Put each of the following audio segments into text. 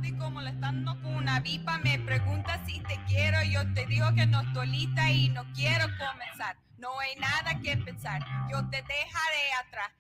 romántico molestando con una vipa. Me pregunta si te quiero, yo te digo que no estoy lista y no quiero comenzar. No hay nada que pensar, yo te dejaré atrás.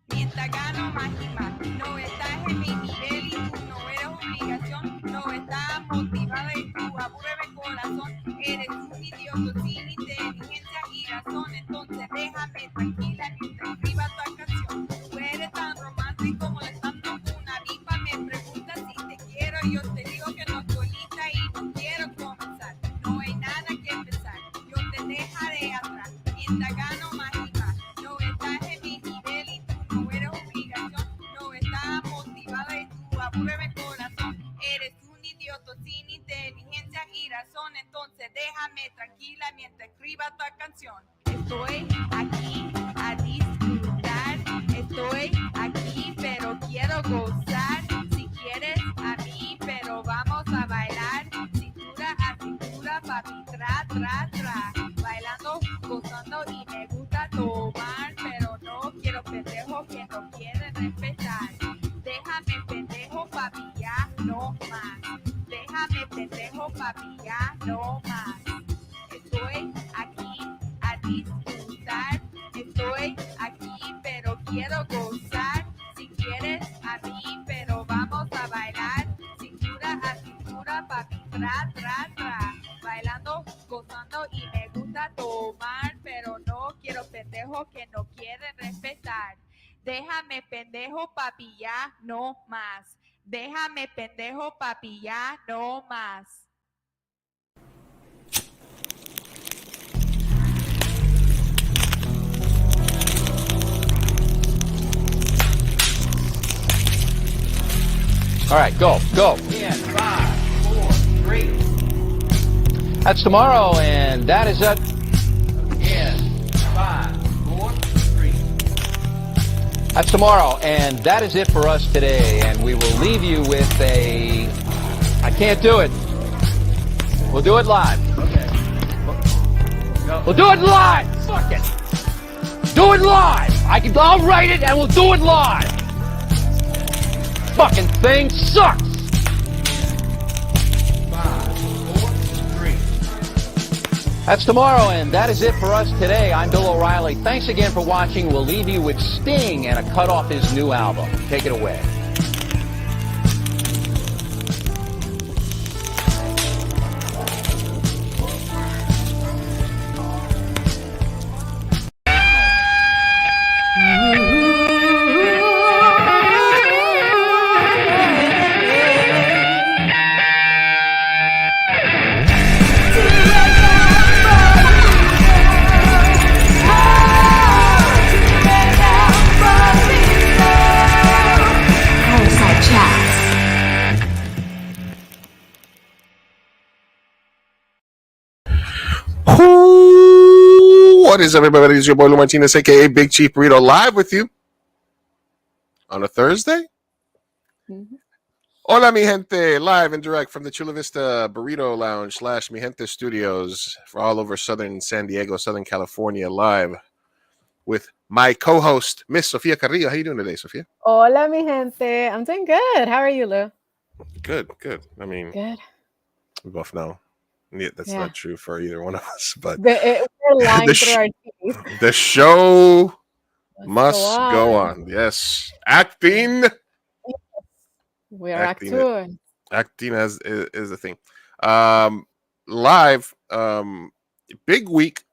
Mientras gano más y más, no estás en mi nivel y tú no eres obligación. No estás motivada y tú aburres mi corazón. Eres un idiota sin inteligencia y razón. Entonces déjame tranquila mientras escriba tu canción. Tú eres tan romántico molestando con una vipa. Me preguntas si te quiero, yo te digo que no estoy lista y no quiero comenzar. No hay nada que pensar, yo te dejaré atrás. Mientras gano más y más, no estás en mi nivel y tú no eres obligación. No estás motivada y tú aburres mi corazón. Eres un idiota sin inteligencia y razón. Entonces déjame tranquila mientras escriba tu canción. Estoy aquí a disfrutar. Estoy aquí pero quiero gozar. Si quieres a mí pero vamos a bailar. Cintura a cintura, papi, tra, tra, tra. Bailando, gozando y me gusta tomar. Pero no quiero pendejos que no quieren respetar. Déjame pendejo, papi, ya no más. Déjame pendejo, papi, ya no más. Estoy aquí a disfrutar. Estoy aquí pero quiero gozar. Si quieres a mí pero vamos a bailar. Cintura a cintura, papi, tra, tra, tra. Bailando, gozando y me gusta tomar. Pero no quiero pendejos que no quieren respetar. Déjame pendejo, papi, ya no más. Déjame pendejo, papi, ya no más. All right, go. In 5, 4, 3. That's tomorrow, and that is it. In 5, 4, 3. That's tomorrow, and that is it for us today. And we will leave you with a. I can't do it. We'll do it live. Okay. Go. We'll do it live. Fuck it. Do it live. I'll write it, and we'll do it live. Fucking thing sucks. 5, 4, 3. That's tomorrow, and that is it for us today. I'm Bill O'Reilly. Thanks again for watching. We'll leave you with Sting and a cut off his new album. Take it away. What is everybody? It's your boy Lou Martinez, aka Big Chief Burrito, live with you on a Thursday. Mm-hmm. Hola, mi gente, live and direct from the Chula Vista Burrito Lounge / Mi Gente Studios for all over Southern San Diego, Southern California, live with my co-host, Miss Sofia Carrillo. How you doing today, Sofia? Hola, mi gente. I'm doing good. How are you, Lou? Good. I mean, Good. we both know that's not true for either one of us, but We're lying through our teeth. the show must go on. Yes, acting. We are acting. Acting is the thing. Live. Big week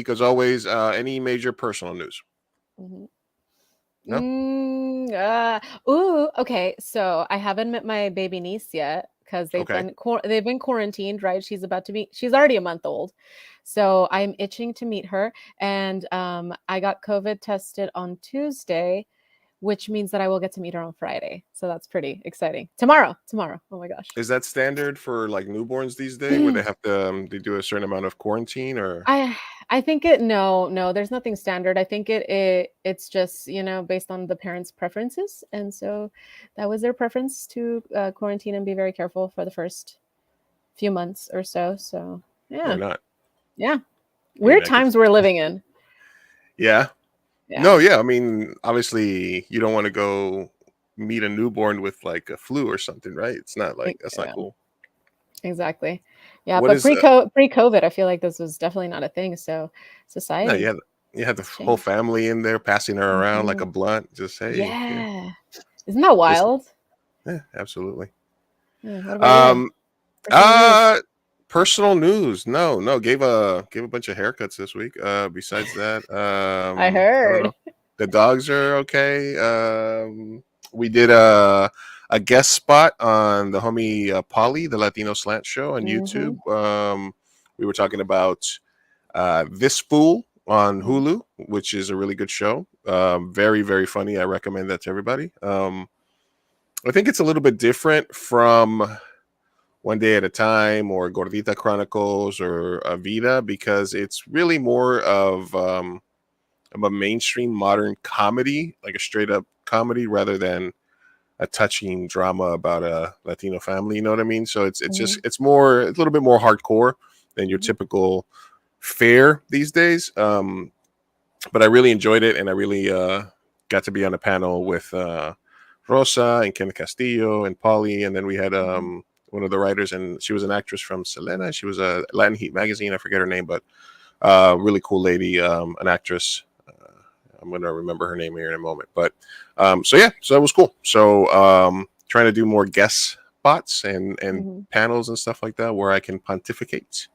as always. Any major personal news? Mm-hmm. No. Okay. So I haven't met my baby niece yet because they've been quarantined. Right? She's already a month old. So I'm itching to meet her, and I got COVID tested on Tuesday, which means that I will get to meet her on Friday. So that's pretty exciting. Tomorrow. Oh my gosh. Is that standard for like newborns these days, where they have to they do a certain amount of quarantine, or? I think no, there's nothing standard. I think it's just, based on the parents' preferences. And so that was their preference to quarantine and be very careful for the first few months or so. So yeah. Or not. Yeah. Weird times we're living in. Yeah. No, yeah. I mean, obviously you don't want to go meet a newborn with like a flu or something, right? It's not like that's not cool. Exactly. Yeah, What but is pre-COVID, I feel like this was definitely not a thing. So no? society You had the whole changed. family in there passing her around like a blunt. Just hey, here, Yeah. Isn't that this, wild? yeah, absolutely. Yeah, what about you? Personal news? Personal news. No, gave a bunch of haircuts this week. Besides that, I I don't heard. know. The dogs are okay. We did a guest spot on the homie Polly, the Latino Slant Show on YouTube. We were talking about This Fool on Hulu, which is a really good show. Very, very funny. I recommend that to everybody. I think it's a little bit different from One Day at a Time or Gordita Chronicles or Vida because it's really more of a mainstream modern comedy, like a straight up comedy, rather than a touching drama about a Latino family. You know what I mean? So it's just it's a little bit more hardcore than your typical fare these days. But I really enjoyed it, and I really got to be on a panel with Rosa and Ken Castillo and Polly, and then we had one of the writers, and she was an actress from Selena. She was a Latin Heat magazine. I forget her name, but really cool lady, an actress. I'm gonna remember her name here in a moment. But so that was cool. So trying to do more guest spots and panels and stuff like that where I can pontificate.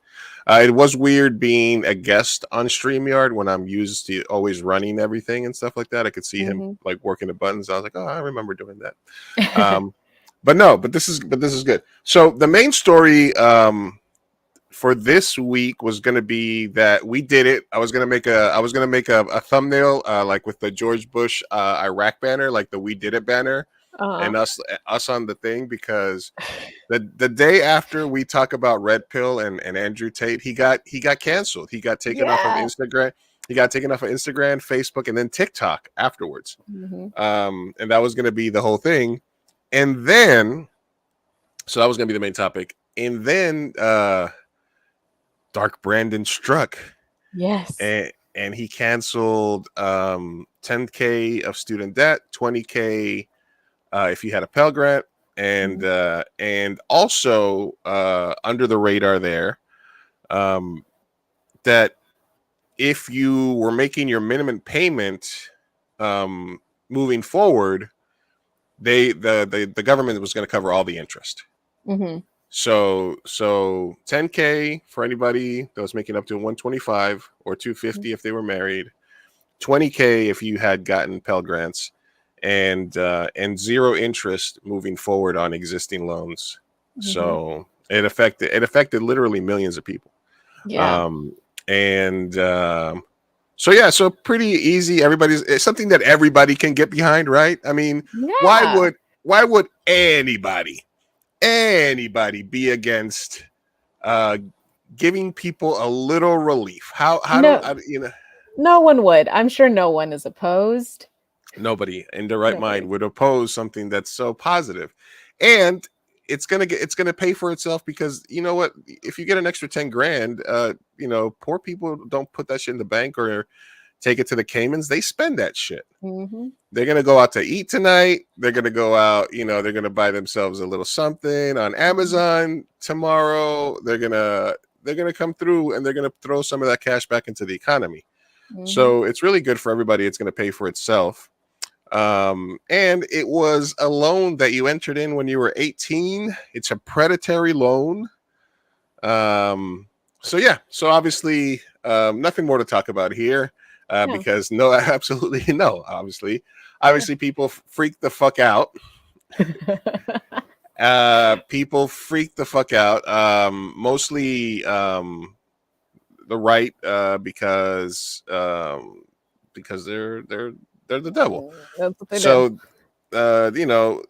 It was weird being a guest on StreamYard when I'm used to always running everything and stuff like that. I could see him like working the buttons. I was like, oh, I remember doing that. But this is good. So the main story for this week was going to be that we did it. I was going to make a thumbnail like with the George Bush Iraq banner, like the "We Did It" banner, and us on the thing, because the day after we talk about Red Pill and Andrew Tate, he got canceled. He got taken off of Instagram. He got taken off of Instagram, Facebook, and then TikTok afterwards. And that was going to be the whole thing. And then, so that was going to be the main topic. And then Dark Brandon struck. Yes. And he canceled $10K of student debt, $20K if you had a Pell Grant, and also under the radar there, that if you were making your minimum payment moving forward, the government was going to cover all the interest. So 10K for anybody that was making up to 125 or 250 if they were married, 20K if you had gotten Pell Grants, and zero interest moving forward on existing loans. So it affected literally millions of people. So pretty easy. It's something that everybody can get behind, right? I mean, why would anybody be against giving people a little relief? No one would. I'm sure no one is opposed. Nobody in their right mind would oppose something that's so positive, and it's gonna pay for itself, because you know what? If you get an extra 10 grand, poor people don't put that shit in the bank or take it to the Caymans. They spend that shit. They're gonna go out to eat tonight. They're gonna go out. They're gonna buy themselves a little something on Amazon tomorrow. They're gonna come through and they're gonna throw some of that cash back into the economy. So it's really good for everybody. It's gonna pay for itself. And it was a loan that you entered in when you were 18. It's a predatory loan. So obviously nothing more to talk about here, because absolutely no. Obviously people freak the fuck out. People freak the fuck out. Mostly the right, because they're the devil. That's what they do.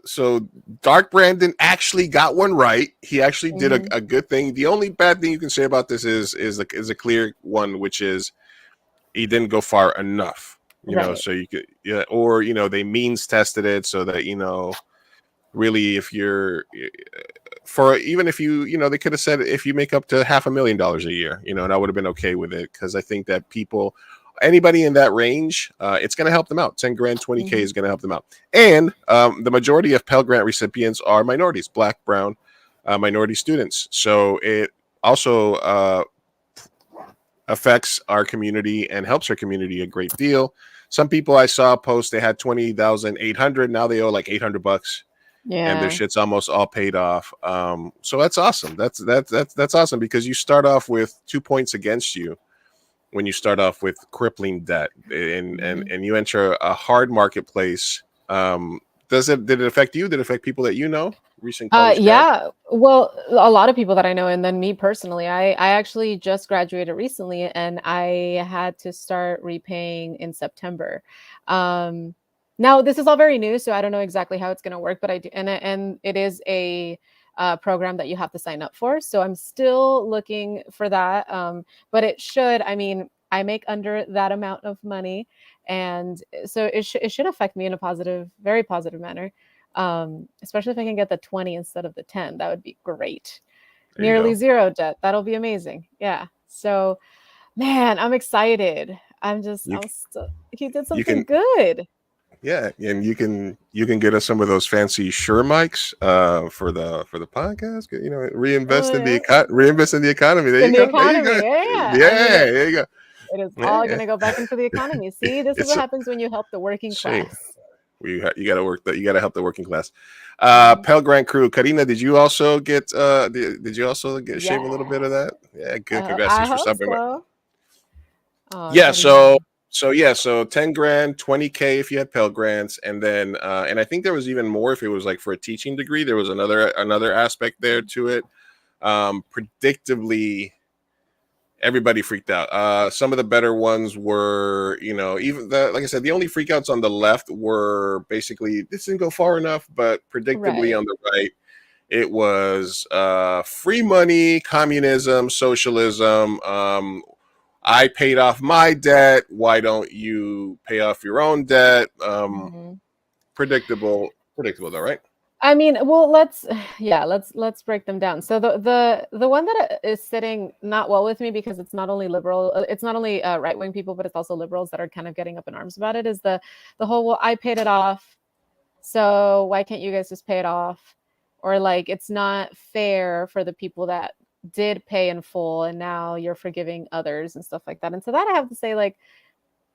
So Dark Brandon actually got one right. He actually did a good thing. The only bad thing you can say about this is a clear one, which is he didn't go far enough. So you could, or they means tested it so that really, if you're even if they could have said if you make up to $500,000 a year, and I would have been okay with it, because I think that people, anybody in that range, it's going to help them out. 10 grand, 20K is going to help them out. And the majority of Pell Grant recipients are minorities, Black, brown, minority students. So it also affects our community and helps our community a great deal. Some people I saw post, they had 20,800. Now they owe like $800. Yeah. And their shit's almost all paid off. So that's awesome. That's awesome, because you start off with 2 points against you when you start off with crippling debt, and you enter a hard marketplace. Did it affect you? Did it affect people that you know? Recent college yeah. Well, a lot of people that I know, and then me personally, I actually just graduated recently, and I had to start repaying in September. Now this is all very new, so I don't know exactly how it's going to work, but I do, and it is a program that you have to sign up for. So I'm still looking for that. But it should. I mean, I make under that amount of money, and so it should affect me in a positive, very positive manner. Especially if I can get the 20 instead of the 10, that would be great. Nearly zero debt. That'll be amazing. Yeah. So, man, I'm excited. He did something good. Yeah, and you can get us some of those fancy Shure mics for the podcast. You know, reinvest in the economy. There you go. Yeah. There you go. It is all going to go back into the economy. See, this is what happens when you help the working class. You got to help the working class. Pell Grant crew, Karina, did you also get shave a little bit of that? Yeah, good. Congrats for stopping by. Yeah, so 10 grand, 20K if you had Pell Grants, and then and I think there was even more if it was like for a teaching degree. There was another aspect there to it. Predictably, everybody freaked out. Some of the better ones were, like I said, the only freakouts on the left were basically this didn't go far enough, but predictably on the right, it was free money, communism, socialism. I paid off my debt. Why don't you pay off your own debt? Predictable though, right? I mean, well, let's break them down. So the one that is sitting not well with me, because it's not only right-wing people, but it's also liberals that are kind of getting up in arms about it, is the whole, well, I paid it off, so why can't you guys just pay it off? Or like, it's not fair for the people that did pay in full and now you're forgiving others and stuff like that. And so that I have to say, like,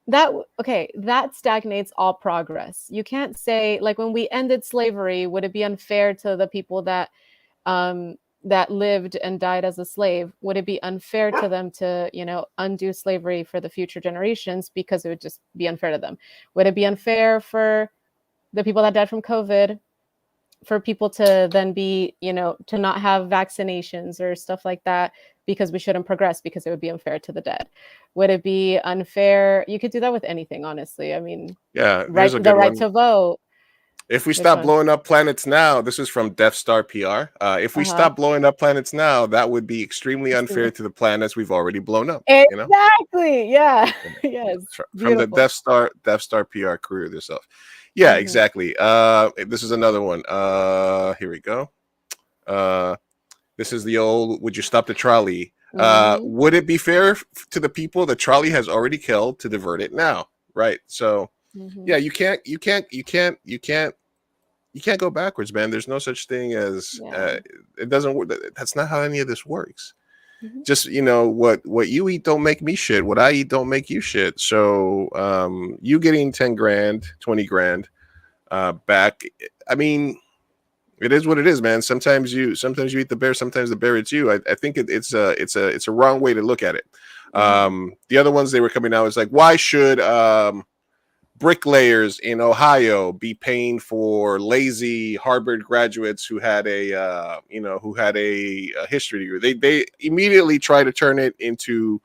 that stagnates all progress. You can't say, like, when we ended slavery, would it be unfair to the people that lived and died as a slave? Would it be unfair to them to, undo slavery for the future generations, because it would just be unfair to them? Would it be unfair for the people that died from COVID, for people to then be, to not have vaccinations or stuff like that, because we shouldn't progress, because it would be unfair to the dead? Would it be unfair? You could do that with anything, honestly. I mean, yeah, right to vote. If we stop blowing up planets now, this is from Death Star PR. If we stop blowing up planets now, that would be extremely unfair to the planets we've already blown up. Exactly. Yeah. Yes. From the Death Star PR crew themselves. Yeah, exactly. This is another one. Here we go. This is the old, would you stop the trolley? Would it be fair to the people the trolley has already killed to divert it now? Right. So yeah, you can't go backwards, man. There's no such thing as it doesn't work. That's not how any of this works. Just, what you eat don't make me shit. What I eat don't make you shit. So you getting 10 grand, 20 grand back, I mean, it is what it is, man. Sometimes you eat the bear, sometimes the bear eats you. I think it's a wrong way to look at it. The other ones they were coming out is like, why should bricklayers in Ohio be paying for lazy Harvard graduates who had a history degree? They immediately try to turn it into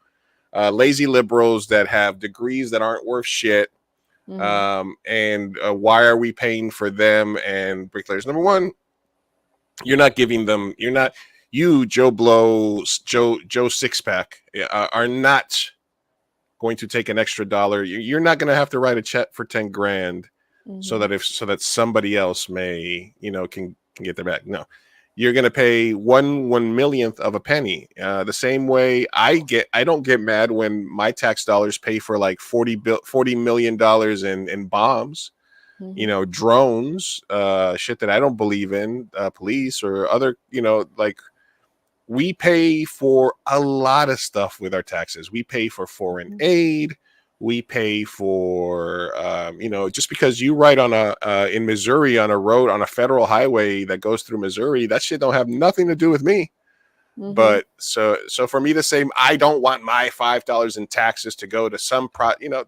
lazy liberals that have degrees that aren't worth shit. And why are we paying for them and bricklayers? Number one, you're not giving them. You Joe Blow, Joe Sixpack are not going to take an extra dollar. You're not going to have to write a check for 10 grand so that somebody else may, can get their back. No, you're going to pay 1/1,000,000th of a penny. The same way I don't get mad when my tax dollars pay for like $40 million in bombs, drones, shit that I don't believe in, police or other, like we pay for a lot of stuff with our taxes. We pay for foreign aid. We pay for, just because you ride on in Missouri on a road, on a federal highway that goes through Missouri, that shit don't have nothing to do with me. But so for me to say, I don't want my $5 in taxes to go to some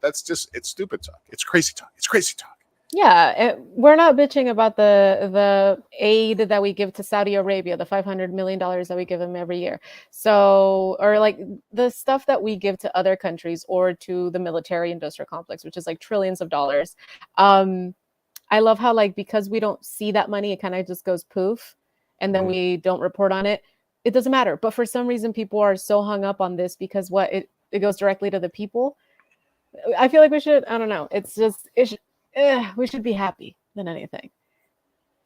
that's just, it's stupid talk. It's crazy talk. It's crazy talk. Yeah, we're not bitching about the aid that we give to Saudi Arabia, the $500 million that we give them every year. So, or like the stuff that we give to other countries or to the military industrial complex, which is like trillions of dollars. I love how like, because we don't see that money, it kind of just goes poof, and then we don't report on it. It doesn't matter. But for some reason, people are so hung up on this because it goes directly to the people. I feel like we should, I don't know. It's just, we should be happy than anything.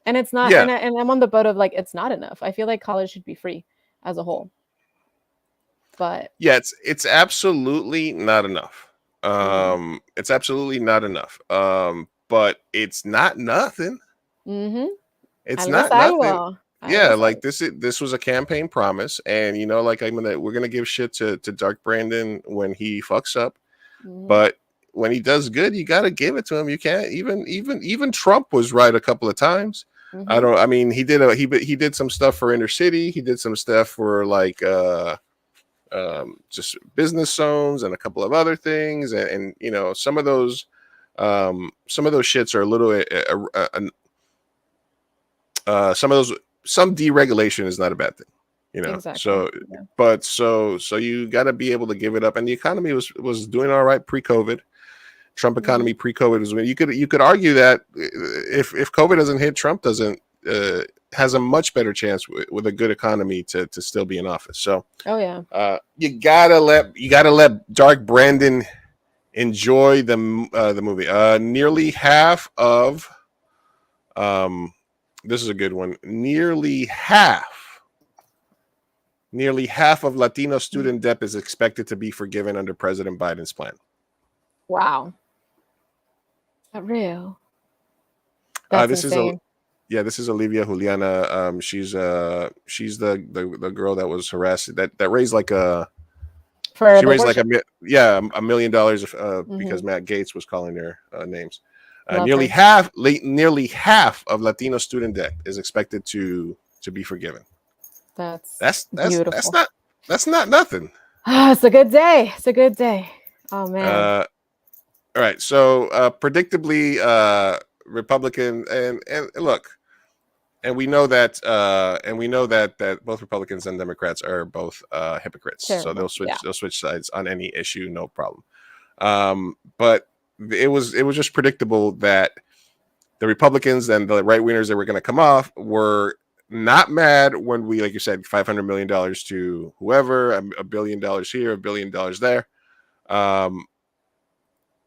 And it's not, and I'm on the boat of like, it's not enough. I feel like college should be free as a whole. But yeah, it's absolutely not enough. It's absolutely not enough. But it's not nothing. It's not nothing. Yeah, like this was a campaign promise, and like we're gonna give shit to Dark Brandon when he fucks up, but when he does good, you got to give it to him. You can't even Trump was right a couple of times. He did some stuff for inner city. He did some stuff for like just business zones and a couple of other things. And some of those shits are a little, some deregulation is not a bad thing. Exactly. So you got to be able to give it up. And the economy was doing all right pre-COVID. Trump economy pre-COVID was when you could argue that if COVID doesn't hit, Trump doesn't has a much better chance with a good economy to still be in office. So you gotta let Dark Brandon enjoy the movie. Nearly half of this is a good one. Nearly half of Latino student debt is expected to be forgiven under President Biden's plan. Wow. Not real. This insane. This is Olivia Juliana. She's the girl that was harassed that raised like $1 million because Matt Gaetz was calling their names. Nearly half of Latino student debt is expected to be forgiven. That's beautiful. That's not nothing. It's a good day. It's a good day. Oh man. All right, so predictably, Republican and look, and we know that both Republicans and Democrats are both hypocrites. Terrible. So they'll switch sides on any issue, no problem. But it was just predictable that the Republicans and the right wingers that were going to come off were not mad when we, like you said, $500 million to whoever, $1 billion here, $1 billion there.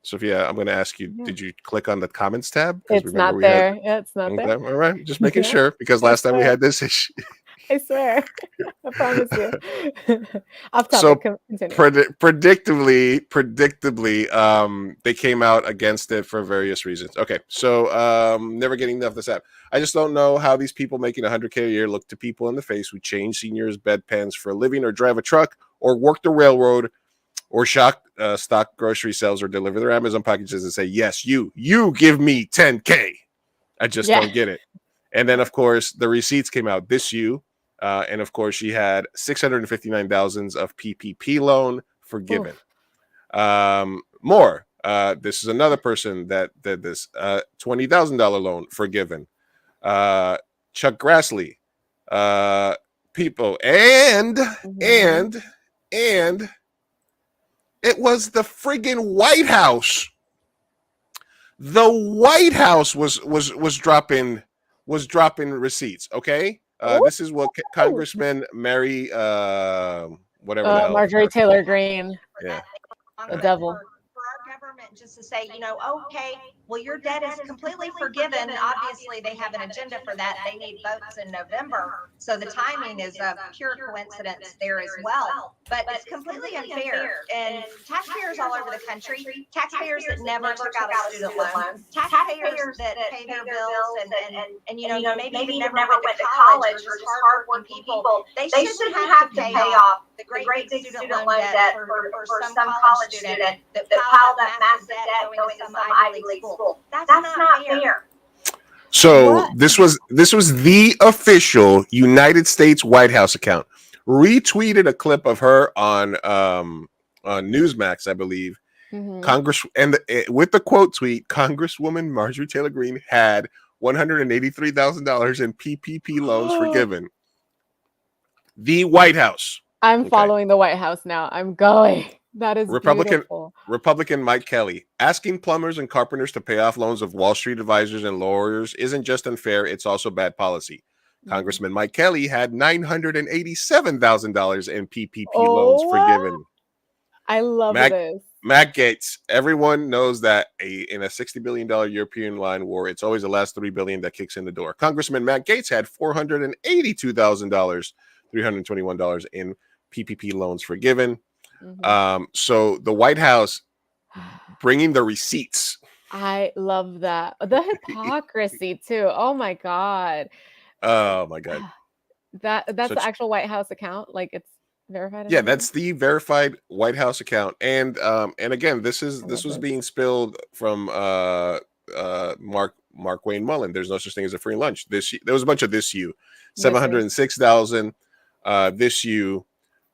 Sophia, I'm going to ask you, did you click on the comments tab? It's not there. It's not there. All right. Just making sure, because last time we had this issue. I swear. I promise you. Off topic. So predictably, they came out against it for various reasons. Okay. So never getting enough of this app. I just don't know how these people making $100K a year look to people in the face who change seniors' bedpans for a living or drive a truck or work the railroad or stock grocery sales or deliver their Amazon packages and say, yes, you give me $10K. I just don't get it. And then, of course, the receipts came out. And of course, she had $659,000 of PPP loan forgiven. More. This is another person that did this. $20,000 loan forgiven. Chuck Grassley. People. And it was the friggin' White House. The White House was dropping receipts. Okay, this is what Congressman Mary, whatever, Marjorie Taylor Greene. Yeah, the devil. government just to say, okay, well, your debt is completely forgiven. Obviously, they have an agenda for that. They need votes in November. So the timing is a pure coincidence there as well. But it's completely unfair. And taxpayers all over the country, taxpayers that never took out a student loan, taxpayers that pay their bills and maybe even never went to college or just hardworking people, they shouldn't have to pay off the great big student loan debt for some college student that piled up massive debt going to some Ivy League school. That's not fair. So this was the official United States White House account. Retweeted a clip of her on Newsmax, I believe. Mm-hmm. With the quote tweet, Congresswoman Marjorie Taylor Greene had $183,000 in PPP loans forgiven. The White House. I'm following the White House now. I'm going. That is beautiful. Republican Mike Kelly. Asking plumbers and carpenters to pay off loans of Wall Street advisors and lawyers isn't just unfair, it's also bad policy. Mm-hmm. Congressman Mike Kelly had $987,000 in PPP loans forgiven. I love this. Matt Gaetz. Everyone knows that in a $60 billion European line war, it's always the last $3 billion that kicks in the door. Congressman Matt Gaetz had $482,000, $321 in PPP loans forgiven. Mm-hmm. So the White House bringing the receipts. I love that. The hypocrisy too. Oh my God. Oh my God. That's the actual White House account. Like it's verified. Yeah, that's the verified White House account. And again, this was being spilled from Mark Wayne Mullen. There's no such thing as a free lunch. There was a bunch of this you. 706,000 this you.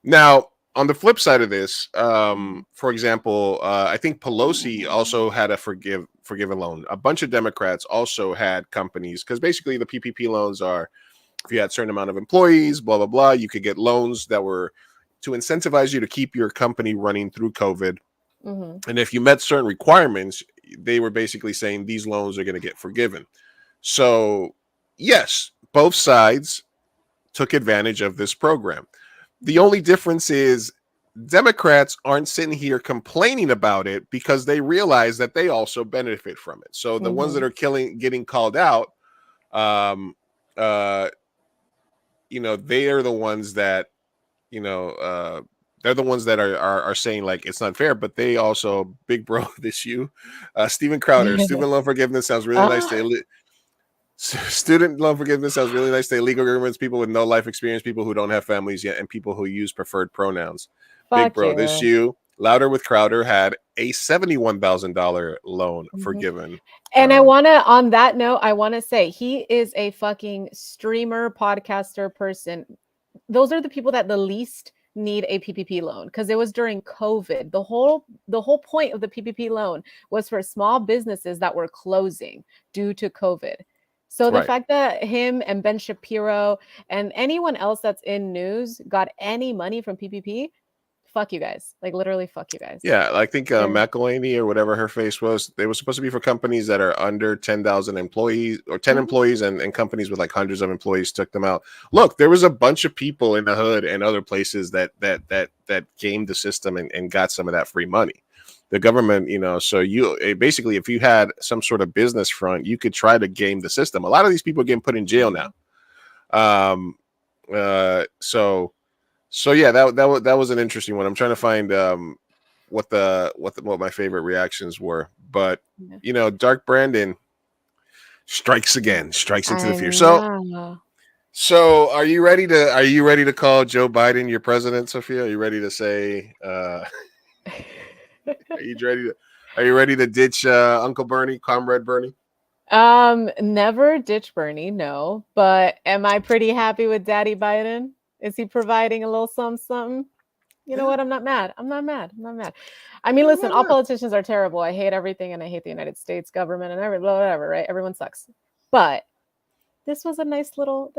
Now, on the flip side of this, for example, I think Pelosi also had a forgiven loan. A bunch of Democrats also had companies, because basically the PPP loans are, if you had a certain amount of employees, blah, blah, blah, you could get loans that were to incentivize you to keep your company running through COVID. Mm-hmm. And if you met certain requirements, they were basically saying these loans are going to get forgiven. So, yes, both sides took advantage of this program. The only difference is Democrats aren't sitting here complaining about it because they realize that they also benefit from it. So the ones that are getting called out, they are the ones that, they're the ones that are saying like it's not fair, but they also, big bro, this you, Steven Crowder, student loan forgiveness sounds really nice to student loan forgiveness sounds really nice to illegal immigrants, people with no life experience, people who don't have families yet, and people who use preferred pronouns. Big bro, this you, Louder with Crowder had a $71,000 loan forgiven. And on that note, I want to say he is a fucking streamer, podcaster person. Those are the people that the least need a PPP loan, because it was during COVID. The whole point of the PPP loan was for small businesses that were closing due to COVID. So the fact that him and Ben Shapiro and anyone else that's in news got any money from PPP, fuck you guys. Like literally fuck you guys. Yeah, I think McElhaney or whatever her face was, they were supposed to be for companies that are under 10,000 employees or 10 employees, and companies with like hundreds of employees took them out. Look, there was a bunch of people in the hood and other places that gamed the system and got some of that free money. The government, so basically, if you had some sort of business front, you could try to game the system. A lot of these people are getting put in jail now. So yeah, that was an interesting one. I'm trying to find what my favorite reactions were, but Dark Brandon strikes into the fear. So are you ready to call Joe Biden your president, Sophia? Are you ready to say? Are you ready to ditch Uncle Bernie, Comrade Bernie? Never ditch Bernie, no. But am I pretty happy with Daddy Biden? Is he providing a little something? You know what? I'm not mad. I mean, listen, all politicians are terrible. I hate everything, and I hate the United States government and whatever, right? Everyone sucks. But this was a nice little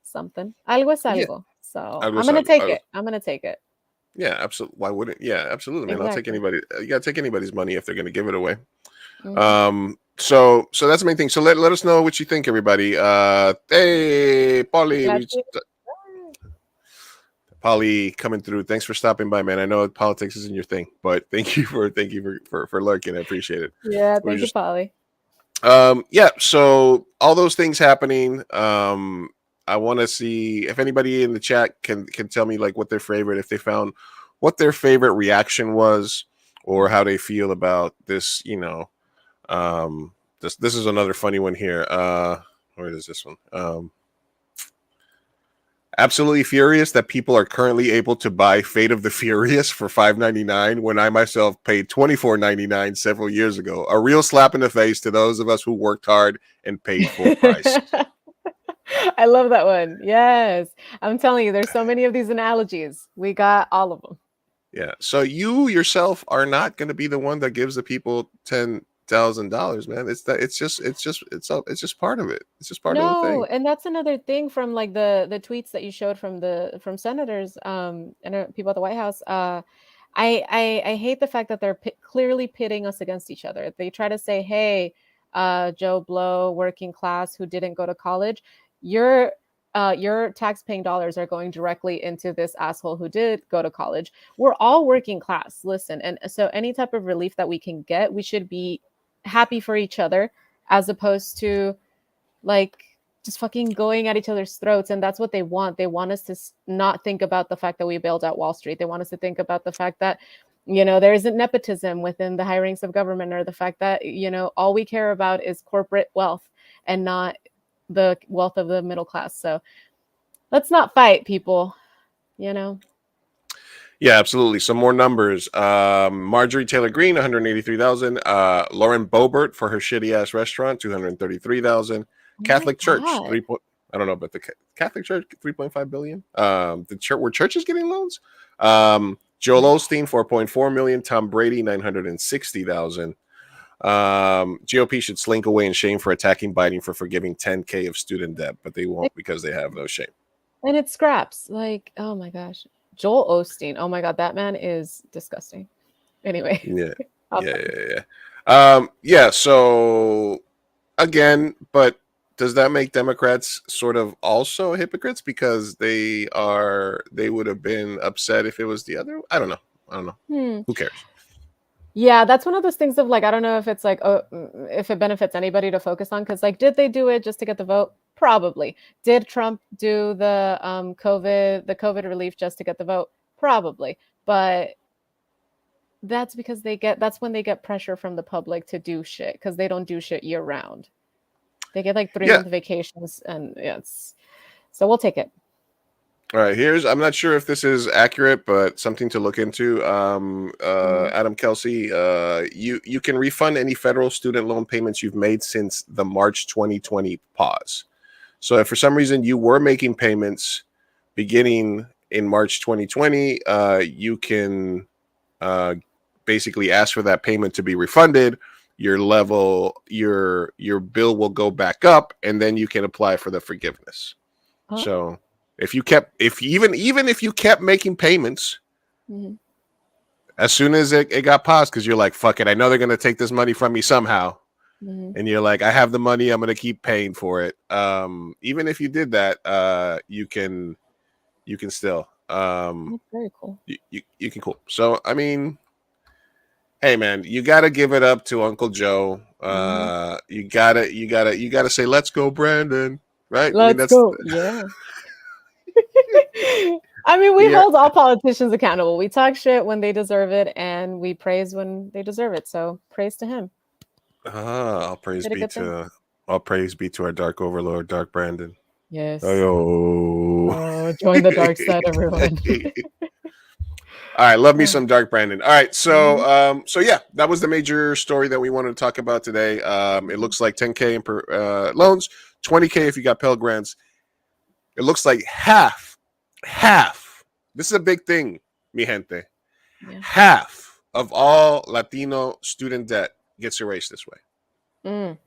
something. Algo es algo. Yeah. So I'm gonna take it. Yeah, absolutely. Why wouldn't? Yeah, absolutely, man. Exactly. I'll take anybody. You gotta take anybody's money if they're gonna give it away. Mm-hmm. So that's the main thing. So let us know what you think, everybody. Hey, Polly. Polly coming through. Thanks for stopping by, man. I know politics isn't your thing, but thank you for lurking. I appreciate it. Yeah, thank you, Polly. Yeah, so all those things happening. I want to see if anybody in the chat can tell me like what their favorite, if they found what their favorite reaction was, or how they feel about this. You know, this is another funny one here. Where is this one? Absolutely furious that people are currently able to buy Fate of the Furious for $5.99 when I myself paid $24.99 several years ago. A real slap in the face to those of us who worked hard and paid full price. I love that one. Yes. I'm telling you, there's so many of these analogies. We got all of them. Yeah. So you yourself are not going to be the one that gives the people $10,000, man. It's just part of it. It's just part of the thing. No, and that's another thing from like the tweets that you showed from senators and people at the White House. I hate the fact that they're clearly pitting us against each other. They try to say, hey, Joe Blow, working class who didn't go to college, your tax-paying dollars are going directly into this asshole who did go to college. We're all working class. Listen, and so any type of relief that we can get, we should be happy for each other, as opposed to like just fucking going at each other's throats. And that's what they want. They want us to not think about the fact that we bailed out Wall Street. They want us to think about the fact that, you know, there isn't nepotism within the high ranks of government, or the fact that, you know, all we care about is corporate wealth and not the wealth of the middle class. So let's not fight, people, you know. Yeah, absolutely. Some more numbers. Marjorie Taylor Greene, 183,000. Lauren Boebert for her shitty ass restaurant, 233,000. Catholic Church, I don't know, but the Catholic Church, 3.5 billion. The church, were churches getting loans? Joel Osteen, 4.4 million. Tom Brady, 960,000. GOP should slink away in shame for attacking Biden for forgiving $10,000 of student debt, but they won't because they have no shame. And it's scraps. Like, oh my gosh. Joel Osteen. Oh my God, that man is disgusting. Anyway. Yeah. So again, but does that make Democrats sort of also hypocrites because they would have been upset if it was the other? I don't know. Who cares? Yeah, that's one of those things of like, I don't know if it's like, if it benefits anybody to focus on, because like, did they do it just to get the vote? Probably. Did Trump do the COVID relief just to get the vote? Probably. But that's because that's when they get pressure from the public to do shit, because they don't do shit year round. They get like 3-month vacations, and so we'll take it. All right, I'm not sure if this is accurate, but something to look into. Adam Kelsey, you can refund any federal student loan payments you've made since the March 2020 pause. So if for some reason you were making payments beginning in March 2020, you can basically ask for that payment to be refunded. Your bill will go back up, and then you can apply for the forgiveness. So if you kept making payments, as soon as it got paused, because you're like, fuck it, I know they're gonna take this money from me somehow. And you're like, I have the money, I'm gonna keep paying for it. Even if you did that, you can still That's very cool. You can cool. So I mean, hey man, you gotta give it up to Uncle Joe. You gotta say, let's go, Brandon. Right? Let's go. Yeah. I mean, we hold all politicians accountable. We talk shit when they deserve it, and we praise when they deserve it. So praise to him. All praise be to our dark overlord, Dark Brandon. Yes. Oh, join the dark side, everyone. All right, love me some Dark Brandon. All right, so yeah, that was the major story that we wanted to talk about today. It looks like $10,000 in loans, $20,000 if you got Pell Grants. It looks like half. This is a big thing, mi gente. Yeah. Half of all Latino student debt gets erased this way.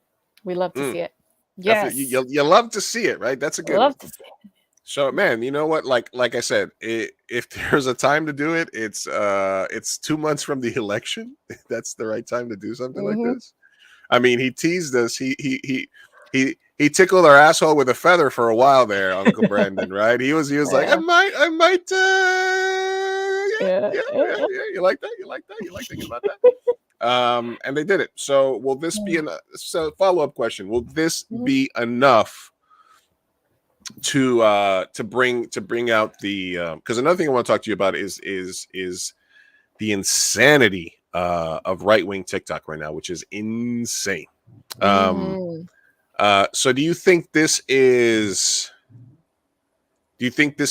We love to see it. Yes, you love to see it, right? That's a good one. To see it. So, man, you know what? Like I said, if there's a time to do it, it's 2 months from the election. That's the right time to do something like this. I mean, he teased us. He he tickled our asshole with a feather for a while there, Uncle Brandon, right? He was like, I might yeah. You like that? You like thinking about that? And they did it. So will this be follow-up question? Will this be enough to bring out the because another thing I want to talk to you about is the insanity of right-wing TikTok right now, which is insane. So do you think this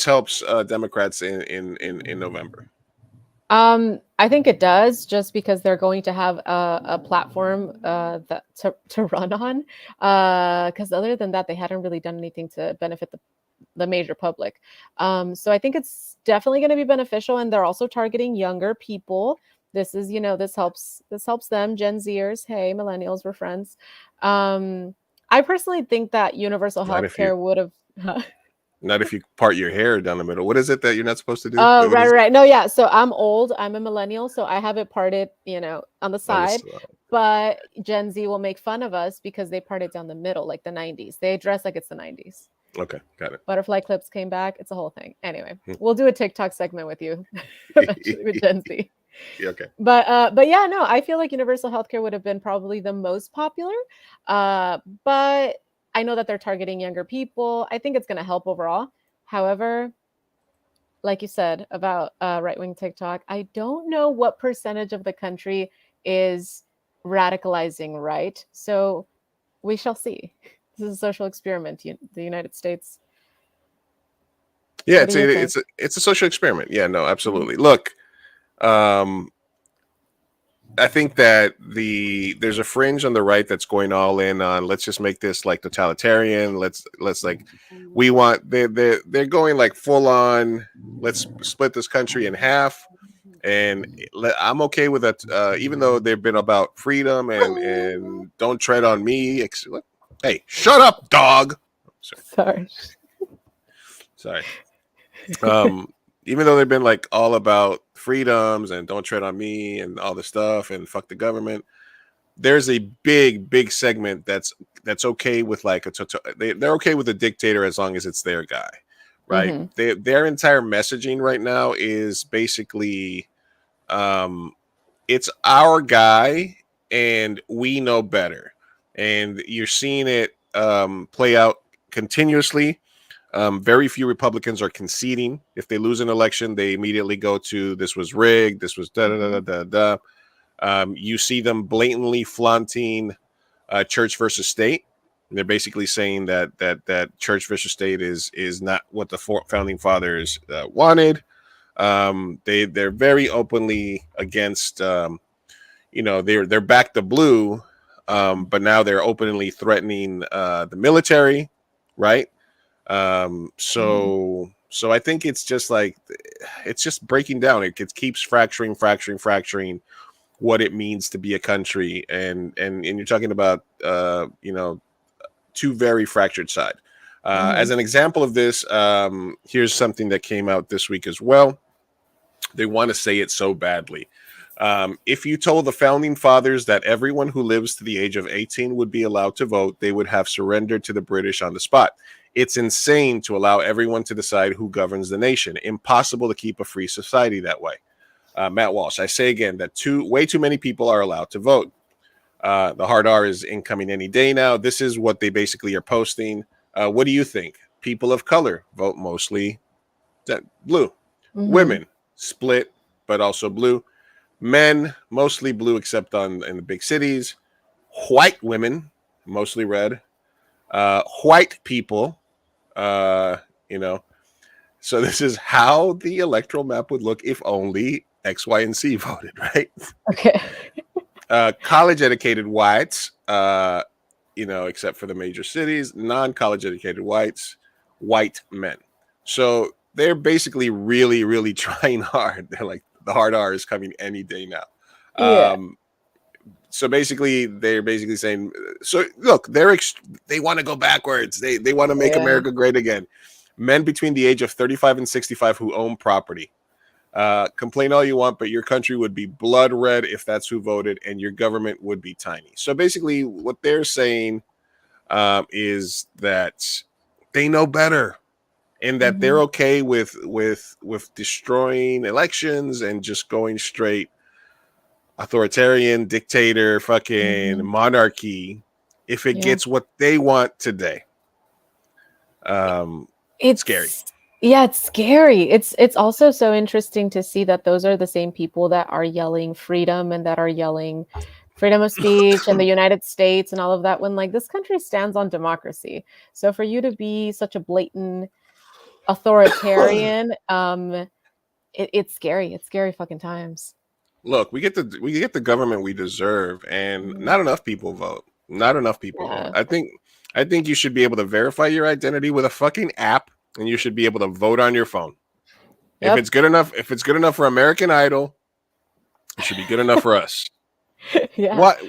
helps Democrats in November? I think it does, just because they're going to have a platform that to run on. Because other than that, they hadn't really done anything to benefit the major public. So I think it's definitely going to be beneficial, and they're also targeting younger people. This is, this helps them, Gen Zers. Hey, millennials, we're friends. I personally think that universal health care would have. Not if you part your hair down the middle. What is it that you're not supposed to do? Oh, right. No, yeah. So I'm old. I'm a millennial, so I have it parted, on the side. But Gen Z will make fun of us because they part it down the middle, like the 90s. They dress like it's the 90s. Okay, got it. Butterfly clips came back. It's a whole thing. Anyway, we'll do a TikTok segment with you eventually with Gen Z. Yeah, okay. But yeah, no, I feel like universal healthcare would have been probably the most popular. But I know that they're targeting younger people. I think it's going to help overall. However, like you said about right-wing TikTok, I don't know what percentage of the country is radicalizing right. So we shall see. This is a social experiment, the United States. Yeah, it's a social experiment. Yeah, no, absolutely. Look, I think that there's a fringe on the right that's going all in on let's just make this like totalitarian. Let's like they're going like full on. Let's split this country in half. And I'm okay with that, even though they've been about freedom and don't tread on me. Hey, shut up, dog. Sorry. Even though they've been like all about freedoms and don't tread on me and all this stuff and fuck the government, there's a big segment that's okay with like they're okay with a dictator as long as it's their guy, right? Their entire messaging right now is basically it's our guy and we know better, and you're seeing it play out continuously. Very few Republicans are conceding. If they lose an election, they immediately go to this was rigged, this was da da da da da. You see them blatantly flaunting church versus state. They're basically saying that church versus state is not what the founding fathers wanted. They're very openly against. They're back to blue, but now they're openly threatening the military, right? So I think it's just like it's just breaking down. It keeps fracturing what it means to be a country, and you're talking about two very fractured sides. As an example of this, here's something that came out this week as well. They want to say it so badly. If you told the founding fathers that everyone who lives to the age of 18 would be allowed to vote, they would have surrendered to the British on the spot. It's insane to allow everyone to decide who governs the nation. Impossible to keep a free society that way. Matt Walsh, I say again that way too many people are allowed to vote. The hard R is incoming any day now. This is what they basically are posting. What do you think? People of color vote mostly blue. Women split, but also blue. Men mostly blue, except in the big cities. White women mostly red. White people, so this is how the electoral map would look if only X, Y, and Z voted, right? Okay. College educated whites, except for the major cities, non-college educated whites, white men. So they're basically really, really trying hard. They're like, the hard R is coming any day now. Yeah. So basically, they're basically saying, so look, they want to go backwards. They want to make America great again. Men between the age of 35 and 65 who own property. Complain all you want, but your country would be blood red if that's who voted, and your government would be tiny. So basically, what they're saying, is that they know better, and that they're okay with destroying elections and just going straight authoritarian, dictator, fucking monarchy if it gets what they want today. It's scary. Yeah, it's scary. It's also so interesting to see that those are the same people that are yelling freedom and that are yelling freedom of speech in the United States and all of that, when like this country stands on democracy. So for you to be such a blatant authoritarian, it's scary. It's scary fucking times. Look, we get the government we deserve, and not enough people vote. Not enough people vote. I think you should be able to verify your identity with a fucking app, and you should be able to vote on your phone. If it's good enough for American Idol, it should be good enough for us. What?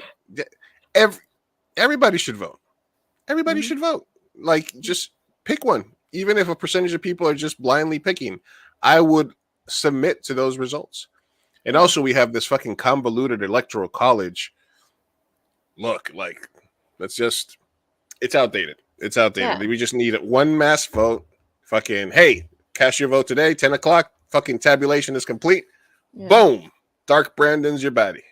Everybody should vote. Everybody should vote. Like, just pick one. Even if a percentage of people are just blindly picking, I would submit to those results. And also, we have this fucking convoluted electoral college. Look, like, it's outdated. It's outdated. Yeah. We just need one mass vote. Fucking, hey, cast your vote today, 10 o'clock. Fucking tabulation is complete. Yeah. Boom. Dark Brandon's your baddie.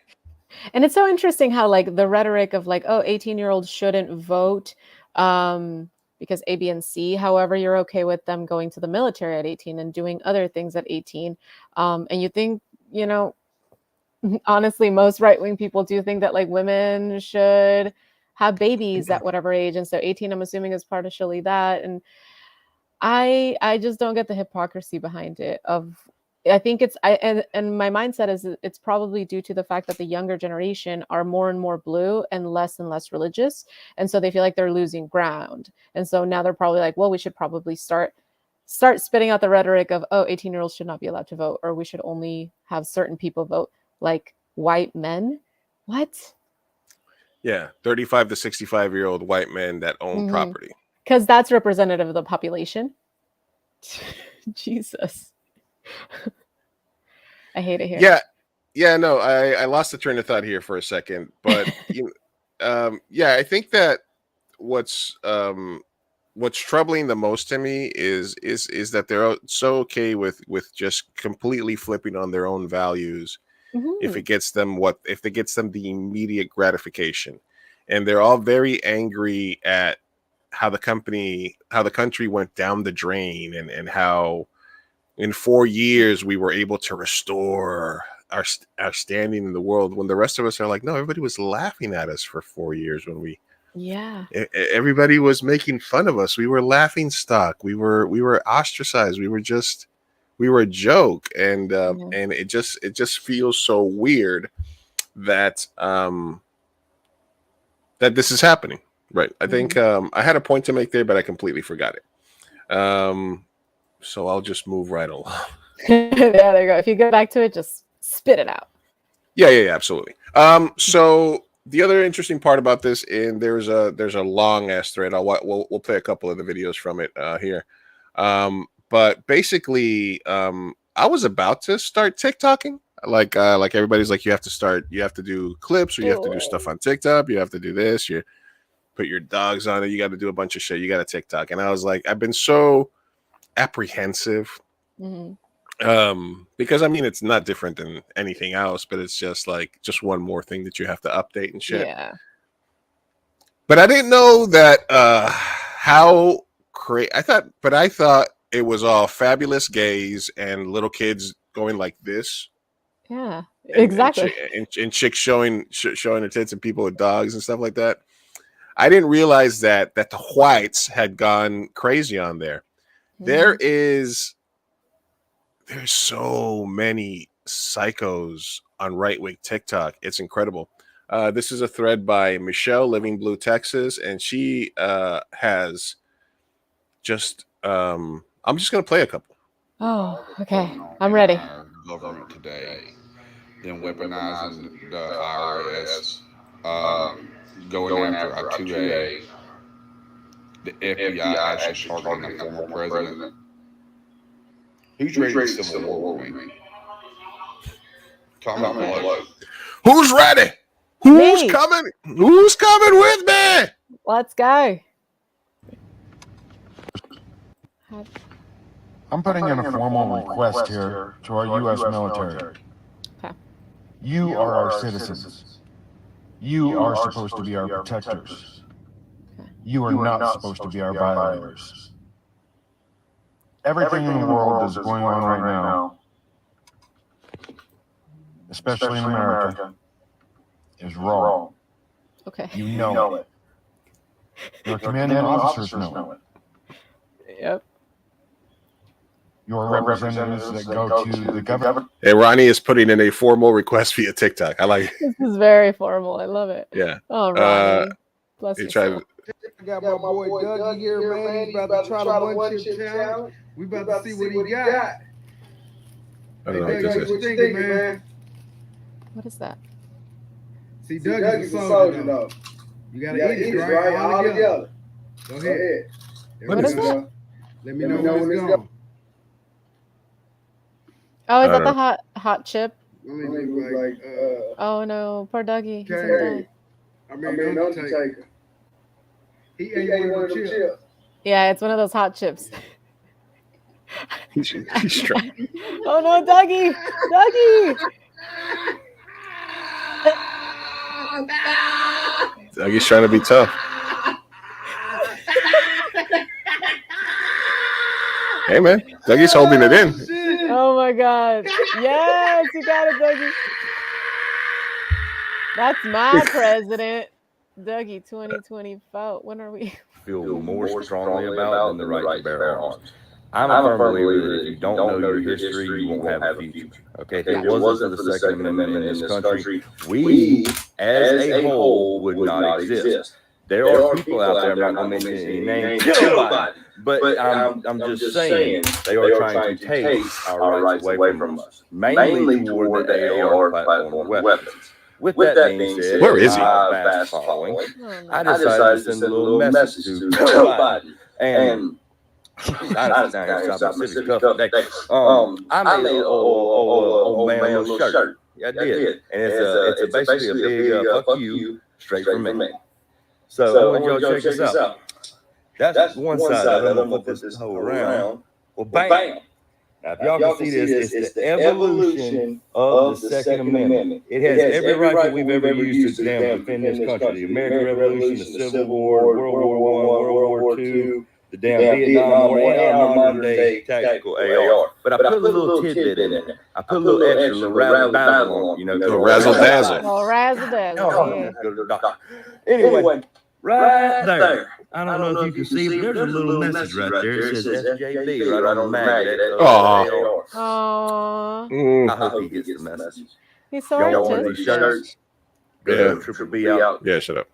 And it's so interesting how, like, the rhetoric of, like, 18-year-olds shouldn't vote because A, B, and C. However, you're okay with them going to the military at 18 and doing other things at 18. And you think, you know, honestly, most right-wing people do think that, like, women should have babies at whatever age. And so 18, I'm assuming, is partially that. And I just don't get the hypocrisy behind it. I think and my mindset is it's probably due to the fact that the younger generation are more and more blue and less religious. And so they feel like they're losing ground. And so now they're probably like, well, we should probably start spitting out the rhetoric of, 18-year-olds should not be allowed to vote, or we should only have certain people vote, like white men. What? Yeah, 35 to 65-year-old white men that own property. Because that's representative of the population. Jesus. I hate it here. Yeah, no, I lost the train of thought here for a second, but I think that what's troubling the most to me is that they're so okay with just completely flipping on their own values if it gets them the immediate gratification, and they're all very angry at how the country went down the drain, and how in 4 years we were able to restore our standing in the world, when the rest of us are like, no, everybody was laughing at us for 4 years when everybody was making fun of us. We were laughing stock. We were ostracized. We were a joke, and it just feels so weird that that this is happening. Right. I think I had a point to make there, but I completely forgot it. So I'll just move right along. Yeah, there you go. If you go back to it, just spit it out. Yeah, absolutely. So the other interesting part about this, and there's a long ass thread. We'll play a couple of the videos from it here. But basically, I was about to start TikToking. Like everybody's like, you have to do clips, or you have to do stuff on TikTok. You have to do this. You put your dogs on it. You got to do a bunch of shit. You got to TikTok. And I was like, I've been so apprehensive. Because I mean, it's not different than anything else, but it's just one more thing that you have to update and shit. Yeah. But I didn't know that how crazy. I thought it was all fabulous gays and little kids going like this. Yeah, exactly. And chicks showing their tits, and people with dogs and stuff like that. I didn't realize that the whites had gone crazy on there. There's so many psychos on right-wing TikTok. It's incredible. This is a thread by Michelle, Living Blue, Texas, and she has just. I'm just gonna play a couple. Oh, okay. I'm ready. Government today, then weaponizing the IRS, going after our 2A, the FBI actually targeting the former president. Who's ready to civil war with me? Comment below. Who's ready? Who's coming? Who's coming with me? Let's go. I'm putting in a formal request here to our U.S. military. Okay. You are our citizens. You are supposed to be our protectors. You are not supposed to be our violators. Everything in the world is going on right now, especially in America, is wrong. Okay. You know it. Your commanding officers know it. Yep. Your representatives that go to the government. Hey, Ronnie is putting in a formal request via TikTok. I like it. This is very formal. I love it. Yeah. Oh, Ronnie. Bless He your tried soul. I got my boy Dougie here, man. He's about to try the one-chip challenge. We about to see what he got. I don't know what Dougie, this what is. you thinking, man? What is that? See, Dougie's a soldier, though. You gotta eat it, right? All together. Go ahead. What is that? Let me know when it's going. Oh, is I that don't the hot chip? Let me look like, Oh no, poor Dougie. He's gonna okay. die. I mean, Undertaker. He ate one of them chips. Yeah, it's one of those hot chips. He's trying. Oh no, Dougie! Dougie! Dougie's trying to be tough. Hey, man. Dougie's holding it in. Oh my God! Yes, you got it, Dougie. That's my president, Dougie. 2024. When are we? Feel more strongly about than the right to bear arms. I'm a firm believer that if you don't know your history, you won't have a future. Okay, if it wasn't for the Second Amendment in this country, we, as a whole, would not exist. There are people out there, I'm not going to mention any names, but I'm just saying they are trying to take our rights away from us, mainly toward the AR platform weapons. With that being said, where is he? Fast following, I decided to send a little message to Joe Biden. And I made an old man a little shirt. Yeah, I did. And it's basically a big fuck you straight from me. So I want y'all to check this out. That's one side of it. I'm going to flip this whole around. Well, bam. Now, if y'all can see this, it's the evolution of the Second Amendment. It has every rifle we've ever used to defend this country. The American Revolution, the Civil War, World War I, World War II, the damn Vietnam War, and our modern day tactical AR. But I put a little tidbit in there. I put a little extra, little razzle dazzle on, razzle dazzle. Oh, razzle dazzle. Anyway, right there. I don't know if you can see, but there's a little message right there. It says SJB right on the mag. Aww. I hope he gets the message. He's so Y'all want these shirts? Yeah. Triple B out. Yeah, shut up.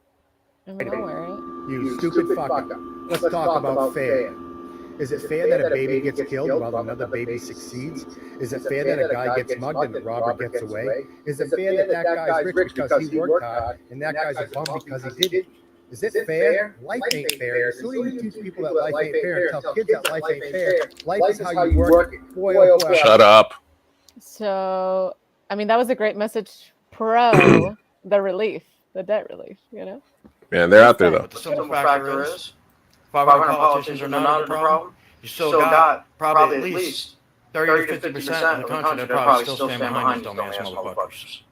I'm gonna wear it. You stupid fucker. Let's talk about fair. Is it fair that a baby gets killed while another baby succeeds? Is it fair that a guy gets mugged and the robber gets away? Is it fair that that guy's rich because he worked hard and that guy's a bum because he didn't? Is it fair? Life ain't fair. As soon as you teach people that life ain't fair and tell kids that life ain't fair, life is how you work it. Boy, oh boy. Shut up. So, I mean, that was a great message pro the relief, the debt relief, Yeah, they're out there, though. But the simple factor is, 500 politicians are not a problem. You still got probably at least 30 to 50% of the country that probably still stand behind these dumbass motherfuckers.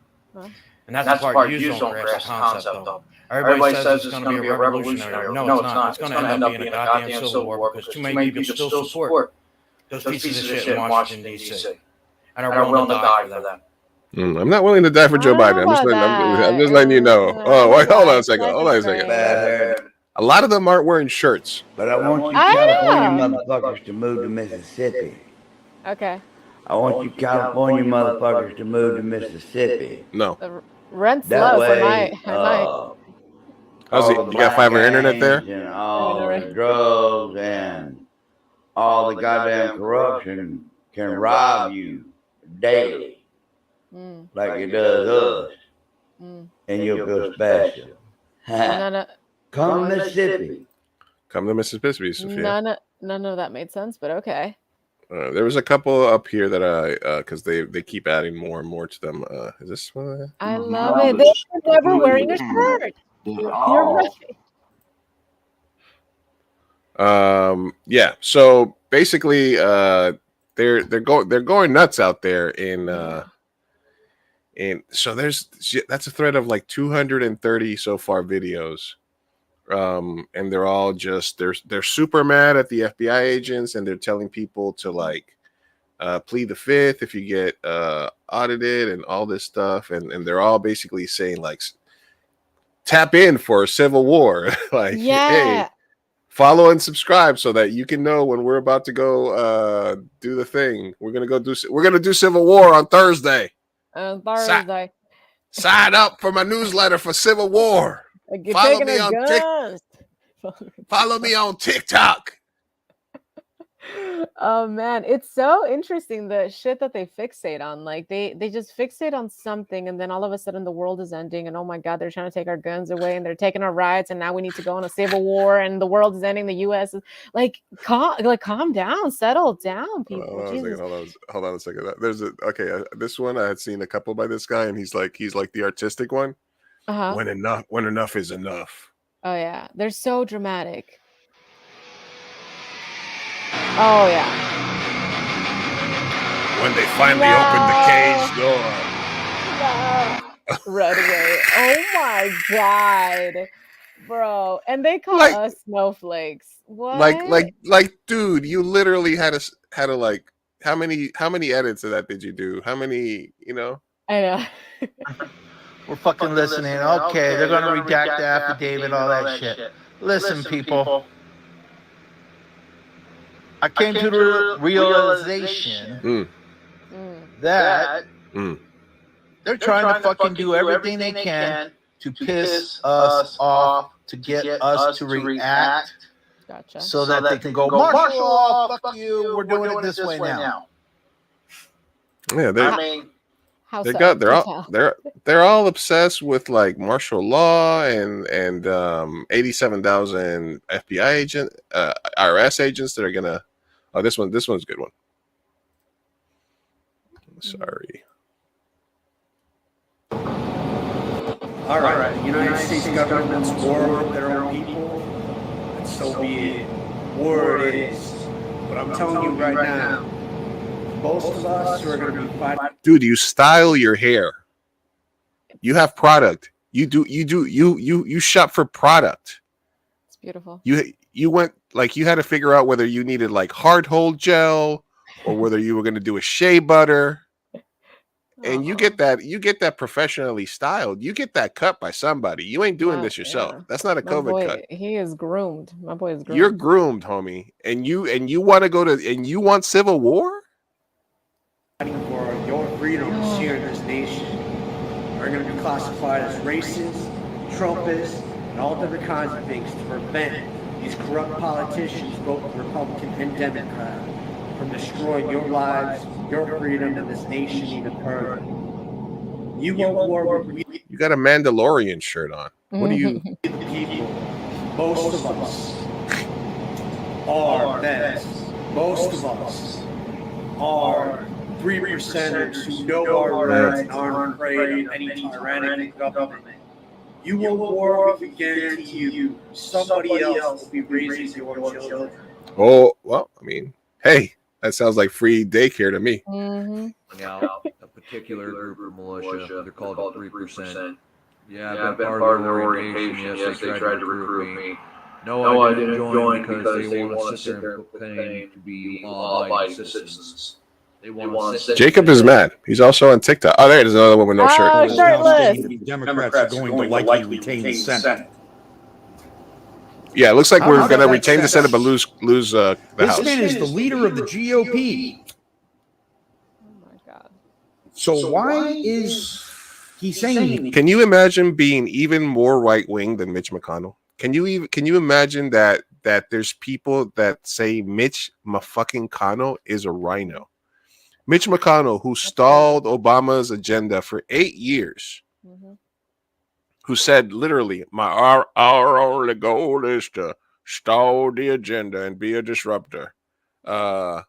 And that's the part you don't grasp the concept of. Everybody says it's going to be a revolutionary. No, it's not. It's going to end up being a goddamn civil war because too many people still support those pieces of shit in Washington, D.C. and are willing to die for them. I'm not willing to die for Joe Biden. I'm just letting you know. Oh, wait, hold on a second. A lot of them aren't wearing shirts. But I want you California motherfuckers to move to Mississippi. Okay. I want you California motherfuckers to move to Mississippi. No. The rent's That low, way, so I might. How's it? You got fiber internet there? And all the drugs and all the goddamn corruption can rob you daily, like it does us, and you'll feel special. Come to Mississippi. Come to Mississippi, Sophia. None of that made sense, but okay. There was a couple up here that because they keep adding more and more to them. Is this one? I love it. They're never wearing a shirt. You're right. Yeah. So basically, they're going nuts out there and so that's a thread of like 230 so far videos. And they're all just they're super mad at the FBI agents, and they're telling people to like plead the fifth if you get audited and all this stuff, and they're all basically saying like tap in for a civil war. Like, hey, follow and subscribe so that you can know when we're about to go do the thing. We're gonna do civil war on Thursday. Thursday. Sign up for my newsletter for Civil War. Follow me on Follow me on TikTok. Oh man, it's so interesting the shit that they fixate on. Like they just fixate on something, and then all of a sudden the world is ending, and oh my god, they're trying to take our guns away, and they're taking our rights, and now we need to go on a civil war, and the world is ending. The U.S. is like calm down, settle down, people. Hold on a second. There's this one I had seen a couple by this guy, and he's like the artistic one. When enough is enough. Oh yeah, they're so dramatic. Oh yeah. When they finally open the cage door. Right away. Oh my god. Bro. And they call us snowflakes. What? Like dude, you literally had to like how many edits of that did you do? How many, I know. We're fucking listening. Okay, they're gonna redact the affidavit, all that shit. Listen, people. I came to the realization that they're trying to fucking do everything they can to piss us off, to get us to react, so that they can go martial law. Fuck you. We're doing it this way now. Yeah, they're all obsessed with like martial law and 87,000 FBI agent IRS agents that are gonna. Oh, this one's a good one. Sorry. All right. The United States government's war with their own people, and so be it. War it is. But I'm telling you right now, most of us who are going to be fighting. Dude, you style your hair. You have product. You shop for product. It's beautiful. You went like you had to figure out whether you needed like hard hold gel or whether you were going to do a shea butter. And you get that professionally styled. You get that cut by somebody. You ain't doing this yourself. Yeah. That's not a COVID cut. He is groomed. My boy is groomed. You're groomed, homie. And you want to go to and you want civil war? Fighting for your freedoms here in this nation are going to be classified as racist, Trumpist, and all different kinds of things to prevent these corrupt politicians, both Republican and Democrat, from destroying your lives, your freedom, and this nation even further. You want war with me. You got a Mandalorian shirt on. What do you? People, most of us are vets. Most of us are 3%ers who know our rights and aren't afraid of any tyrannical government. You want war, we can guarantee you somebody else will be raising your children. Oh, well, I mean, hey, that sounds like free daycare to me. Out a particular group of militia. They're called 3%. Yeah, I've been part of the orientation. Yes, they tried to recruit me. No, I didn't join because they want to sit there and claim to be law-abiding citizens. They want to sit. Jacob is mad. He's also on TikTok. Oh, there it is, another one with no shirt. Shirtless. Democrats are going to likely retain the Senate. Yeah, it looks like we're going to retain the Senate, but lose the House. This man is the leader of the GOP. Oh my God. So why is he saying? Can you imagine being even more right wing than Mitch McConnell? Can you imagine that there's people that say Mitch motherfucking McConnell is a rhino? Mitch McConnell, who stalled Obama's agenda for 8 years, who said literally, our only goal is to stall the agenda and be a disruptor. That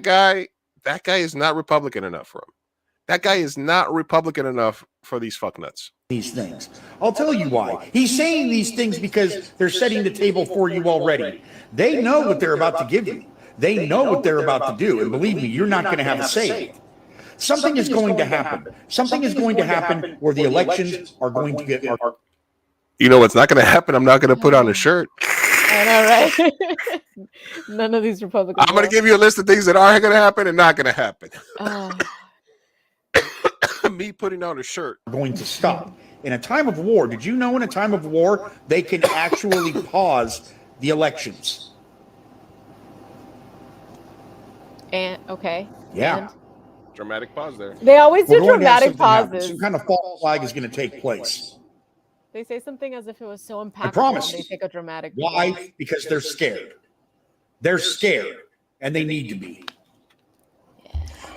guy is not Republican enough for him. That guy is not Republican enough for these fucknuts. These things. I'll tell you why. He's saying these things because they're setting the table for you already. They know what they're about to give you. They know what they're about to do. And believe me, you're not going to have a say. Something is going to happen. Something is going to happen where the elections are going to get. You know what's not going to happen? I'm not going to put on a shirt. I know, right? None of these Republicans. I'm going to give you a list of things that are going to happen and not going to happen. Me putting on a shirt. Going to stop. In a time of war, did you know in a time of war, they can actually pause the elections? And okay. Yeah. And dramatic pause there. They always do dramatic pauses. Some kind of false flag is going to take place. They say something as if it was so impactful. I promise. They take a dramatic. Why? pause. Because they're scared. They're scared, and they need to be.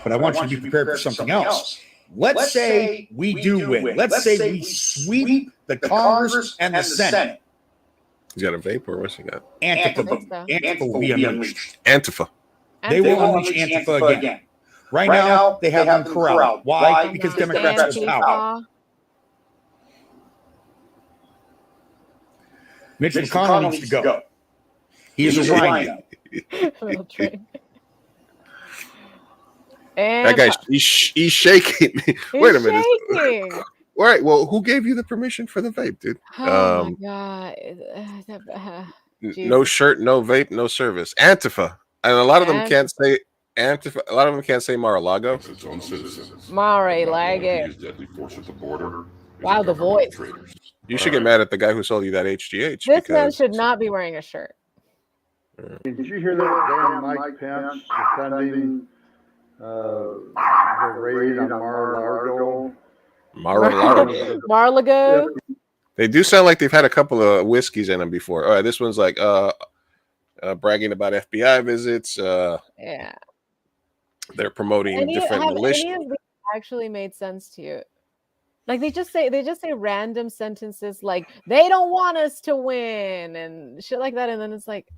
But I want you to be prepared for something else. Let's say we do win. Let's say we sweep the Congress and the Senate. He's got a vape, or what's he got? Antifa will be unleashed. Antifa. They will unleash Antifa again. Right now, they have them corralled. Why? Because Democrats have power. Mitch McConnell needs to go. He is a Ryan. That guy, he's shaking. Wait a minute. Shaking. All right. Well, who gave you the permission for the vape, dude? Oh my god. No shirt, no vape, no service. Antifa, and a lot of them can't say Antifa. A lot of them can't say Mar-a-Lago. Its own citizens. Mar-a-Lago. Wow, the voice. You should get mad at the guy who sold you that HGH. This man should not be wearing a shirt. Did you hear that damn Mike Pence defending the raid on Mar-a-Lago? Mar-a-Lago? They do sound like they've had a couple of whiskeys in them before. All right, this one's like bragging about FBI visits. Yeah. They're promoting different militias. Any of these actually made sense to you? Like they just say random sentences like they don't want us to win and shit like that, and then it's like,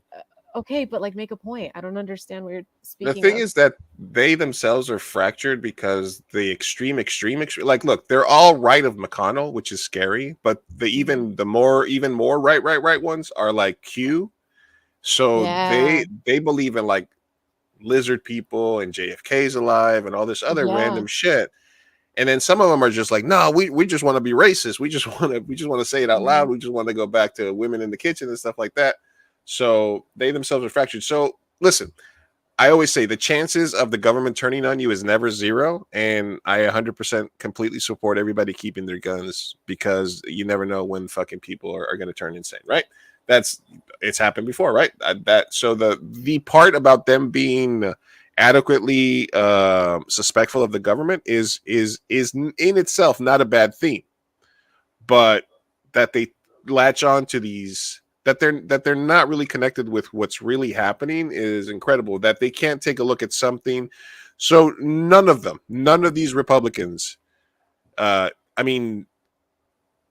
okay, but like make a point. I don't understand what you're speaking. The thing is that they themselves are fractured because the extreme, like look, they're all right of McConnell, which is scary, but the even more right ones are like Q. So they believe in like lizard people and JFK's alive and all this other random shit. And then some of them are just like, no, we just want to be racist. We just want to say it out loud. We just want to go back to women in the kitchen and stuff like that. So they themselves are fractured. So listen, I always say the chances of the government turning on you is never zero. And I 100% completely support everybody keeping their guns because you never know when fucking people are going to turn insane, right? It's happened before, right? So the part about them being adequately suspectful of the government is in itself not a bad thing, but that they latch on to these that they're not really connected with what's really happening is incredible. That they can't take a look at something. So none of these Republicans, I mean,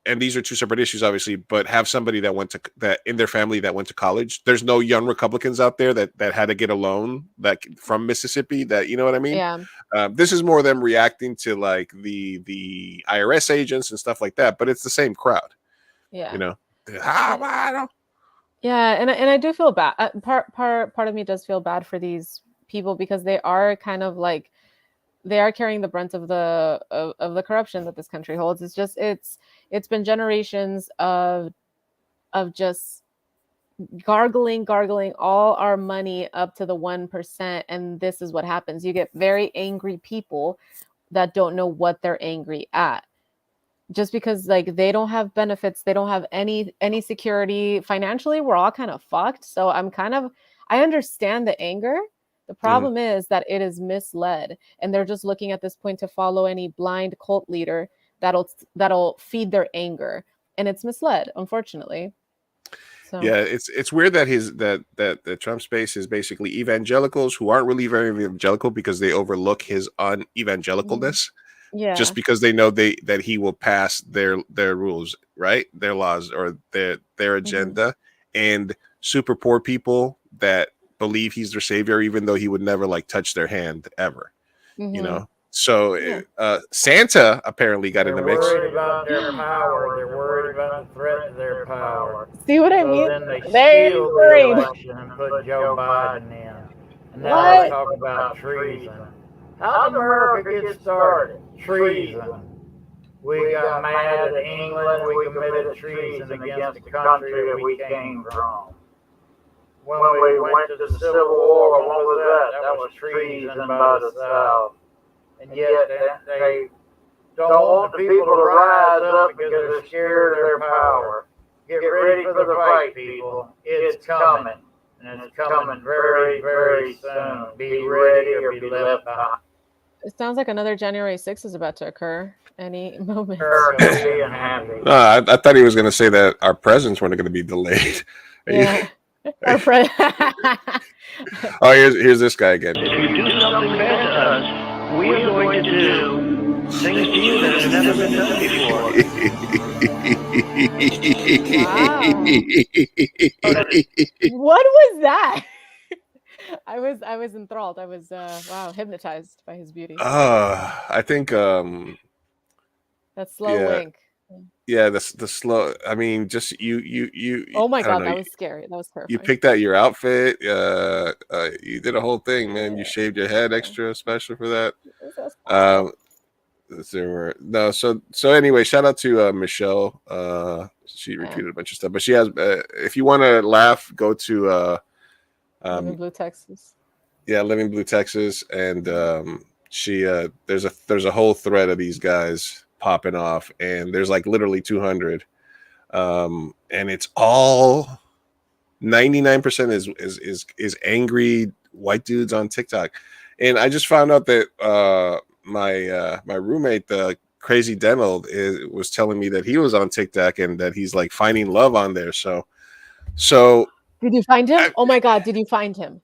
and these are two separate issues, obviously, but have somebody that in their family that went to college. There's no young Republicans out there that had to get a loan from Mississippi. That, you know what I mean? Yeah. This is more them reacting to like the IRS agents and stuff like that. But it's the same crowd. Yeah. You know. Yeah, and I do feel bad. Part of me does feel bad for these people because they are kind of like they are carrying the brunt of the corruption that this country holds. It's just it's been generations of just gargling all our money up to the 1%, and this is what happens. You get very angry people that don't know what they're angry at. Just because like they don't have benefits, they don't have any security financially, we're all kind of fucked. So I understand the anger. The problem is that it is misled, and they're just looking at this point to follow any blind cult leader that'll feed their anger, and it's misled, unfortunately. So. Yeah, it's weird that the Trump space is basically evangelicals who aren't really very evangelical because they overlook his unevangelicalness. Yeah. Just because they know that he will pass their rules, right? Their laws or their agenda, and super poor people that believe he's their savior, even though he would never like touch their hand ever. You know, So Santa apparently got in the mix. They're worried about their power. They're worried about the threat to their power. See what I So mean? then they They're steal the worried. election and put Joe Biden in. And now they talk about treason. How did America get started? Treason. We got mad at England. We committed treason against the country that we came from. When we went to the Civil War, what was that? That was treason by the South. And yet they don't want the people to rise up because they're scared of their power. Get ready for the fight, people. It's coming. And it's coming very, very soon. Be ready or be left behind. It sounds like another January 6th is about to occur any moment. I thought he was going to say that our presents weren't going to be delayed. Yeah. Oh, here's this guy again. If you do something bad to us, we are going to do things to you that have never been done before. What was that? I was enthralled. I was wow, hypnotized by his beauty. I think that slow wink. Yeah, the slow. I mean, just you. Oh my god, that was scary. That was terrifying. You picked out your outfit. You did a whole thing, man. You shaved your head extra special for that. So anyway, shout out to Michelle. She retweeted a bunch of stuff, but she has. If you want to laugh, go to Living Blue, Texas. Yeah, Living Blue, Texas, and she there's a whole thread of these guys popping off, and there's like literally 200, and it's all 99% is angry white dudes on TikTok. And I just found out that my roommate, the Crazy Dental, was telling me that he was on TikTok and that he's like finding love on there. So did you find him? Oh my god, did you find him?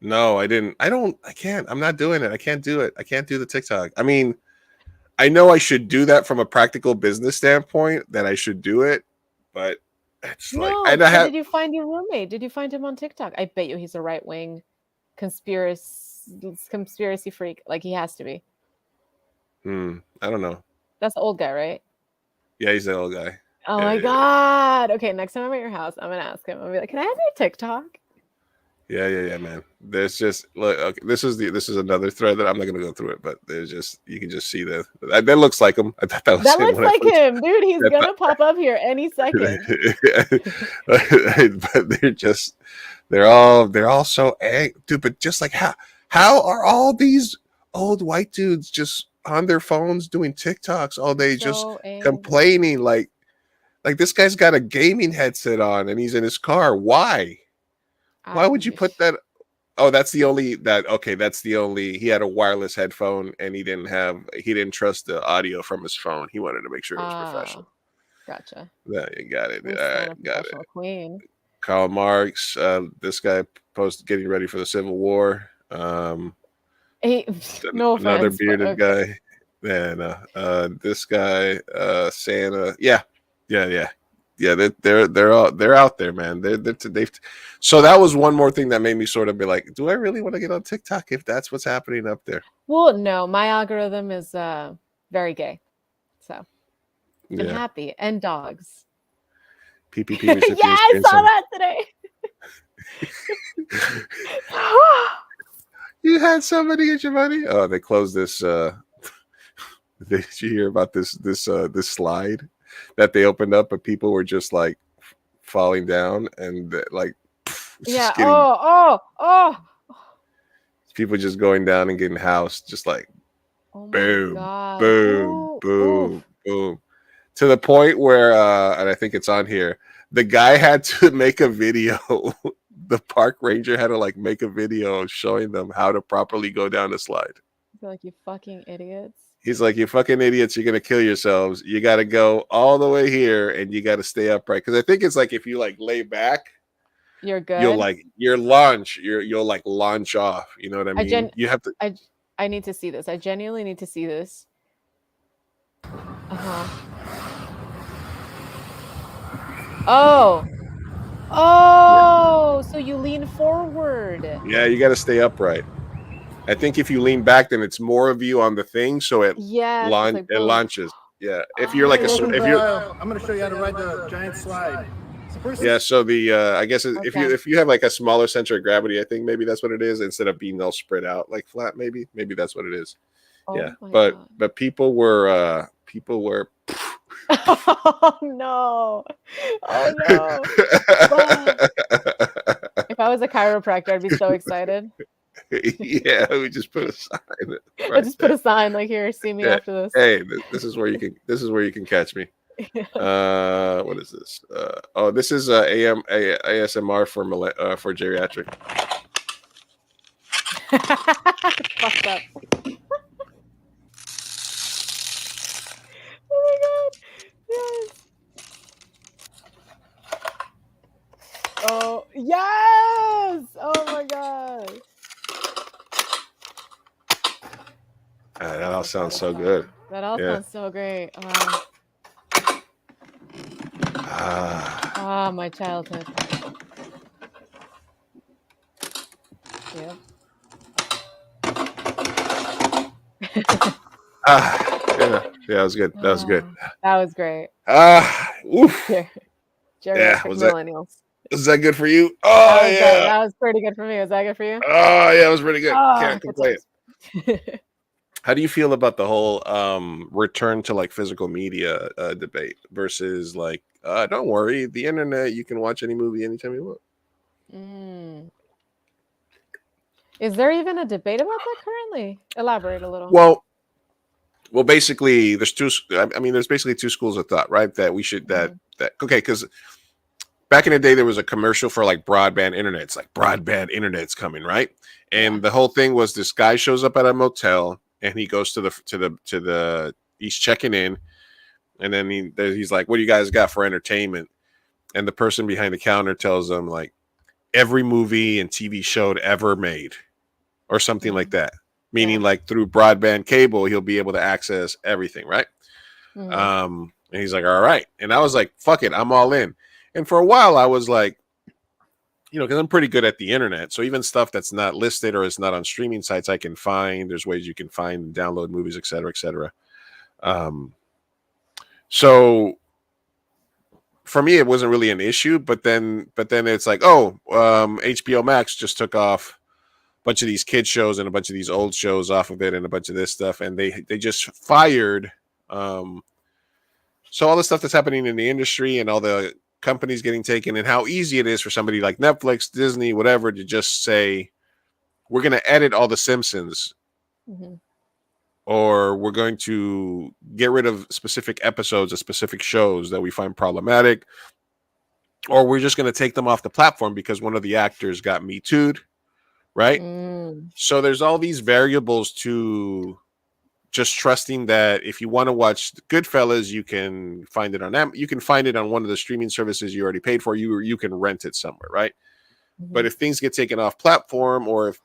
No, I didn't. I can't. I'm not doing it. I can't do it. I can't do the TikTok. I mean, I know I should do that from a practical business standpoint, that I should do it, but it's like, no. and Did you find your roommate? Did you find him on TikTok? I bet you he's a right wing conspiracy freak. Like he has to be. I don't know. That's the old guy, right? Yeah, he's the old guy. Oh my god. Okay, next time I'm at your house, I'm gonna ask him. I'll be like, can I have your TikTok? Yeah, man. There's just look. Okay, this is another thread that I'm not gonna go through it, but there's just you can just see that looks like him. I thought that was that looks like him, dude. He's gonna pop up here any second. But they're all so angry, dude. But just like how are all these old white dudes just on their phones doing TikToks all day, so just complaining like this guy's got a gaming headset on and he's in his car. Why would you put that? Oh, that's the only he had a wireless headphone and he didn't trust the audio from his phone. He wanted to make sure it was professional. Gotcha. Yeah, you got it. All right, got it. Queen. Karl Marx, this guy posted getting ready for the Civil War. No another offense, bearded guy. Yeah, this guy, Santa. Yeah. They're out there, man. They've. So that was one more thing that made me sort of be like, do I really want to get on TikTok if that's what's happening up there? Well, no, my algorithm is very gay, so I'm happy, and dogs. PPP. Yeah, I saw that today. You had somebody get your money? Oh, they closed this. Did you hear about this slide that they opened up, but people were just like falling down and like yeah. People just going down and getting housed, just like boom, boom, to the point where and I think it's on here. The guy had to make a video. The park ranger had to like make a video showing them how to properly go down the slide. They're like, you fucking idiots. He's like, you fucking idiots, you're gonna kill yourselves. You gotta go all the way here and you gotta stay upright. Because I think it's like if you like lay back, you're good. You'll like you'll like launch off. You know what I mean? You have to I need to see this. I genuinely need to see this. Oh, so you lean forward. Yeah, you gotta stay upright. I think if you lean back, then it's more of you on the thing, so it It's like boom. launches. Yeah, if you're like Welcome if to you're the aisle. I'm going to show you how to ride the giant slide. So first, yeah, so the I guess if Okay. you have like a smaller center of gravity, I think maybe that's what it is instead of being all spread out like flat. Maybe that's what it is. Yeah, Oh my but God. people were Oh no. Oh no. Wow. If I was a chiropractor, I'd be so excited. yeah, we just put a sign I right just put there. a sign like, here, see me Yeah. after this. Hey, this is where you can catch me. What is this? This is ASMR for geriatric. Fucked up. Oh my God. Yes. Oh yes. Oh my God. That all sounds so good. That all Yeah. sounds so great. Ah, My childhood. Yep. yeah, that was good. That was good. That was great. Oof. Yeah. Yeah, Geriatric was millennials. that good for you? Oh yeah. That was pretty good for me. Was that good for you? Oh yeah, it was pretty good. Can't Good complain. times. How do you feel about the whole return to like physical media debate versus like don't worry, the internet, you can watch any movie anytime you want? Is there even a debate about that currently? Elaborate a little. Well, basically, there's there's basically two schools of thought, right? That we should okay, because back in the day there was a commercial for like broadband internet. It's like broadband internet's coming, right? And the whole thing was this guy shows up at a motel and he goes to the he's checking in, and then he's like, "What do you guys got for entertainment?" And the person behind the counter tells him like every movie and TV show ever made, or something like that. Meaning like through broadband cable, he'll be able to access everything, right? And he's like, all right. And I was like, fuck it, I'm all in. And for a while I was like, because I'm pretty good at the internet. So even stuff that's not listed or is not on streaming sites, I can find. There's ways you can find and download movies, et cetera, et cetera. So for me, it wasn't really an issue, but then it's like, HBO Max just took off bunch of these kid shows and a bunch of these old shows off of it and a bunch of this stuff, and they just fired so all the stuff that's happening in the industry and all the companies getting taken, and how easy it is for somebody like Netflix, Disney, whatever, to just say we're going to edit all the Simpsons, or we're going to get rid of specific episodes of specific shows that we find problematic, or we're just going to take them off the platform because one of the actors got Me Too'd. Right. So there's all these variables to just trusting that if you want to watch Goodfellas, you can find it on you can find it on one of the streaming services you already paid for. You can rent it somewhere, right? But if things get taken off platform, or if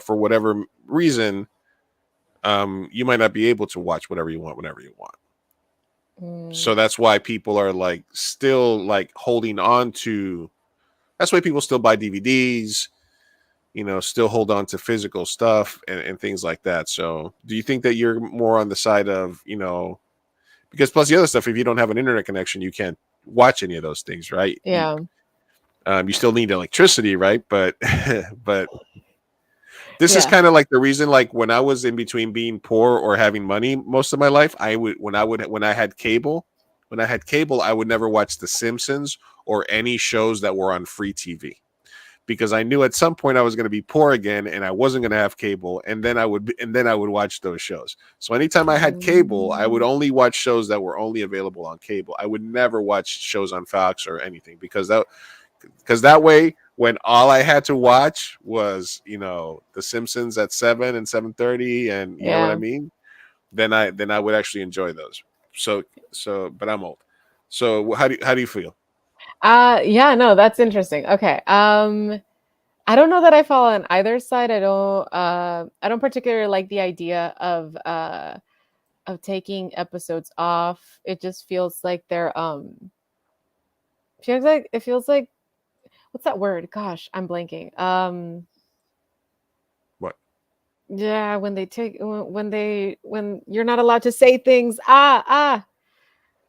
for whatever reason, you might not be able to watch whatever you want whenever you want. So that's why people are like still like holding on to. That's why people still buy DVDs. Still hold on to physical stuff and things like that. So do you think that you're more on the side of, because plus the other stuff, if you don't have an internet connection, you can't watch any of those things, right? Yeah. You still need electricity, right? But this is kind of like the reason, like when I was in between being poor or having money most of my life, when I had cable, I would never watch The Simpsons or any shows that were on free TV. Because I knew at some point I was going to be poor again and I wasn't going to have cable, and then I would watch those shows. So anytime I had cable, I would only watch shows that were only available on cable. I would never watch shows on Fox or anything, because that way, when all I had to watch was The Simpsons at 7 and 7:30, and you know what I mean, then I would actually enjoy those. So but I'm old. So how do you feel? Yeah, no, that's interesting. Okay. I don't know that I fall on either side. I don't particularly like the idea of taking episodes off. It just feels like they're feels like what's that word? Gosh, I'm blanking. What? Yeah, when you're not allowed to say things.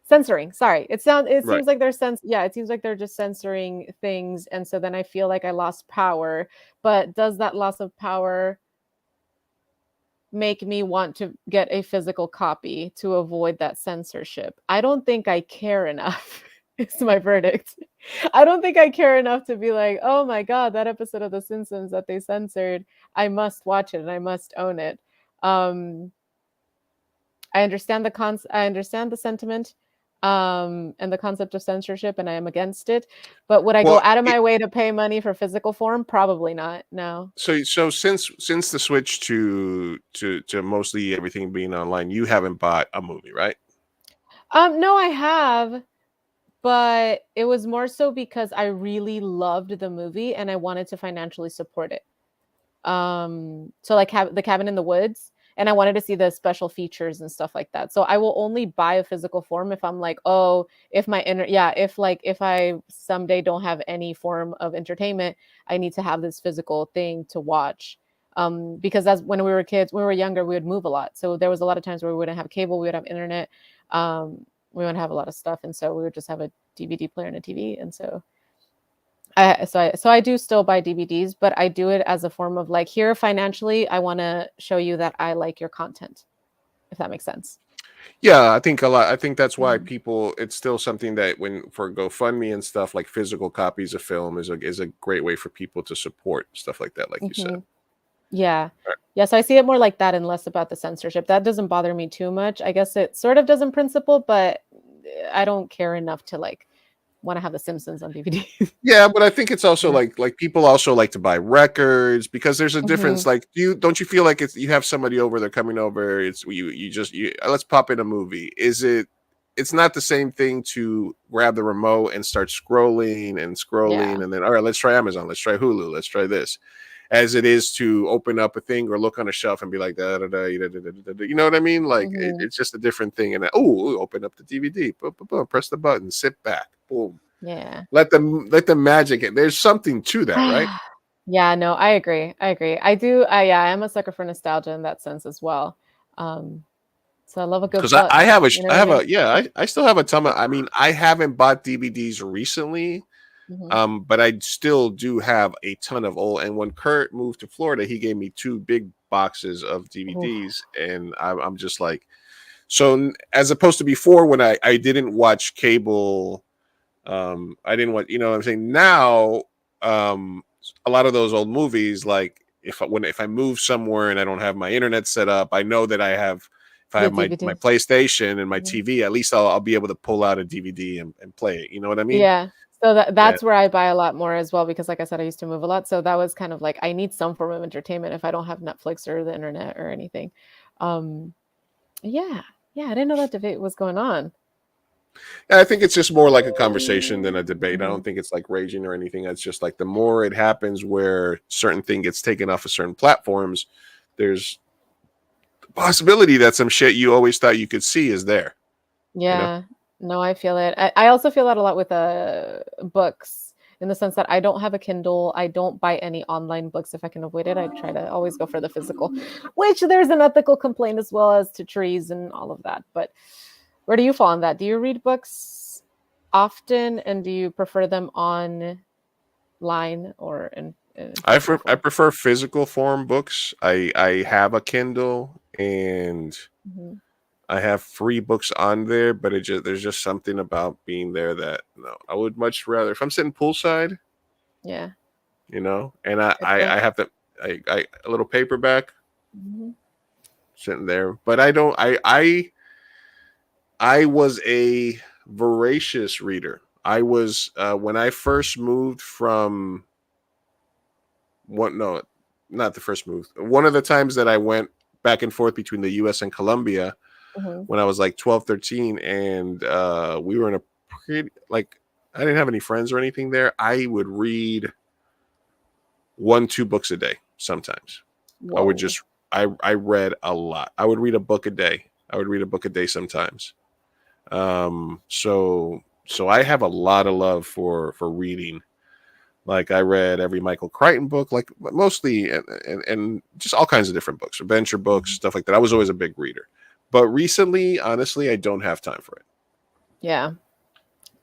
Censoring. Sorry. It Right. seems like it seems like they're just censoring things, and so then I feel like I lost power. But does that loss of power make me want to get a physical copy to avoid that censorship? I don't think I care enough. Is my verdict. I don't think I care enough to be like, oh my God, that episode of The Simpsons that they censored, I must watch it and I must own it. I understand the sentiment, and the concept of censorship, and I am against it. But would I go out of my way to pay money for physical form? Probably not. No. So since the switch to mostly everything being online, you haven't bought a movie, right? No, I have, but it was more so because I really loved the movie and I wanted to financially support it. So like The Cabin in the Woods, and I wanted to see the special features and stuff like that. So I will only buy a physical form if I'm like, oh, if I someday don't have any form of entertainment, I need to have this physical thing to watch. Because as when we were kids, when we were younger, we would move a lot. So there was a lot of times where we wouldn't have cable, we would have internet, we wouldn't have a lot of stuff, and so we would just have a DVD player and a TV, and so I do still buy DVDs, but I do it as a form of like, here financially, I want to show you that I like your content, if that makes sense. Yeah, I think that's why people, it's still something that when for GoFundMe and stuff, like physical copies of film is a great way for people to support stuff like that, like you said. Yeah. Yeah. So I see it more like that and less about the censorship. That doesn't bother me too much. I guess it sort of does in principle, but I don't care enough to like want to have The Simpsons on DVD. Yeah, but I think it's also like people also like to buy records because there's a difference. Like, don't you feel like you have somebody over, they're coming over, it's you let's pop in a movie. It's not the same thing to grab the remote and start scrolling and then all right, let's try Amazon, let's try Hulu, let's try this, as it is to open up a thing or look on a shelf and be like da da da da da da da. You know what I mean? Like it's just a different thing. And open up the DVD, boom, boom, boom, press the button, sit back, boom. Yeah. Let the magic. There's something to that, right? Yeah, no, I agree. I do. I am a sucker for nostalgia in that sense as well. So I love a good book. Because I still have a ton of. I mean, I haven't bought DVDs recently, but I still do have a ton of old. And when Kurt moved to Florida, he gave me 2 big boxes of DVDs, and I'm just like, so as opposed to before when I didn't watch cable. I didn't want, you know what I'm saying? Now, a lot of those old movies, like if I move somewhere and I don't have my internet set up, I know that if I have my PlayStation and my TV, at least I'll be able to pull out a DVD and play it. You know what I mean? Yeah. So that's where I buy a lot more as well, because like I said, I used to move a lot. So that was kind of like, I need some form of entertainment if I don't have Netflix or the internet or anything. Yeah. I didn't know that debate was going on. I think it's just more like a conversation than a debate. I don't think it's like raging or anything. It's just like the more it happens where certain thing gets taken off of certain platforms, there's the possibility that some shit you always thought you could see is there. Yeah, you know? No, I feel it. I also feel that a lot with books, in the sense that I don't have a Kindle. I don't buy any online books if I can avoid it. I try to always go for the physical, which there's an ethical complaint as well as to trees and all of that. But where do you fall on that? Do you read books often, and do you prefer them online or in I prefer physical form books. I have a Kindle and I have free books on there, but there's just something about being there that I would much rather, if I'm sitting poolside. Yeah. You know, and I have a little paperback sitting there, but I don't. I was a voracious reader. I was when I first moved from not the first move. One of the times that I went back and forth between the US and Colombia when I was like 12, 13, and we were in a pretty, like, I didn't have any friends or anything there. I would read 1-2 books a day sometimes. Whoa. I read a lot. I would read a book a day. Sometimes. So I have a lot of love for reading. Like I read every Michael Crichton book, like mostly, and just all kinds of different books, adventure books, stuff like that. I was always a big reader, but recently, honestly, I don't have time for it. Yeah.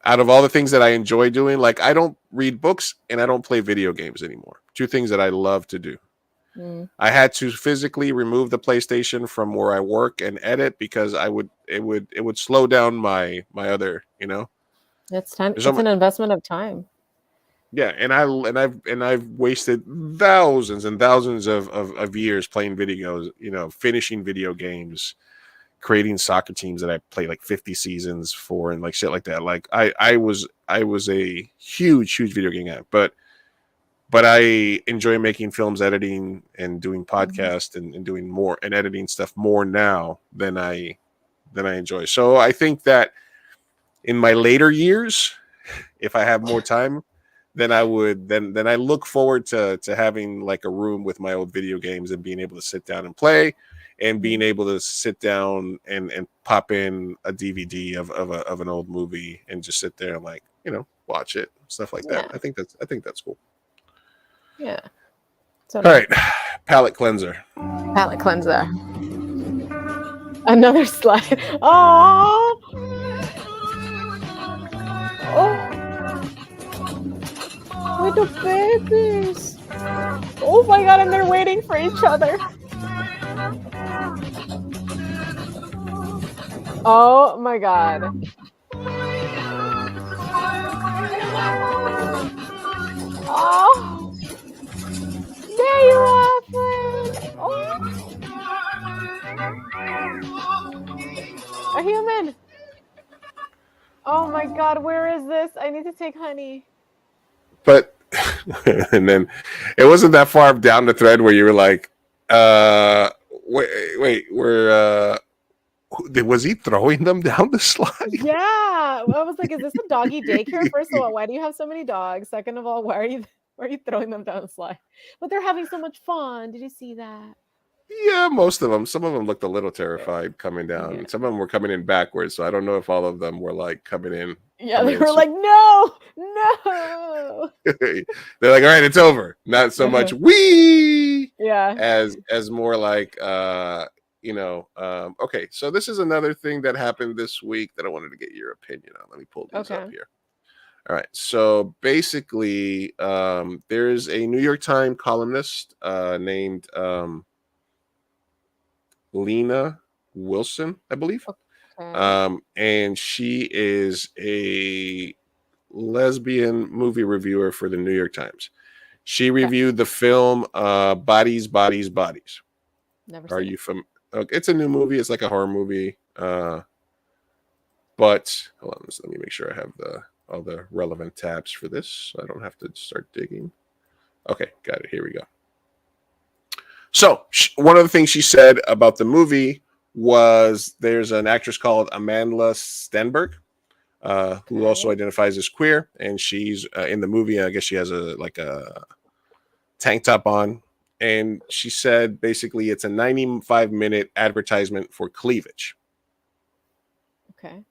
Out of all the things that I enjoy doing, like I don't read books and I don't play video games anymore. Two things that I love to do. I had to physically remove the PlayStation from where I work and edit because it would slow down my other, It's time. There's It's an investment of time. Yeah, and I've wasted thousands and thousands of years playing videos, finishing video games, creating soccer teams that I played like 50 seasons for and like shit like that. Like I was a huge video game guy, but I enjoy making films, editing, and doing podcasts and doing more and editing stuff more now than I enjoy. So I think that in my later years, if I have more time, then I look forward to having like a room with my old video games and being able to sit down and play, and being able to sit down and pop in a DVD of an old movie and just sit there and like watch it, stuff like that. I think that's cool. Yeah. So all right, palate cleanser. Palate cleanser. Another slide. Oh. Little babies. Oh my god, and they're waiting for each other. Oh my god. Oh. There you are, friend. Oh. A human. Oh my god, where is this? I need to take honey. But and then it wasn't that far down the thread where you were like, wait, was he throwing them down the slide? Yeah. I was like, is this a doggy daycare? First of all, why do you have so many dogs? Second of all, why are you throwing them down the slide? But they're having so much fun. Did you see that? Yeah, most of them. Some of them looked a little terrified coming down. Yeah. Some of them were coming in backwards, so I don't know if all of them were like coming in. Yeah, they were like, no. They're like, all right, it's over. Not so much wee. Yeah. As more like okay, so this is another thing that happened this week that I wanted to get your opinion on. Let me pull these up here. All right, so basically, there's a New York Times columnist named Lena Wilson, I believe. Okay. And she is a lesbian movie reviewer for the New York Times. She reviewed the film Bodies, Bodies, Bodies. Never Are you from? It's a new movie. It's like a horror movie. But hold on, let me make sure I have all the relevant tabs for this, so I don't have to start digging. Okay, got it. Here we go. So one of the things she said about the movie was there's an actress called Amanda Stenberg, who also identifies as queer, and she's in the movie. I guess she has a tank top on, and she said basically it's a 95-minute advertisement for cleavage. Okay.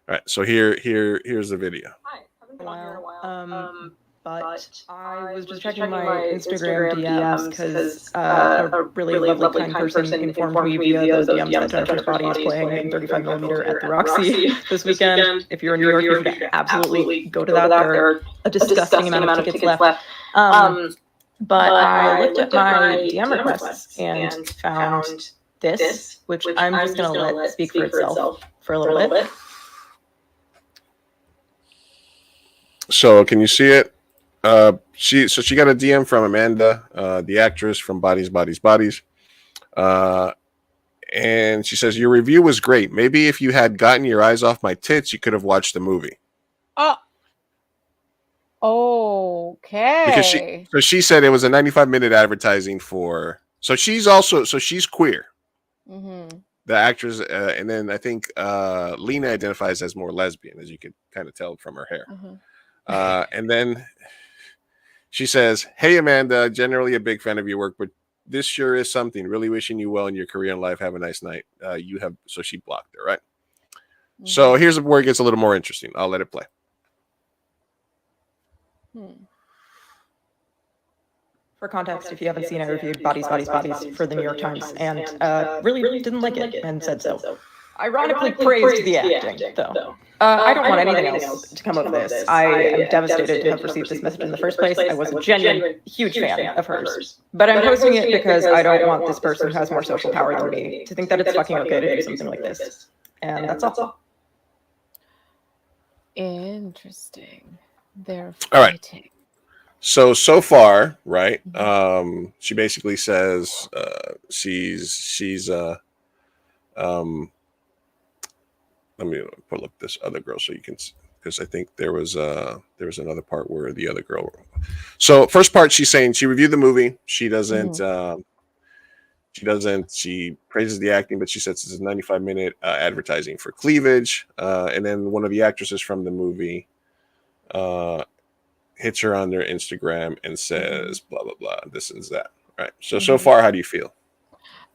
All right. So here's the video. Hi, haven't been on here in a while. But I was just checking my Instagram DMs because a really lovely, kind person informed me via those DMs that Jennifer's Body is playing in 35mm at the Roxy this weekend. If you're in New York, you should absolutely go to that. There are a disgusting amount of tickets left. But I looked at my DM requests and found this, which I'm just going to let speak for itself for a little bit. So can you see it? She got a DM from Amanda, the actress from Bodies, Bodies, Bodies. And she says, your review was great. Maybe if you had gotten your eyes off my tits, you could have watched the movie. Okay. Because she said it was a 95-minute advertising for. So she's queer. Mm-hmm. The actress, and then I think Lena identifies as more lesbian, as you could kind of tell from her hair. Uh-huh. And then she says, hey, Amanda, generally a big fan of your work, but this sure is something. Really wishing you well in your career and life. Have a nice night. So she blocked her, right? Mm-hmm. So here's where it gets a little more interesting. I'll let it play. For context, if you haven't seen, I reviewed Bodies, Bodies, Bodies for the New York Times, and really didn't like it and said so. Ironically praised the acting, though. I don't want anything else to come of this. I am devastated to have received this message in the first place. I was a genuine, huge fan of hers. But I'm posting it because I don't want this person who has more social power than me to think that it's fucking okay to do something like this. And that's all. Interesting. They're All right. fighting. So far, right? She basically says she's let me pull up this other girl so you can, because I think there was another part where the other girl. So first part, she's saying she reviewed the movie. She doesn't. She praises the acting, but she says it's a 95-minute advertising for cleavage. And then one of the actresses from the movie hits her on their Instagram and says blah blah blah, this and that. Right. So far, how do you feel?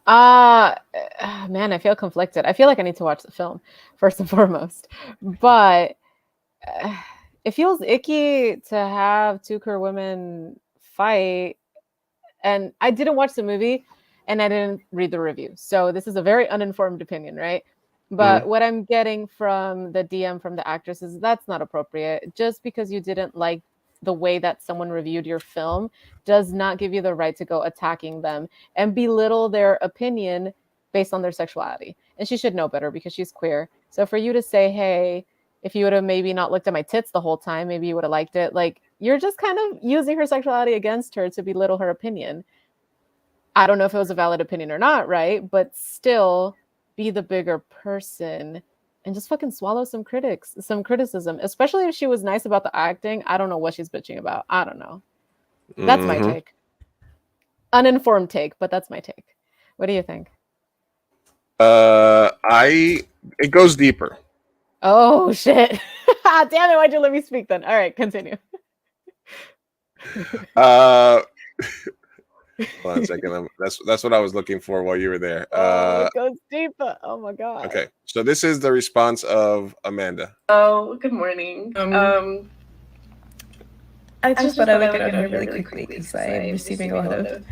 Man, I feel conflicted. I feel like I need to watch the film first and foremost, but it feels icky to have two queer women fight. And I didn't watch the movie and I didn't read the review, so this is a very uninformed opinion, right? But what I'm getting from the DM from the actress is that's not appropriate. Just because you didn't like the way that someone reviewed your film does not give you the right to go attacking them and belittle their opinion based on their sexuality. And she should know better because she's queer. So for you to say, hey, if you would have maybe not looked at my tits the whole time, maybe you would have liked it. Like, you're just kind of using her sexuality against her to belittle her opinion. I don't know if it was a valid opinion or not, right? But still be the bigger person and just fucking swallow some criticism, especially if she was nice about the acting. I don't know what she's bitching about. I don't know. That's my take. Uninformed take, but that's my take. What do you think? It goes deeper. Oh shit. Damn it, why'd you let me speak then? All right, continue. Hold on a second. That's what I was looking for while you were there. It goes deeper. Oh my god. Okay, so this is the response of Amanda. Oh, good morning. I just thought I would get on here really quickly because I'm receiving a lot of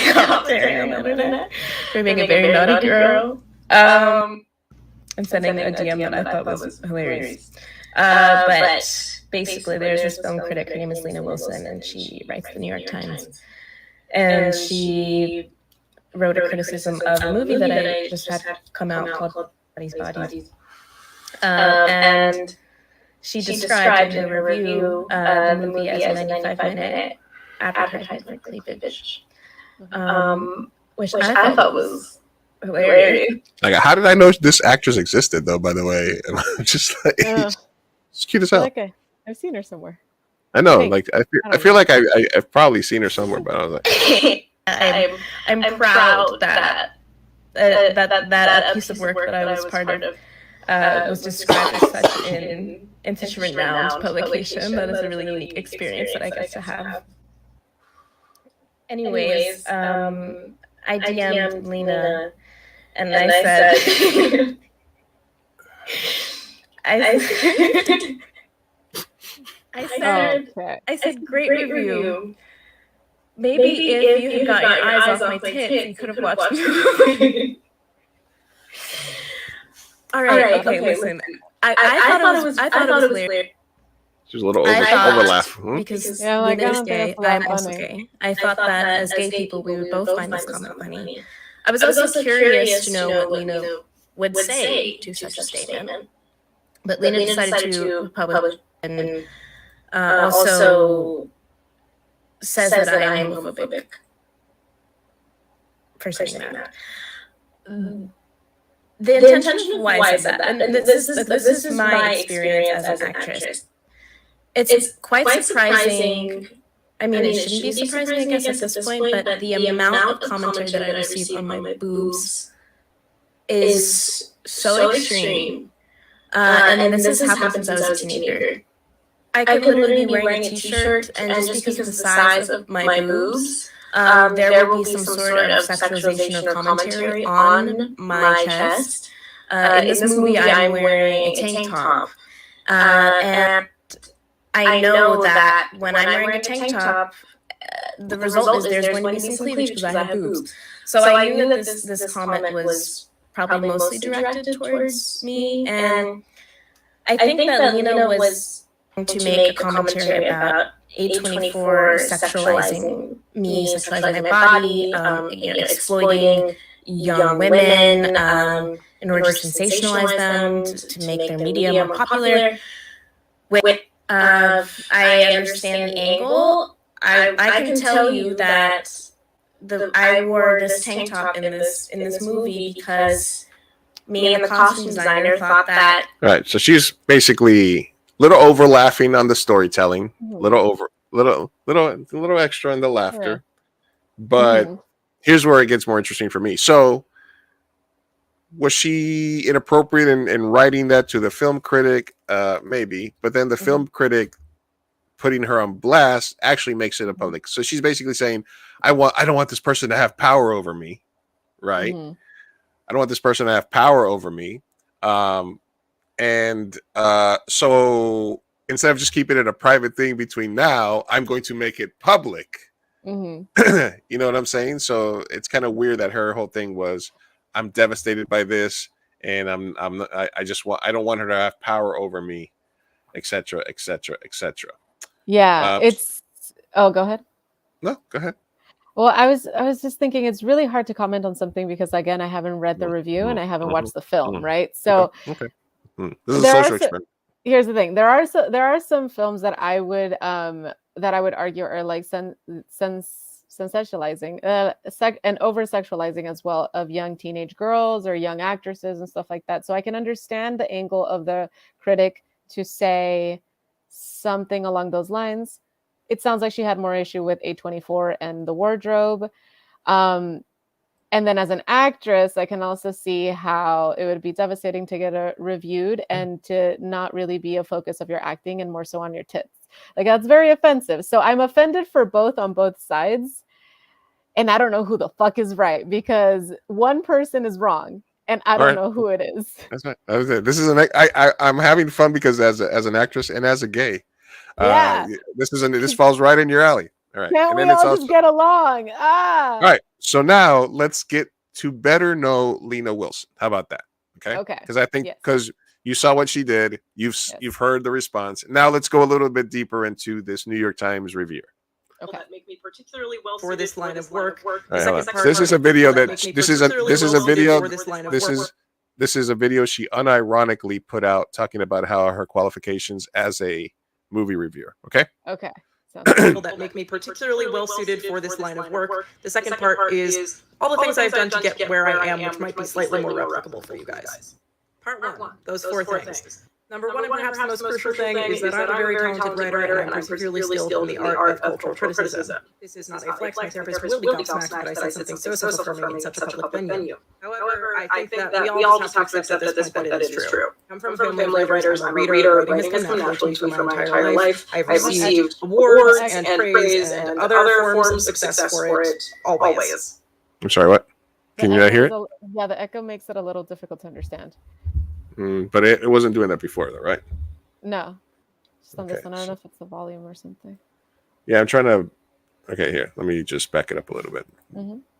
commentary on the internet for being a very naughty girl. And sending a DM that I thought was hilarious. But basically, there's this film critic, her name is Lena Wilson, and she writes the New York Times. And she wrote a criticism of a movie that I just had come out called Bodies, Bodies. And she described in her review the movie as a 95-minute advertisement for cleavage, which I thought was hilarious. Like, how did I know this actress existed, though, by the way? And I'm just like, it's cute as hell. Okay. I've seen her somewhere. I know, like I feel like I've probably seen her somewhere, but I was like, I'm proud that that piece of work that I was part of was described as such in such a renowned publication. That is a really unique experience that I get to have. Anyways, I DM'd Lena, and I said, I said, great review. Maybe if you had got your eyes off my tits, you could have watched the movie. All right, okay, listen. I thought it was hilarious. There's a little overlap. Because Lena is gay, I'm also gay. I thought that as gay people, we would both find this comment funny. I was also curious to know what Lena would say to such a statement. But Lena decided to publish and also says that I am homophobic for saying that. The intention of why I said that, and this is my experience as an actress. It's quite surprising. I mean, it shouldn't be surprising, I guess, at this point, but the amount of commentary that I receive on my boobs is so extreme. And this has happened since I was a teenager. I could literally be wearing a t-shirt, and just because of the size of my boobs, there will be some sort of sexualization or commentary on my chest. In this movie, I'm wearing a tank top. And I know that when I'm wearing a tank top, the result is there's going to be some cleavage because I have boobs. So I knew that this comment was probably mostly directed towards me, and I think that Lena was going to make a commentary about A24 sexualizing me, sexualizing my body, exploiting young women in order to sensationalize them, to make their media more popular. I understand the angle. I can tell you that I wore this tank top in this movie because me and the costume designer thought that. All right, so she's basically little over laughing on the storytelling, little extra on the laughter. But here's where it gets more interesting for me. So was she inappropriate in writing that to the film critic? Maybe, but then the film critic putting her on blast actually makes it a public. So she's basically saying, I don't want this person to have power over me, right? I don't want this person to have power over me. So instead of just keeping it a private thing between now, I'm going to make it public. You know what I'm saying? So it's kind of weird that her whole thing was, I'm devastated by this, and I don't want her to have power over me, etc., etc., etc. Yeah, oh, go ahead. No, go ahead. Well, I was just thinking it's really hard to comment on something because again, I haven't read the review and I haven't watched the film, right? So okay. This is a social experiment. Here's the thing: there are some films that I would argue are like sensationalizing and over sexualizing as well of young teenage girls or young actresses and stuff like that. So I can understand the angle of the critic to say something along those lines. It sounds like she had more issue with A24 and the wardrobe. And then as an actress, I can also see how it would be devastating to get reviewed and to not really be a focus of your acting and more so on your tits. Like, that's very offensive. So I'm offended for both on both sides. And I don't know who the fuck is right because one person is wrong and I don't know who it is. That's right. This is I'm having fun because as an actress and as a gay, this falls right in your alley. All right. Can't we all just get along? All right. So now let's get to better know Lena Wilson. How about that? Okay. Because I think because you saw what she did, you've heard the response. Now let's go a little bit deeper into this New York Times review. Okay. That make me particularly well for this line of work. Right, this is a video that this is a video she unironically put out talking about how her qualifications as a movie reviewer. Okay. People that make me particularly well suited for this line of work. The second part is all the things I've done to get where I am, which might be slightly more replicable for you guys. Part one, those four things. Number one, and perhaps the most crucial thing, is that I'm a very talented writer and I'm particularly skilled in the art of cultural criticism. This is not a flex. My therapist will be gobsmacked that I said something so self-affirming in such a public venue. However, I think that we all just have to accept at this point that it is true. I'm from a family of writers. I'm a reader. Writing has come naturally to me for my entire life. I've received awards and praise and other forms of success for it, always. I'm sorry, what? Can you not hear it? Yeah, the echo makes it a little difficult to understand. But it wasn't doing that before, though, right? No. Just on this one. I don't know if it's the volume or something. Yeah, I'm trying to. Okay, here. Let me just back it up a little bit.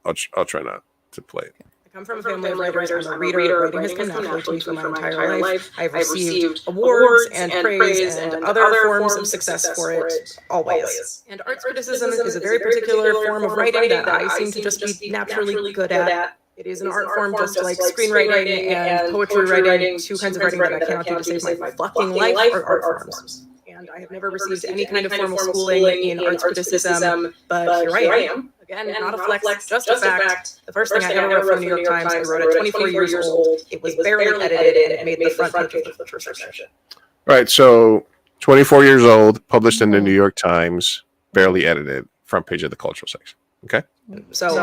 I'll try not to play it. I come from a family of writers. I'm a reader. Writing has come naturally to me for my entire life. I've received awards and praise and other forms of success for it, always. And arts criticism is a very particular form of writing that I seem to just be naturally good at. It is an art form just like screenwriting and poetry writing, two kinds of writing that I cannot do to save my fucking life are art forms. And I have never received any kind of formal schooling in arts criticism, but here I am. Again, not a flex, just a fact. The first thing I ever wrote for the New York Times, I wrote at 24 years old. It was barely edited and it made the front page of the literature section. Right, so 24 years old, published in the New York Times, barely edited, front page of the cultural section. Okay? So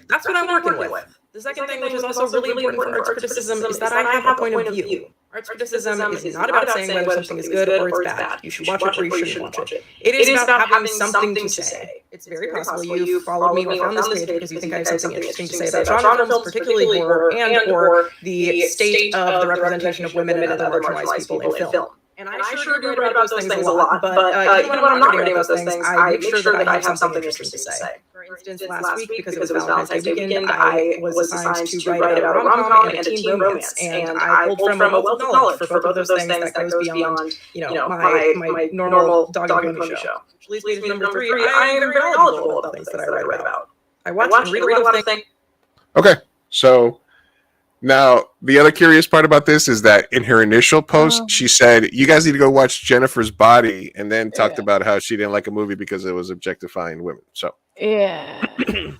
that's what I'm working with. The second thing, which is also really important for arts criticism, is that I have a point of view. Arts criticism is not about saying whether something is good or it's bad. You should watch it or you shouldn't watch it. It is about having something to say. It's very possible you followed me or found this page because you think I have something interesting to say about genre films, particularly horror, and or the state of the representation of women and other marginalized people in film. And I sure do write about those things a lot, but even when I'm not writing about those things, I make sure that I have something interesting to say. For instance, last week, because it was Valentine's Day weekend, I was assigned to write about a rom-com and a teen romance, and I pulled from a wealth of knowledge for both of those things that goes beyond, my normal dog and pony show. Which leads me to number three, I am very knowledgeable about things that I write about. I watch and read a lot of things. Okay, so now the other curious part about this is that in her initial post, she said, "You guys need to go watch Jennifer's Body," and then talked about how she didn't like a movie because it was objectifying women. So yeah,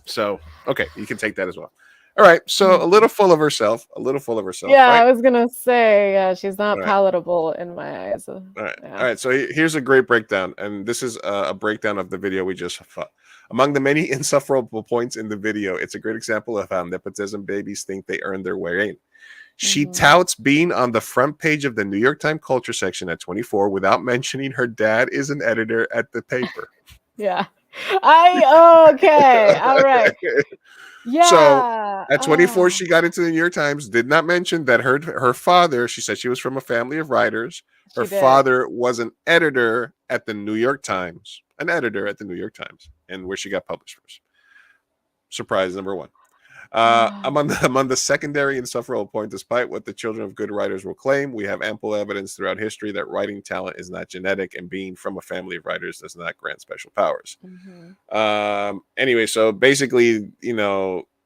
so okay, you can take that as well. All right, so a little full of herself, Yeah, right? I was gonna say, she's not palatable in my eyes. All right. So here's a great breakdown, and this is a breakdown of the video we just saw. Among the many insufferable points in the video, it's a great example of how nepotism babies think they earn their way in. She touts being on the front page of the New York Times culture section at 24 without mentioning her dad is an editor at the paper. Yeah. Okay. All right. Yeah. So at 24, she got into the New York Times, did not mention that her father, she said she was from a family of writers. Her father was an editor at the New York Times, and where she got published first. Surprise number one. Among the secondary insufferable point, despite what the children of good writers will claim, we have ample evidence throughout history that writing talent is not genetic, and being from a family of writers does not grant special powers. Anyway, so basically,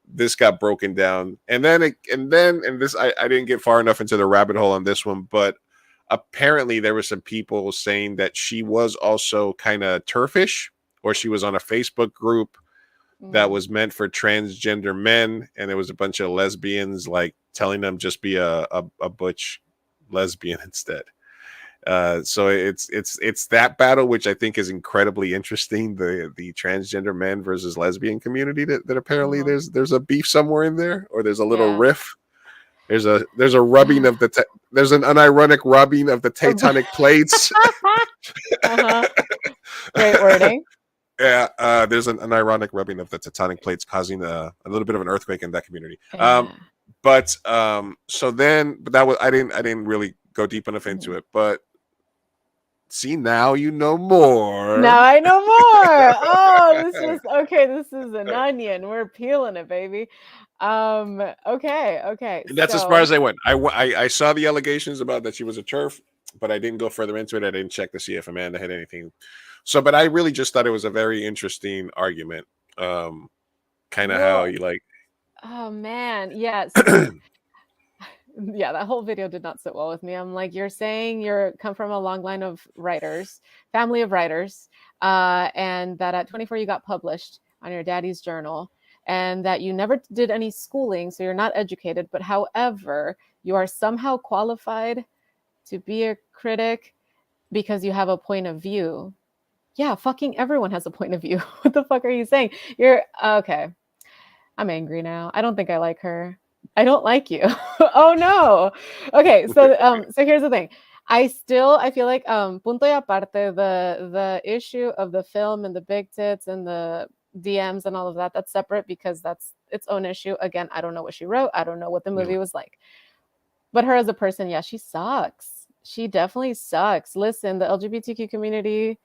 this got broken down, and this I didn't get far enough into the rabbit hole on this one, but apparently there were some people saying that she was also kind of turfish, or she was on a Facebook group that was meant for transgender men, and there was a bunch of lesbians like telling them just be a butch lesbian instead. So it's that battle, which I think is incredibly interesting, the transgender men versus lesbian community, that apparently there's a beef somewhere in there, or there's a little riff. There's a rubbing of there's an unironic rubbing of the tectonic plates. Great wording. Yeah, there's an ironic rubbing of the tectonic plates causing a little bit of an earthquake in that community. But that was I didn't really go deep enough into it. But see, now you know more. Now I know more. This is an onion. We're peeling it, baby. Okay. And that's as far as I went. I saw the allegations about that she was a TERF, but I didn't go further into it. I didn't check to see if Amanda had anything. So, but I really just thought it was a very interesting argument. Kind of how you like. Oh man, yeah. So, yeah, that whole video did not sit well with me. I'm like, you're saying come from a long line of writers, family of writers, and that at 24 you got published on your daddy's journal, and that you never did any schooling, so you're not educated. But however, you are somehow qualified to be a critic because you have a point of view. Yeah, fucking everyone has a point of view. What the fuck are you saying? You're okay. I'm angry now. I don't think I like her. I don't like you. Oh no. Okay, so here's the thing. I feel like punto y aparte, the issue of the film and the big tits and the DMs and all of that, that's separate because that's its own issue. Again, I don't know what she wrote. I don't know what the movie was like. But her as a person, yeah, she sucks. She definitely sucks. Listen, the LGBTQ community,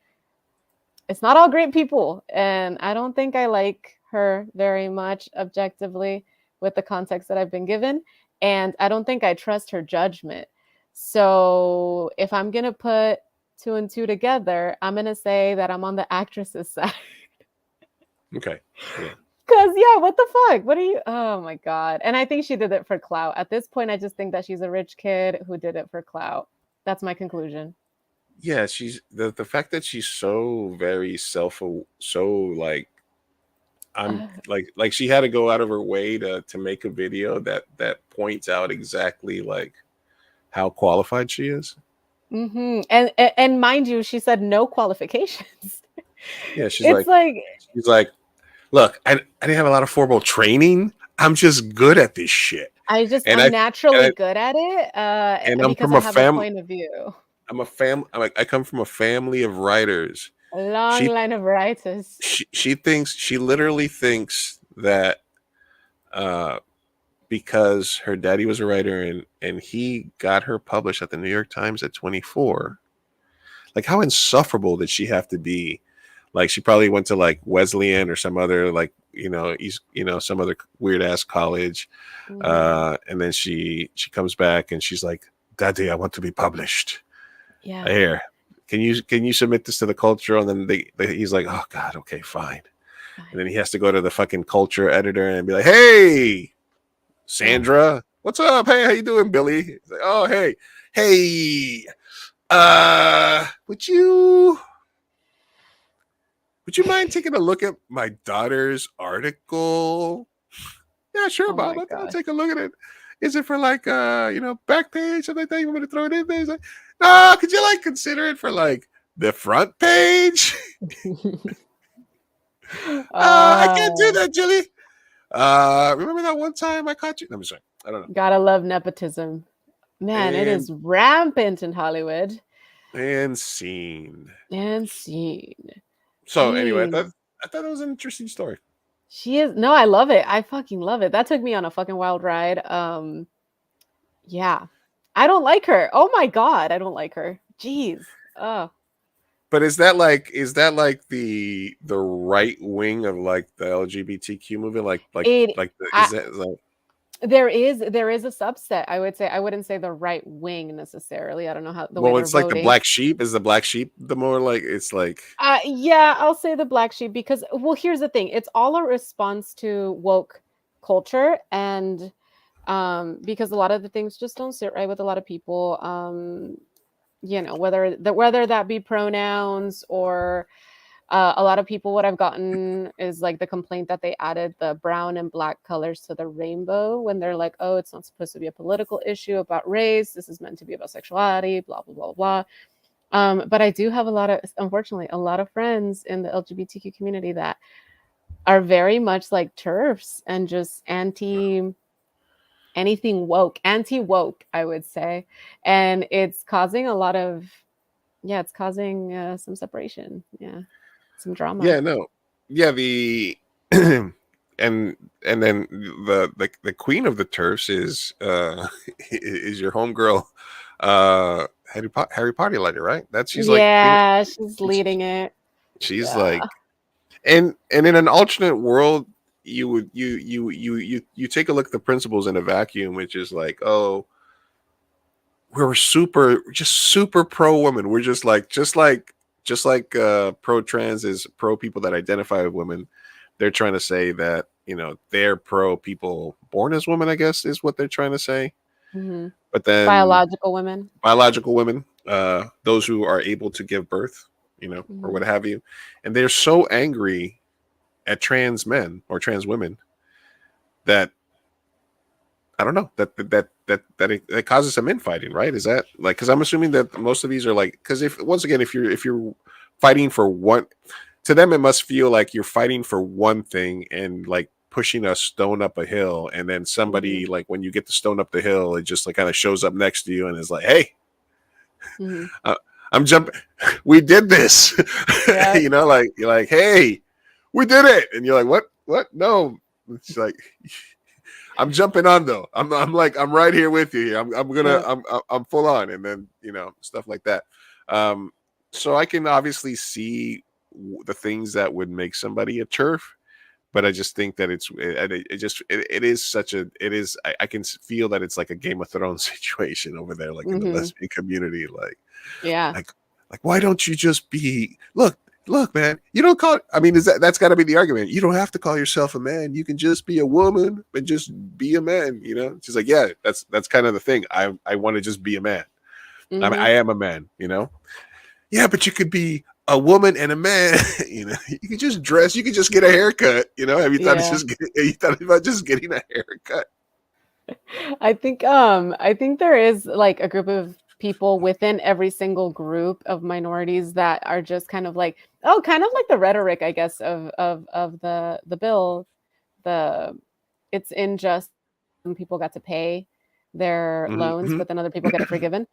it's not all great people, and I don't think I like her very much objectively with the context that I've been given, and I don't think I trust her judgment. So if I'm gonna put two and two together, I'm gonna say that I'm on the actress's side. Okay. Yeah. Because what the fuck? What are you? Oh my god! And I think she did it for clout. At this point, I just think that she's a rich kid who did it for clout. That's my conclusion. Yeah, she's the fact that she's so very like I'm like she had to go out of her way to make a video that points out exactly like how qualified she is. And mind you, she said no qualifications. Yeah, she's like, look, I didn't have a lot of formal training. I'm just good at this shit. I'm naturally good at it. And I'm from a point of view. I come from a family of writers. A long line of writers. She literally thinks that because her daddy was a writer and he got her published at the New York Times at 24. Like, how insufferable did she have to be? Like, she probably went to like Wesleyan or some other like, some other weird ass college. And then she comes back and she's like, Daddy, I want to be published. Yeah. Here, can you submit this to the culture? And then he's like, oh God, okay, fine. And then he has to go to the fucking culture editor and be like, hey, Sandra, what's up? Hey, how you doing, Billy? He's like, oh, hey, would you mind taking a look at my daughter's article? Yeah, sure, Bob. I'll take a look at it. Is it for like back page, something like that? You want me to throw it in there? He's like, no, could you like consider it for like the front page? I can't do that, Jilly. Remember that one time I caught you? I'm sorry. I don't know. Gotta love nepotism. Man, it is rampant in Hollywood. And scene. Jeez. So anyway, I thought it was an interesting story. No, I love it. I fucking love it. That took me on a fucking wild ride. Yeah. I don't like her. Oh my God, I don't like her. Jeez. Oh. But is that like the right wing of like the LGBTQ movement? There is a subset. I would say I wouldn't say the right wing necessarily. I don't know how the way it's like voting. The black sheep. Is the black sheep the more like it's like? Yeah, I'll say the black sheep because here's the thing. It's all a response to woke culture and because a lot of the things just don't sit right with a lot of people. Whether that be pronouns or a lot of people, what I've gotten is like the complaint that they added the brown and black colors to the rainbow when they're like, oh, it's not supposed to be a political issue about race. This is meant to be about sexuality, blah, blah, blah, blah. But I do have unfortunately, a lot of friends in the LGBTQ community that are very much like TERFs and just anti-woke, I would say. And it's causing some separation. Yeah. Some drama. Yeah, no. Yeah, the and then the queen of the TERFs is your homegirl Harry Potter lighter, right? She's leading it. She's like and in an alternate world you take a look at the principles in a vacuum, which is like, oh, we're super pro woman. We're just like pro trans is pro people that identify with women. They're trying to say that, they're pro people born as women, I guess is what they're trying to say. Mm-hmm. But then biological women, those who are able to give birth, or what have you. And they're so angry at trans men or trans women that I don't know that it causes some infighting, right? Is that like, because I'm assuming that most of these are like, because if you're fighting for one, to them it must feel like you're fighting for one thing and like pushing a stone up a hill, and then somebody like when you get the stone up the hill, it just like kind of shows up next to you and is like, hey, I'm jumping. We did this, yeah. Like you're like, hey, we did it, and you're like, what? No, it's like. I'm jumping on though. I'm right here with you here. I'm full on, and then stuff like that. So I can obviously see the things that would make somebody a TERF, but I just think that I can feel that it's like a Game of Thrones situation over there, like in the lesbian community, like why don't you just be Look, man, you don't call it. I mean, that's got to be the argument. You don't have to call yourself a man. You can just be a woman and just be a man. She's like, yeah, that's kind of the thing. I want to just be a man. I am a man. Yeah, but you could be a woman and a man. You could just dress. You could just get a haircut. Have you thought you thought about just getting a haircut? I think there is like a group of people within every single group of minorities that are just kind of like the rhetoric, I guess, of the bill. It's in just some people got to pay their loans, but then other people get it forgiven.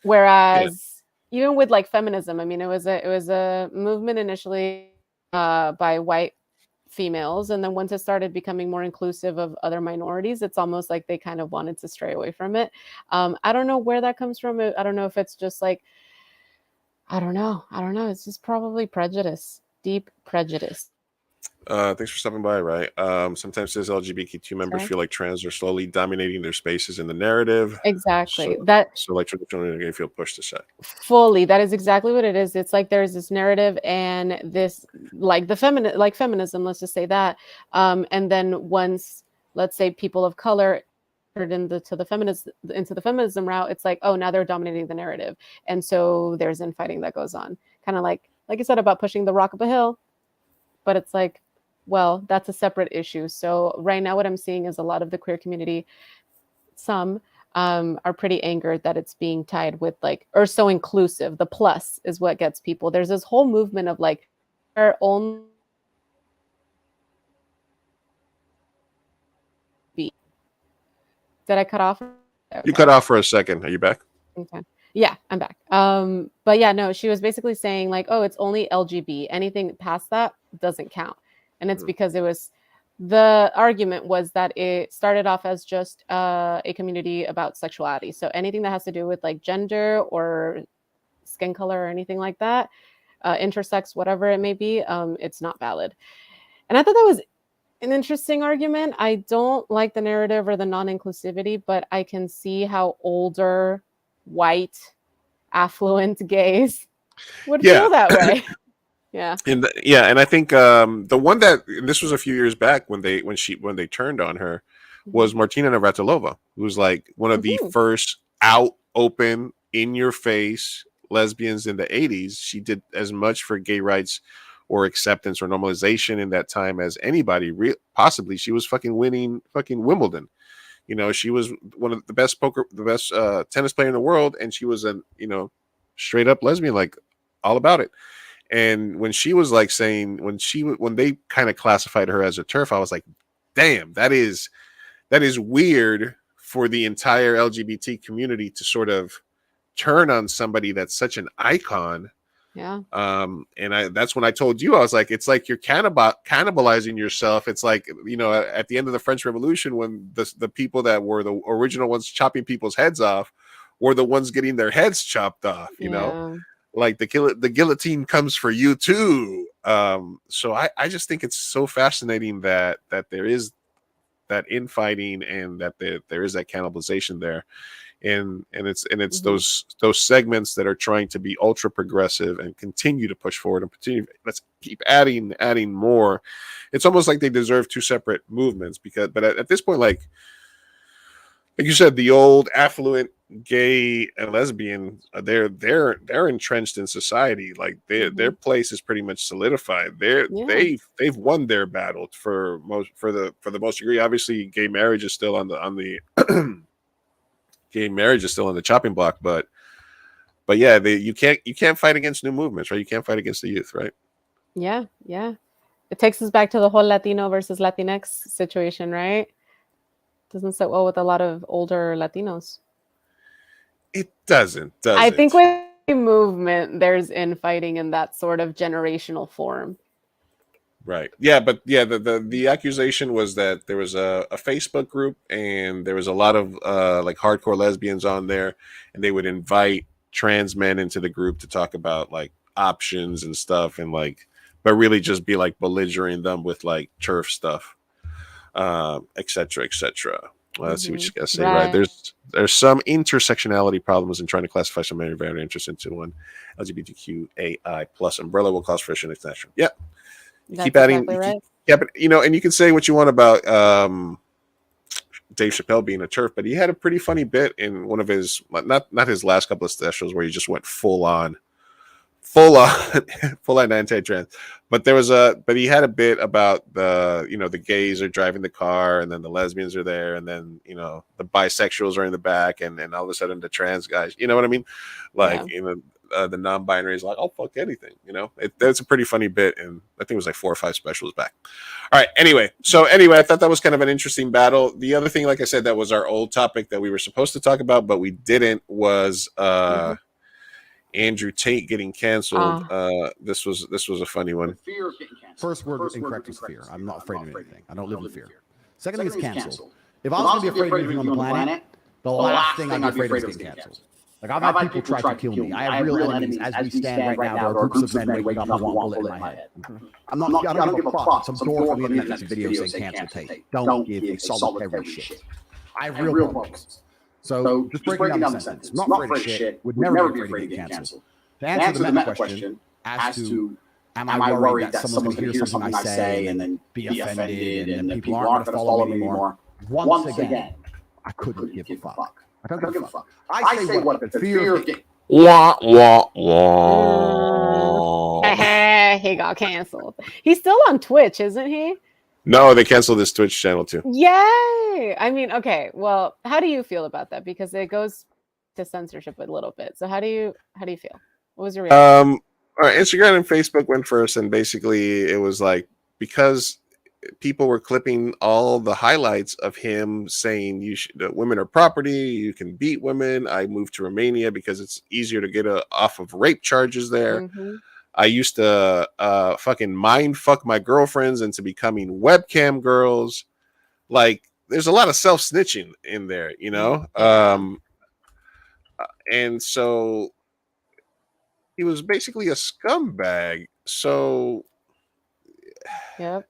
Whereas even with like feminism, I mean, it was a movement initially by white females, and then once it started becoming more inclusive of other minorities, it's almost like they kind of wanted to stray away from it. I don't know where that comes from. I don't know if it's just like, I don't know. It's just probably prejudice, deep prejudice. Thanks for stopping by. Right. Sometimes says LGBTQ members feel like trans are slowly dominating their spaces in the narrative. Exactly. So like traditionally they feel pushed aside. Fully. That is exactly what it is. It's like there's this narrative and this like feminism, let's just say that. And then once, let's say, people of color into the feminism route, it's like, oh, now they're dominating the narrative. And so there's infighting that goes on. Kind of like you said about pushing the rock up a hill. But it's like, well, that's a separate issue. So right now what I'm seeing is a lot of the queer community, some are pretty angered that it's being tied with like, or so inclusive. The plus is what gets people. There's this whole movement of like our own. Did I cut off? Okay. You cut off for a second. Are you back? Okay. Yeah, I'm back. But yeah, no, she was basically saying like, oh, it's only LGB. Anything past that doesn't count. And it's because the argument was that it started off as just a community about sexuality. So anything that has to do with like gender or skin color or anything like that, intersex, whatever it may be, it's not valid. And I thought that was an interesting argument. I don't like the narrative or the non-inclusivity, but I can see how older, white, affluent gays would feel that way. Yeah. And I think the one that this was a few years back when they turned on her was Martina Navratilova, who was like one of the first out, open, in your face lesbians in the 80s. She did as much for gay rights or acceptance or normalization in that time as anybody. Possibly, she was fucking winning fucking Wimbledon. You know, she was one of the best tennis player in the world, and she was a straight up lesbian, like all about it. And when she was like saying, when they kind of classified her as a TERF, I was like, damn, that is weird for the entire LGBT community to sort of turn on somebody that's such an icon. Yeah. And that's when I told you, I was like, it's like you're cannibalizing yourself. It's like, at the end of the French Revolution, when the people that were the original ones chopping people's heads off were the ones getting their heads chopped off, you know? Like the guillotine comes for you too. So I just think it's so fascinating that there is that infighting and that there is that cannibalization there, and it's those segments that are trying to be ultra progressive and continue to push forward and continue. Let's keep adding more. It's almost like they deserve two separate movements but at this point, like you said, the old affluent gay and lesbian, they're entrenched in society. Like their place is pretty much solidified. They've won their battle for the most degree. Obviously, gay marriage is still on the gay marriage is still on the chopping block, but yeah, you can't fight against new movements, right? You can't fight against the youth, right? Yeah. It takes us back to the whole Latino versus Latinx situation, right? Doesn't sit well with a lot of older Latinos. It doesn't. I think with the movement, there's infighting in that sort of generational form. Right. Yeah, but yeah, the accusation was that there was a Facebook group and there was a lot of like hardcore lesbians on there, and they would invite trans men into the group to talk about like options and stuff, and like, but really just be like belligerent them with like TERF stuff. etc. Let's see what you guys say. Right. There's some intersectionality problems in trying to classify some very interested into one LGBTQAI plus umbrella will cause friction international. Yeah. Keep adding. Exactly right. Yeah, but and you can say what you want about Dave Chappelle being a TERF, but he had a pretty funny bit in one of his not his last couple of specials where he just went full on anti-trans. But he had a bit about the gays are driving the car, and then the lesbians are there, and then the bisexuals are in the back, and then all of a sudden the trans guys, you know what I mean? Like the non-binary is like, I'll fuck anything, that's a pretty funny bit, and I think it was like 4 or 5 specials back. All right, anyway, I thought that was kind of an interesting battle. The other thing, like I said, that was our old topic that we were supposed to talk about, but we didn't, was Andrew Tate getting canceled. This was a funny one. Fear of getting canceled. First word incorrect is fear. I'm not afraid of anything. I don't live in fear. Second thing is cancel. If I was going to be afraid of anything on the planet, the last thing I'd be afraid of is getting canceled. Like, I've had people try to kill me. I have real enemies. As we stand right now, there are groups of men waking up who want a bullet in my head. I don't give a fuck. Some dork on the internet makes a video saying cancel Tate. Don't give a solitary shit. I have real problems. So just breaking down the sentence. I'm not afraid of shit. Would never be afraid of getting canceled. To answer the meta question as to, am I worried that someone's going to hear something I say and then be offended and then people aren't going to follow me anymore? Once again, I couldn't give a fuck. I don't give a fuck. I say what the fear of getting. Wah, wah, wah. He got canceled. He's still on Twitch, isn't he? No, they canceled his Twitch channel too. Yay! I mean, okay. Well, how do you feel about that? Because it goes to censorship a little bit. So how do you feel? What was your reaction? All right, Instagram and Facebook went first, and basically it was like, because people were clipping all the highlights of him saying women are property, you can beat women. I moved to Romania because it's easier to get off of rape charges there. Mm-hmm. I used to fucking mind fuck my girlfriends into becoming webcam girls. Like, there's a lot of self snitching in there, you know? And so he was basically a scumbag. So, yep.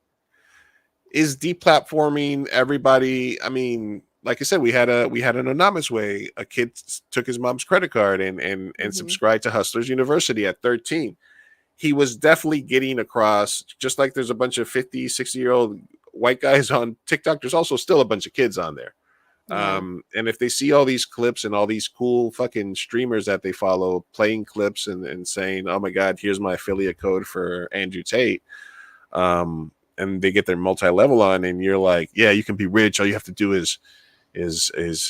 Is deplatforming everybody? I mean, like I said, we had an anonymous way. A kid took his mom's credit card and subscribed to Hustlers University at 13. He was definitely getting across, just like there's a bunch of 50, 60-year-old white guys on TikTok, there's also still a bunch of kids on there. And if they see all these clips and all these cool fucking streamers that they follow playing clips and saying, oh my God, here's my affiliate code for Andrew Tate. And they get their multi-level on, and you're like, yeah, you can be rich. All you have to do is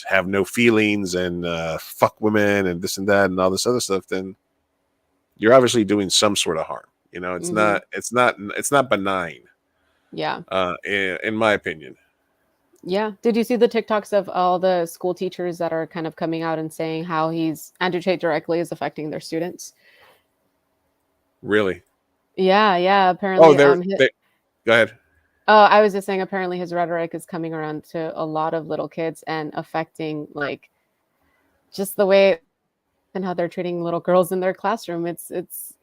have no feelings and fuck women and this and that and all this other stuff. Then you're obviously doing some sort of harm. You know, it's not benign. Yeah. In my opinion. Yeah. Did you see the TikToks of all the school teachers that are kind of coming out and saying how Andrew Tate directly is affecting their students? Really? Yeah. Apparently. Go ahead. Oh, I was just saying, apparently his rhetoric is coming around to a lot of little kids and affecting, like, just the way and how they're treating little girls in their classroom. It's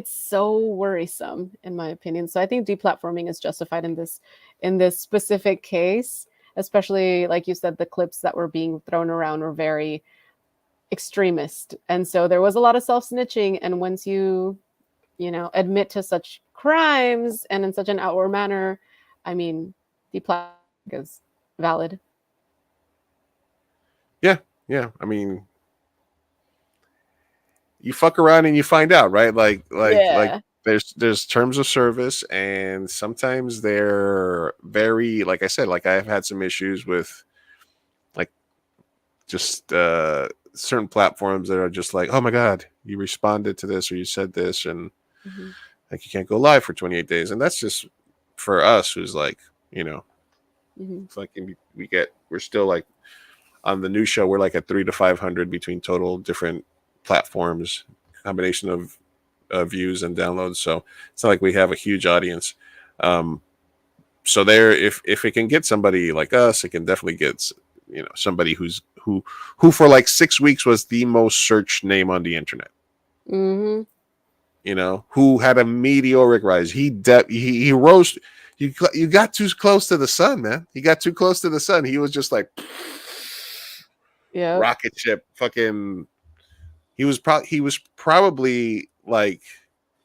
so worrisome, in my opinion. So I think deplatforming is justified in this specific case, especially, like you said, the clips that were being thrown around were very extremist. And so there was a lot of self-snitching. And once you admit to such crimes and in such an outward manner, I mean, deplatforming is valid. Yeah. I mean, you fuck around and you find out, right? Like there's terms of service, and sometimes they're very, like I said, like I've had some issues with, like, just certain platforms that are just like, oh my God, you responded to this or you said this, and like you can't go live for 28 days. And that's just for us who's like, fucking, we're still like on the new show, we're like at 300 to 500 between total different platforms, combination of views and downloads. So it's not like we have a huge audience. So there, if it can get somebody like us, it can definitely get, somebody who for like 6 weeks was the most searched name on the internet. Who had a meteoric rise. He rose. You got too close to the sun, man. He got too close to the sun. He was just like, rocket ship, fucking. He probably like,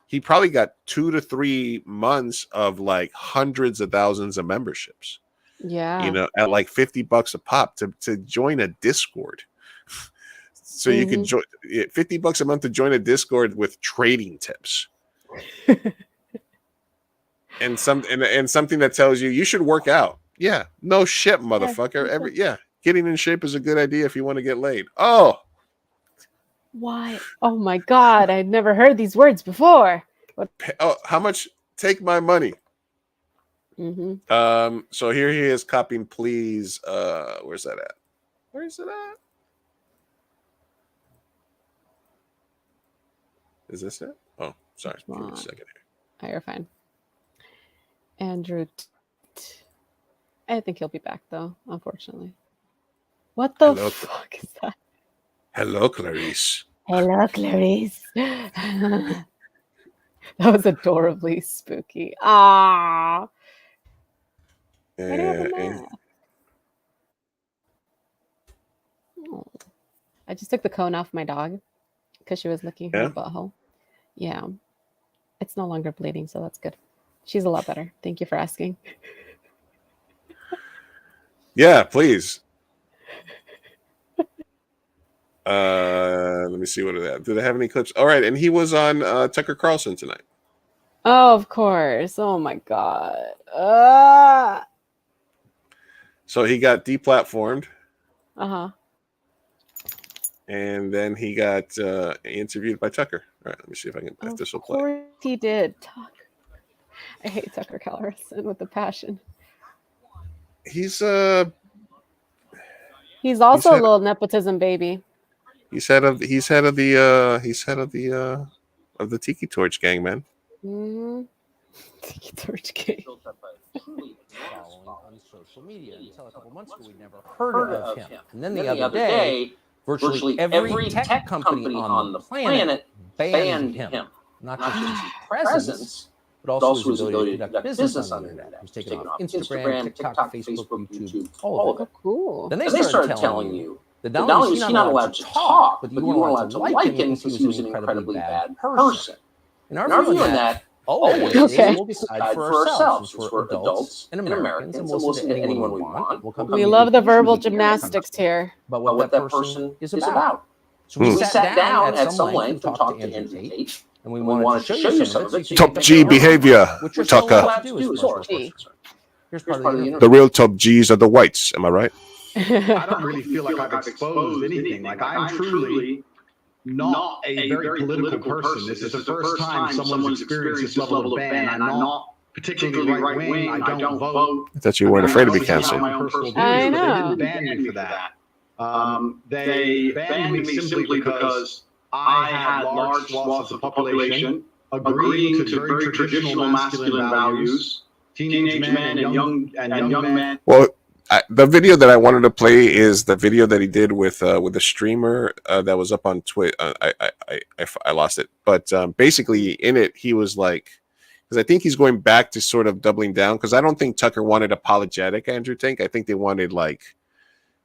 he probably got 2 to 3 months of like hundreds of thousands of memberships. Yeah. At like $50 a pop to join a Discord. So you could join $50 a month to join a Discord with trading tips. and something that tells you should work out. Yeah. No shit, motherfucker. Getting in shape is a good idea if you want to get laid. Oh. Why? Oh my God. I'd never heard these words before. Oh, how much? Take my money. So here he is copying please. Where's that at? Where is it at? Is this it? Oh, sorry. Give me a second here. Oh, you're fine. Andrew. I think he'll be back though, unfortunately. What the fuck is that? Hello, Clarice. Hello, Clarice. That was adorably spooky. Ah. Why do you have a mask? Oh. I just took the cone off my dog because she was licking her butthole. Yeah. It's no longer bleeding, so that's good. She's a lot better. Thank you for asking. Yeah, please. Let me see what do they have any clips? All right, and he was on Tucker Carlson tonight. Oh, of course. Oh my god. So he got deplatformed. Uh-huh. And then he got interviewed by Tucker. All right, let me see if I can. If this will play. Of course he did. Tucker. I hate Tucker Carlson with a passion. He's also a little nepotism baby. He's head of the Tiki Torch gang, man. Mm-hmm. Tiki Torch gang. On social media until a couple months ago, we'd never heard of him. And then the other day, virtually every tech company on the planet banned him. Not just his presence, but also his ability to conduct business on the internet. He was taken off Instagram, TikTok, Facebook, YouTube, all of it. Cool. Then they started telling you that not only was he not allowed to talk, but you weren't allowed to like him because he was an incredibly bad person. And our view on that always is we'll decide for ourselves. We're adults and Americans, and we'll listen to anyone we want. We love the verbal gymnastics here. But what that person is about. So we sat down at some length and talked to Andrew Tate, and we wanted to show you some of it. Top G behavior, Tucker. Here's part of the The real top Gs are the whites. Am I right? I don't really feel like I've exposed anything. Like I'm truly not a very political person. This is the first time someone's experienced this level of ban. I'm not particularly right wing. I don't vote. I thought you weren't afraid to be canceled. I know. They didn't ban me for that. They banned me simply because I had large swaths of the population agreeing to very traditional masculine values, teenage men and young men. Well, the video that I wanted to play is the video that he did with a streamer that was up on Twitch. I lost it, but basically in it he was like, because I think he's going back to sort of doubling down, because I don't think Tucker wanted apologetic Andrew Tate. I think they wanted like,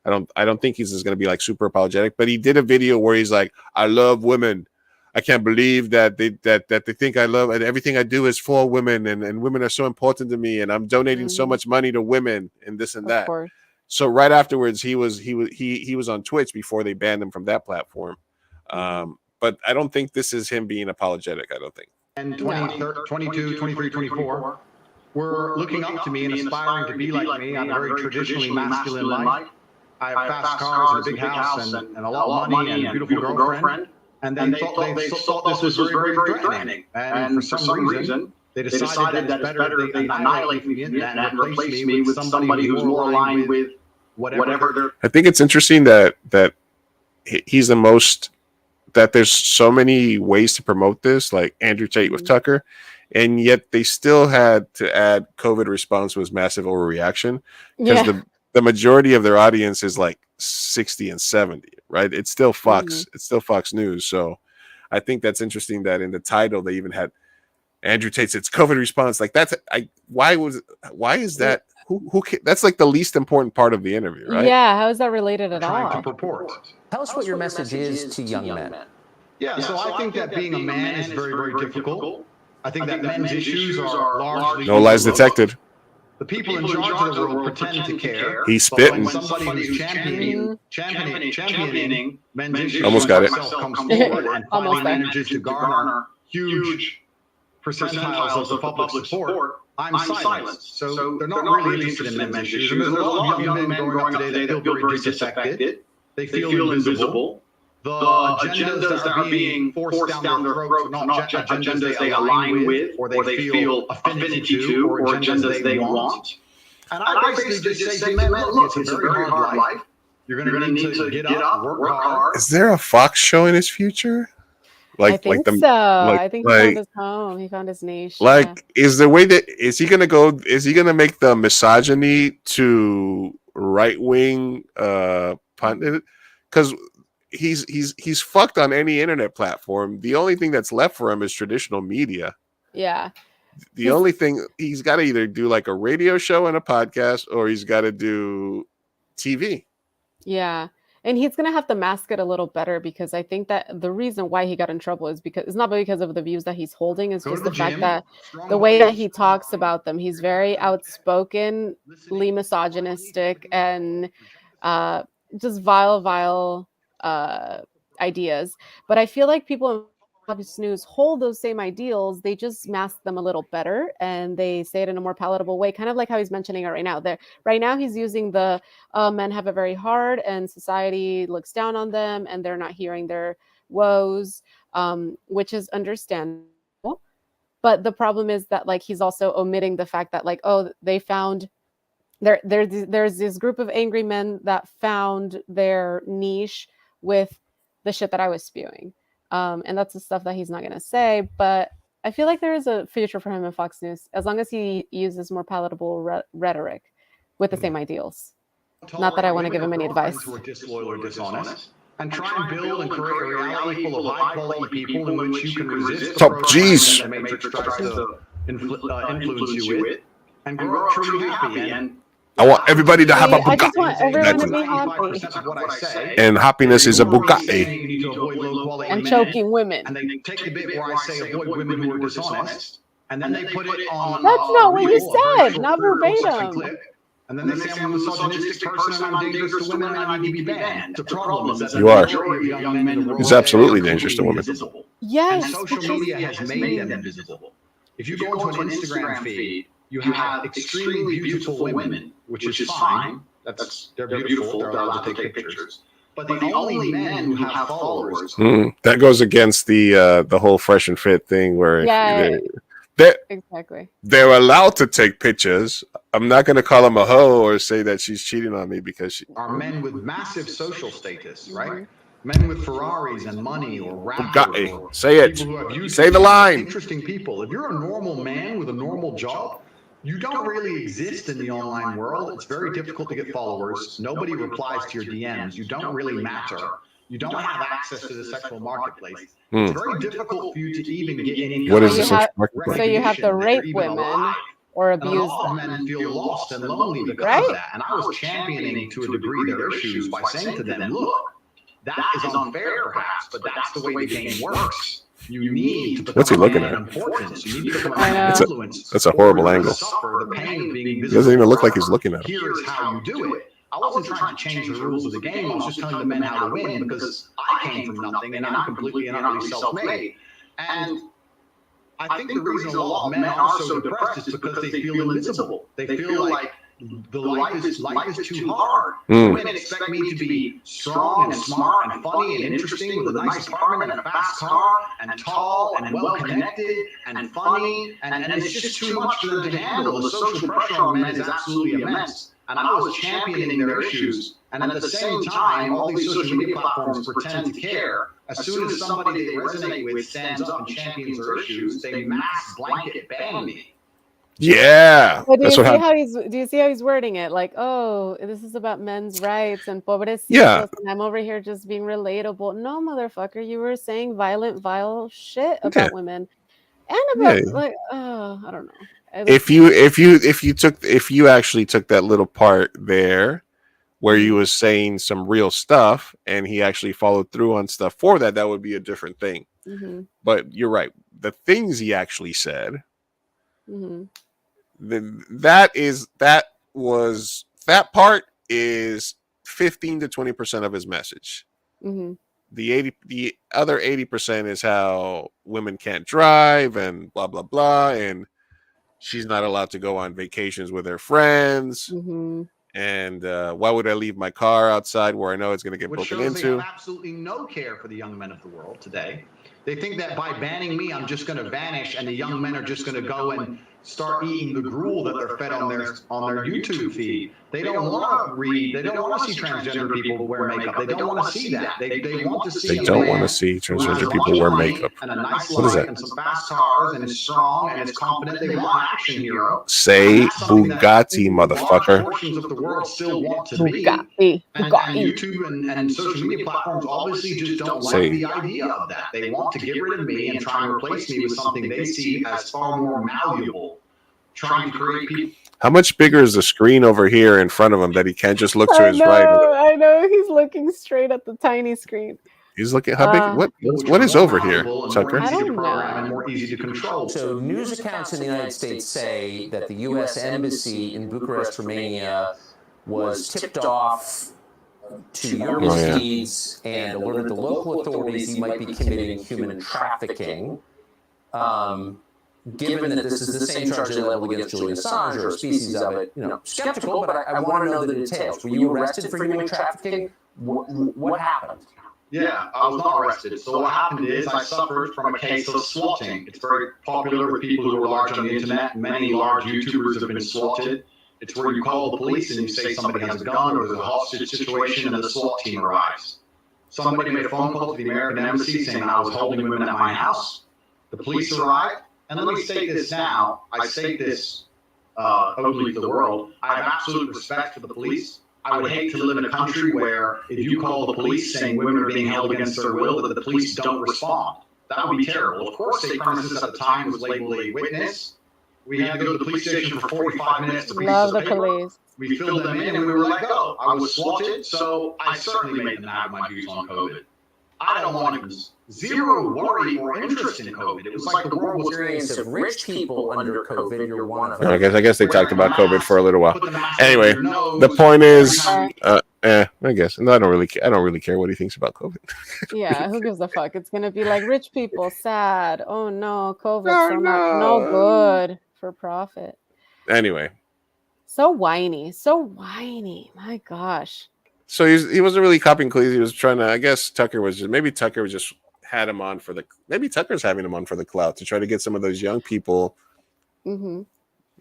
I don't think he's just going to be like super apologetic, but he did a video where he's like, I love women. I can't believe that they think I love, and everything I do is for women, and women are so important to me, and I'm donating so much money to women and this and that. So right afterwards, he was on Twitch before they banned him from that platform. But I don't think this is him being apologetic. I don't think. And 22, 23, 24 were looking up to me and aspiring to be like me. I'm a very traditionally masculine life. I have fast cars and a big house and a lot of money and a beautiful girlfriend. And they thought this was very, very threatening. And for some reason, they decided that it's better they annihilate me from the internet and replace me with somebody who's more aligned with whatever they're. I think it's interesting that he's the most, that there's so many ways to promote this, like Andrew Tate with Tucker, and yet they still had to add COVID response was massive overreaction, because the majority of their audience is like 60 and 70, right? It's still Fox. It's still Fox News. So I think that's interesting that in the title they even had Andrew Tate says COVID response. Like that's why is that? Who that's like the least important part of the interview, right? Yeah, how is that related at all? Tell us what your message is to young men. Yeah, so I think that being a man is very, very difficult. I think that men's issues are largely no lies detected. The people in charge of the world pretend to care. He's spitting. When somebody who's championing men's issues almost got it. Comes forward and finally manages to garner huge percentiles of the public support, I'm silenced. So they're not really interested in men's issues. And there's a lot of young men growing up today that feel very disaffected. They feel invisible. The agendas that are being forced down their throats are not agendas they align with, or they feel affinity to, or agendas they want. And I basically just say to men, look, it's a very hard life. You're going to need to get up, work hard. Is there a Fox show in his future? I think so. I think he found his home. He found his niche. Is the way that is he gonna make the misogyny to right wing pundit? Because he's fucked on any internet platform. The only thing that's left for him is traditional media. Yeah. The only thing he's got to either do like a radio show and a podcast, or he's got to do TV. Yeah. And he's going to have to mask it a little better, because I think that the reason why he got in trouble is because it's not because of the views that he's holding. It's just the fact that the way that he talks about them, he's very outspokenly misogynistic and just vile ideas. But I feel like people in Fox News hold those same ideals. They just mask them a little better, and they say it in a more palatable way, kind of like how he's mentioning it right now. Right now he's using the men have it very hard and society looks down on them and they're not hearing their woes, which is understandable. But the problem is that like he's also omitting the fact that like, oh, they found there's this group of angry men that found their niche with the shit that I was spewing. And that's the stuff that he's not going to say. But I feel like there is a future for him in Fox News, as long as he uses more palatable rhetoric with the same ideals. Not that I want to give him any advice. Who are disloyal or dishonest, and try and build and create a reality full of high-quality people in which you can resist the programs that the Matrix tries to influence you with, and grow up truly happy. And I want everybody to have a Bugatti. I just want everyone to be happy. And happiness is a Bugatti. And choking women. And they take the bit where I say avoid women who are dishonest, and then they put it on. That's not what you said, not verbatim. And then they say I'm a misogynistic person and I'm dangerous to women and I need to be banned. The problem is that You are. young men in the world He's absolutely dangerous to women. Yes. And social media has made them invisible. If you go into an Instagram feed, you have extremely beautiful women, which is fine. They're beautiful. They're allowed to take pictures. But the only men who have followers. That goes against the whole fresh and fit thing where exactly. They're allowed to take pictures. I'm not going to call him a hoe or say that she's cheating on me because she are men with massive social status, right? Men with Ferraris and money or rappers. Bugatti. Say it. Say the line. Interesting people. If you're a normal man with a normal job, you don't really exist in the online world. It's very difficult to get followers. Nobody replies to your DMs. You don't really matter. You don't have access to the sexual marketplace. It's very difficult for you to even get any. What is the sexual marketplace? So you have to rape women or abuse them. A lot of men feel lost and lonely because of that. And I was championing to a degree their issues by saying to them, look, that is unfair perhaps, but that's the way the game works. You need to become What's he looking at? Importance. You need to become an influence. That's a horrible angle. Suffer the pain of being He doesn't even look like he's looking at him. Here is how you do it. I wasn't trying to change the rules of the game. I was just telling the men how to win because I came from nothing and I'm completely and utterly self-made. And I think the reason a lot of men are so depressed is because they feel invisible. They feel like the life is too hard. Women expect me to be strong and smart and funny and interesting with a nice apartment and a fast car and tall and well connected and funny, and it's just too much for them to handle. The social pressure on men is absolutely immense. And I was championing their issues, and at the same time, all these social media platforms pretend to care. As soon as somebody they resonate with stands up and champions their issues, they mass blanket ban me. Yeah. But do you see how he's wording it? Like, oh, this is about men's rights and pobrecitos, and I'm over here just being relatable. No, motherfucker, you were saying violent, vile shit about women, and about I don't know. If you actually took that little part there where you was saying some real stuff and he actually followed through on stuff for that, that would be a different thing. But you're right. The things he actually said, that part is 15 to 20% of his message. The other 80% is how women can't drive and blah blah blah, and she's not allowed to go on vacations with her friends. And why would I leave my car outside where I know it's going to get broken into? They have absolutely no care for the young men of the world today. They think that by banning me, I'm just going to vanish, and the young men are just going to go and start eating the gruel that they're fed on their YouTube feed. They don't want to read. They don't want to see transgender people wear makeup. They don't want to see that. They want to see. They don't want to see transgender people wear makeup. And a nice what is life that? and some fast cars and is strong and is confident. They want an action hero. Say Bugatti, motherfucker. Portions of the world still want to be. And YouTube and social media platforms obviously just don't like the idea of that. They want to get rid of me and try and replace me with something they see as far more malleable. Trying to create people. How much bigger is the screen over here in front of him that he can't just look to his right? I know. He's looking straight at the tiny screen. He's looking. How big? What is over here, Tucker? I don't know. And more easy to control. So news accounts in the United States say that the U.S. Embassy in Bucharest, Romania, was tipped off to your misdeeds and alerted the local authorities you might be committing human trafficking. Given that this is the same charge they leveled against Julian Assange or a species of it, skeptical, but I want to know the details. Were you arrested for human trafficking? What happened? Yeah, I was not arrested. So what happened is I suffered from a case of swatting. It's very popular with people who are large on the internet. Many large YouTubers have been swatted. It's where you call the police and you say somebody has a gun or there's a hostage situation and the SWAT team arrives. Somebody made a phone call to the American Embassy saying I was holding women at my house. The police arrived. And let me say this now. I say this openly to the world. I have absolute respect for the police. I would hate to live in a country where if you call the police saying women are being held against their will, that the police don't respond. That would be terrible. Of course, a premises at the time was labeled a witness. We had to go to the police station for 45 minutes to Love the police. We filled them in and we were let go. I was swatted, so I certainly made them out of my views on COVID. I don't want zero worry or interest in COVID. It was like the world was Experience of rich people under COVID. You're one of them. I guess they talked about COVID for a little while. Anyway, the point is, I guess. No, I don't really care what he thinks about COVID. Yeah, who gives a fuck? It's gonna be like rich people sad. Oh no, COVID, no good for profit. Anyway, so whiny. My gosh. So he wasn't really copying Cleese. He was trying to. I guess Tucker was just had him on for the. Maybe Tucker's having him on for the clout to try to get some of those young people. Mm-hmm.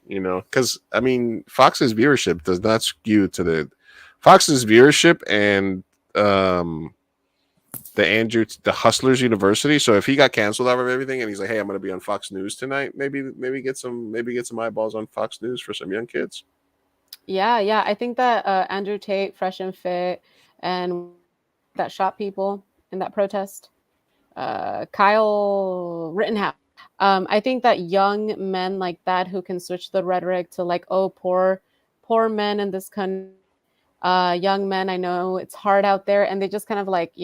Because I mean, Fox's viewership does not skew to the Fox's viewership and the Hustlers University. So if he got canceled out of everything and he's like, "Hey, I'm going to be on Fox News tonight," maybe get some eyeballs on Fox News for some young kids. Yeah. I think that Andrew Tate, Fresh and Fit, and that shot people in that protest, Kyle Rittenhouse. I think that young men like that who can switch the rhetoric to like, oh, poor men in this country, young men, I know it's hard out there, and they just kind of like,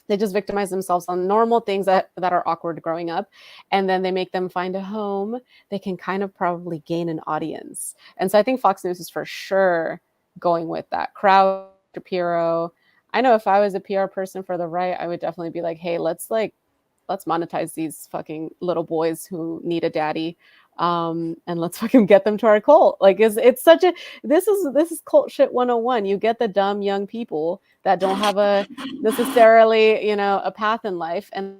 they just victimize themselves on normal things that are awkward growing up, and then they make them find a home. They can kind of probably gain an audience. And so I think Fox News is for sure going with that crowd. Shapiro. I know if I was a PR person for the right, I would definitely be like, hey, let's monetize these fucking little boys who need a daddy. And let's fucking get them to our cult. Like it's such a this is cult shit 101. You get the dumb young people that don't have a necessarily a path in life, and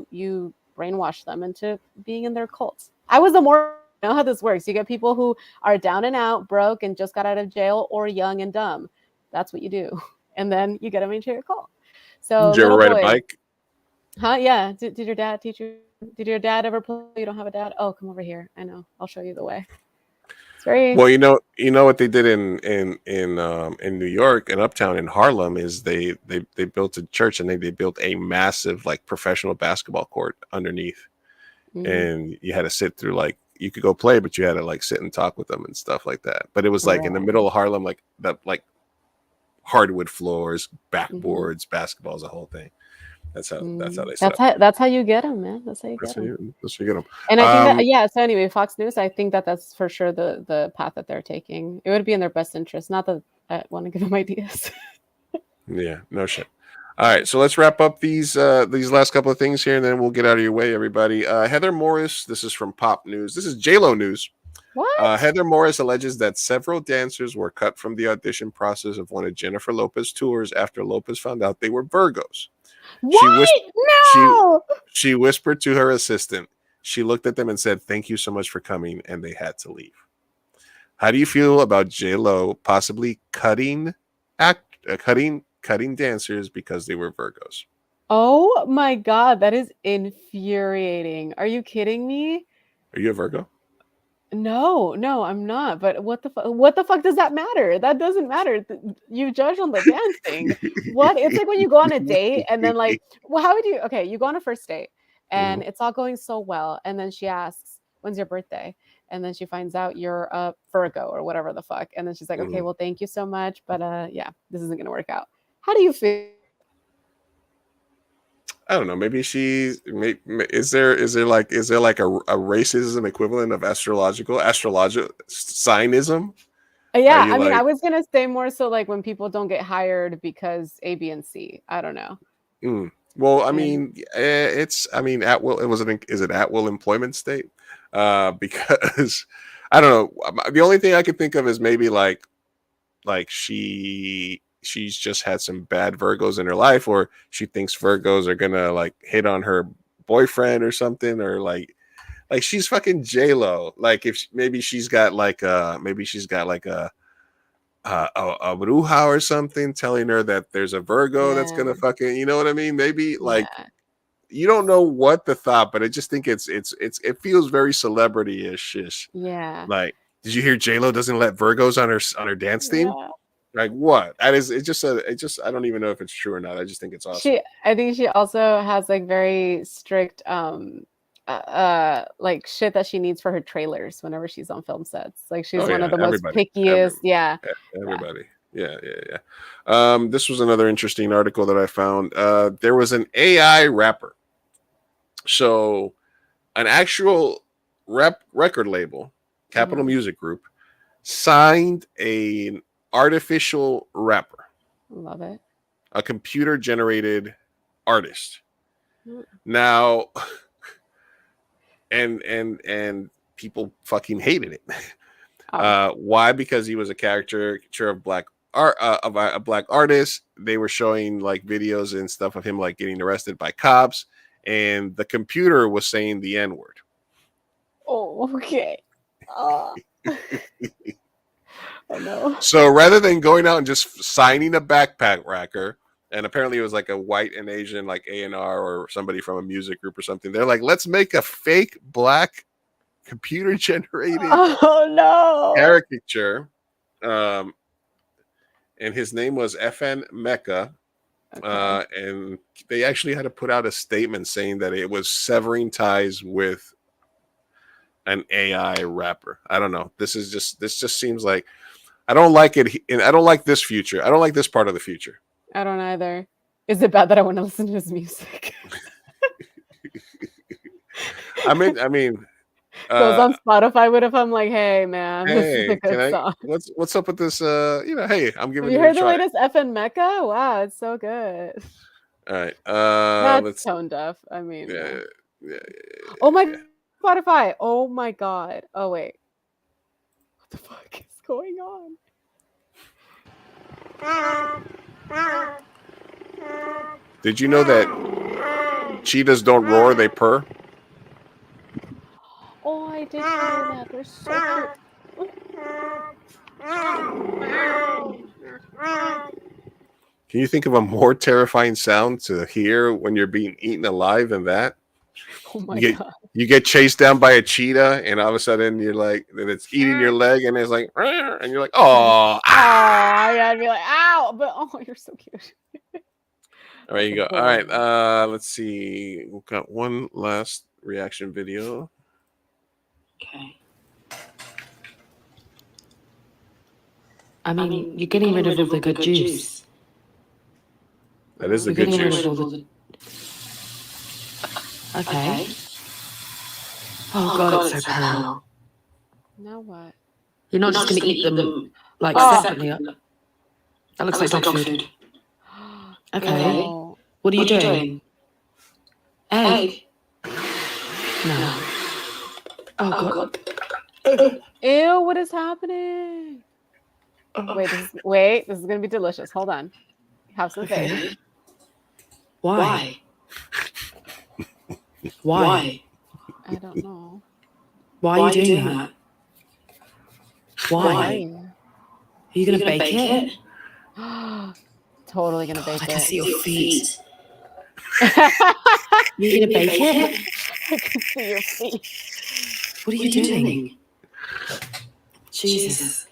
you brainwash them into being in their cults. I know how this works. You get people who are down and out, broke, and just got out of jail, or young and dumb. That's what you do, and then you get them into your cult. So did you ever ride a bike? Huh? Yeah. Did your dad teach you? Did your dad ever play? You don't have a dad? Oh, come over here. I know. I'll show you the way. It's very well. You know what they did in New York and Uptown in Harlem is they built a church and they built a massive like professional basketball court underneath, and you had to sit through like you could go play, but you had to like sit and talk with them and stuff like that. But it was like in the middle of Harlem, like that, like hardwood floors, backboards, basketballs, the whole thing. That's how they set up. That's how you get them, man. That's how you get them. That's how you get them. And I think so anyway, Fox News, I think that's for sure the path that they're taking. It would be in their best interest. Not that I want to give them ideas. Yeah, no shit. All right, so let's wrap up these last couple of things here, and then we'll get out of your way, everybody. Heather Morris, this is from Pop News. This is J-Lo News. What? Heather Morris alleges that several dancers were cut from the audition process of one of Jennifer Lopez's tours after Lopez found out they were Virgos. What? She whispered to her assistant, She looked at them and said, "Thank you so much for coming," and they had to leave. How do you feel about J-Lo possibly cutting dancers because they were Virgos? Oh my God, that is infuriating. Are you kidding me? Are you a Virgo? No, I'm not. But what the fuck does that matter? That doesn't matter. You judge on the dancing. What? It's like when you go on a date and then like, well, how would you? Okay, you go on a first date and it's all going so well, and then she asks, "When's your birthday?" And then she finds out you're a Virgo or whatever the fuck, and then she's like, "Okay, well, thank you so much, but yeah, this isn't gonna work out." How do you feel? I don't know. Maybe is there like a racism equivalent of astrological signism? Yeah, I mean, I was gonna say more so like when people don't get hired because A, B, and C. I don't know. Well, I mean, at will. Is it at will employment state? Because I don't know. The only thing I could think of is maybe like she's just had some bad Virgos in her life, or she thinks Virgos are gonna like hit on her boyfriend or something, or like she's fucking J-Lo. Like maybe she's got like a bruja or something telling her that there's a Virgo that's gonna fucking, you know what I mean? Maybe like you don't know what the thought, but I just think it feels very celebrity-ish. Yeah. Like, did you hear J-Lo doesn't let Virgos on her dance team? Yeah. Like what? That is I don't even know if it's true or not. I just think it's awesome. I think she also has like very strict like shit that she needs for her trailers whenever she's on film sets. Like she's one of the most pickiest. Everybody. Yeah. This was another interesting article that I found. There was an AI rapper. So an actual record label, Capitol Music Group, signed an artificial rapper. Love it. A computer generated artist. Now and people fucking hated it. Why? Because he was a caricature of black art, of a black artist. They were showing like videos and stuff of him like getting arrested by cops, and the computer was saying the N-word. Oh, okay. Oh no. So rather than going out and just signing a backpack racker, and apparently it was like a white and Asian like A&R or somebody from a music group or something, they're like, let's make a fake black computer generated caricature. And his name was FN Mecca. And they actually had to put out a statement saying that it was severing ties with an AI rapper. I don't know. This just seems like I don't like it. And I don't like this future. I don't like this part of the future. I don't either. Is it bad that I want to listen to his music? I mean, goes on Spotify with if I'm like, hey man, this is a good song. What's up with this? Hey, I'm giving. Have you heard the latest FN Mecca? Wow, it's so good. All right, that's tone deaf. I mean, oh my Spotify. Oh my god. Oh wait, what the fuck is going on? Did you know that cheetahs don't roar, they purr? Oh, I did hear that. They're so cute. Can you think of a more terrifying sound to hear when you're being eaten alive than that? Oh my god. You get chased down by a cheetah, and all of a sudden you're like, it's eating your leg, and it's like, and you're like, oh, yeah, I'd be like, ow, but oh, you're so cute. There you go. All right, let's see. We've got one last reaction video. Okay. I mean, you're getting rid of all the good juice. That is the good juice. Okay. Oh god, it's so pale. Now what? You're not just going to eat them like separately. That looks like dog food. Okay. Oh. What are you doing? Egg? No. Oh god. Ew, what is happening? Wait, this is gonna be delicious. Hold on. Have some faith. Why? Why? I don't know. Why are you doing that? Why? Are you going to bake it? Totally gonna bake I it. can see your feet. You're going to bake it? I can see your feet. What are you doing? Jesus.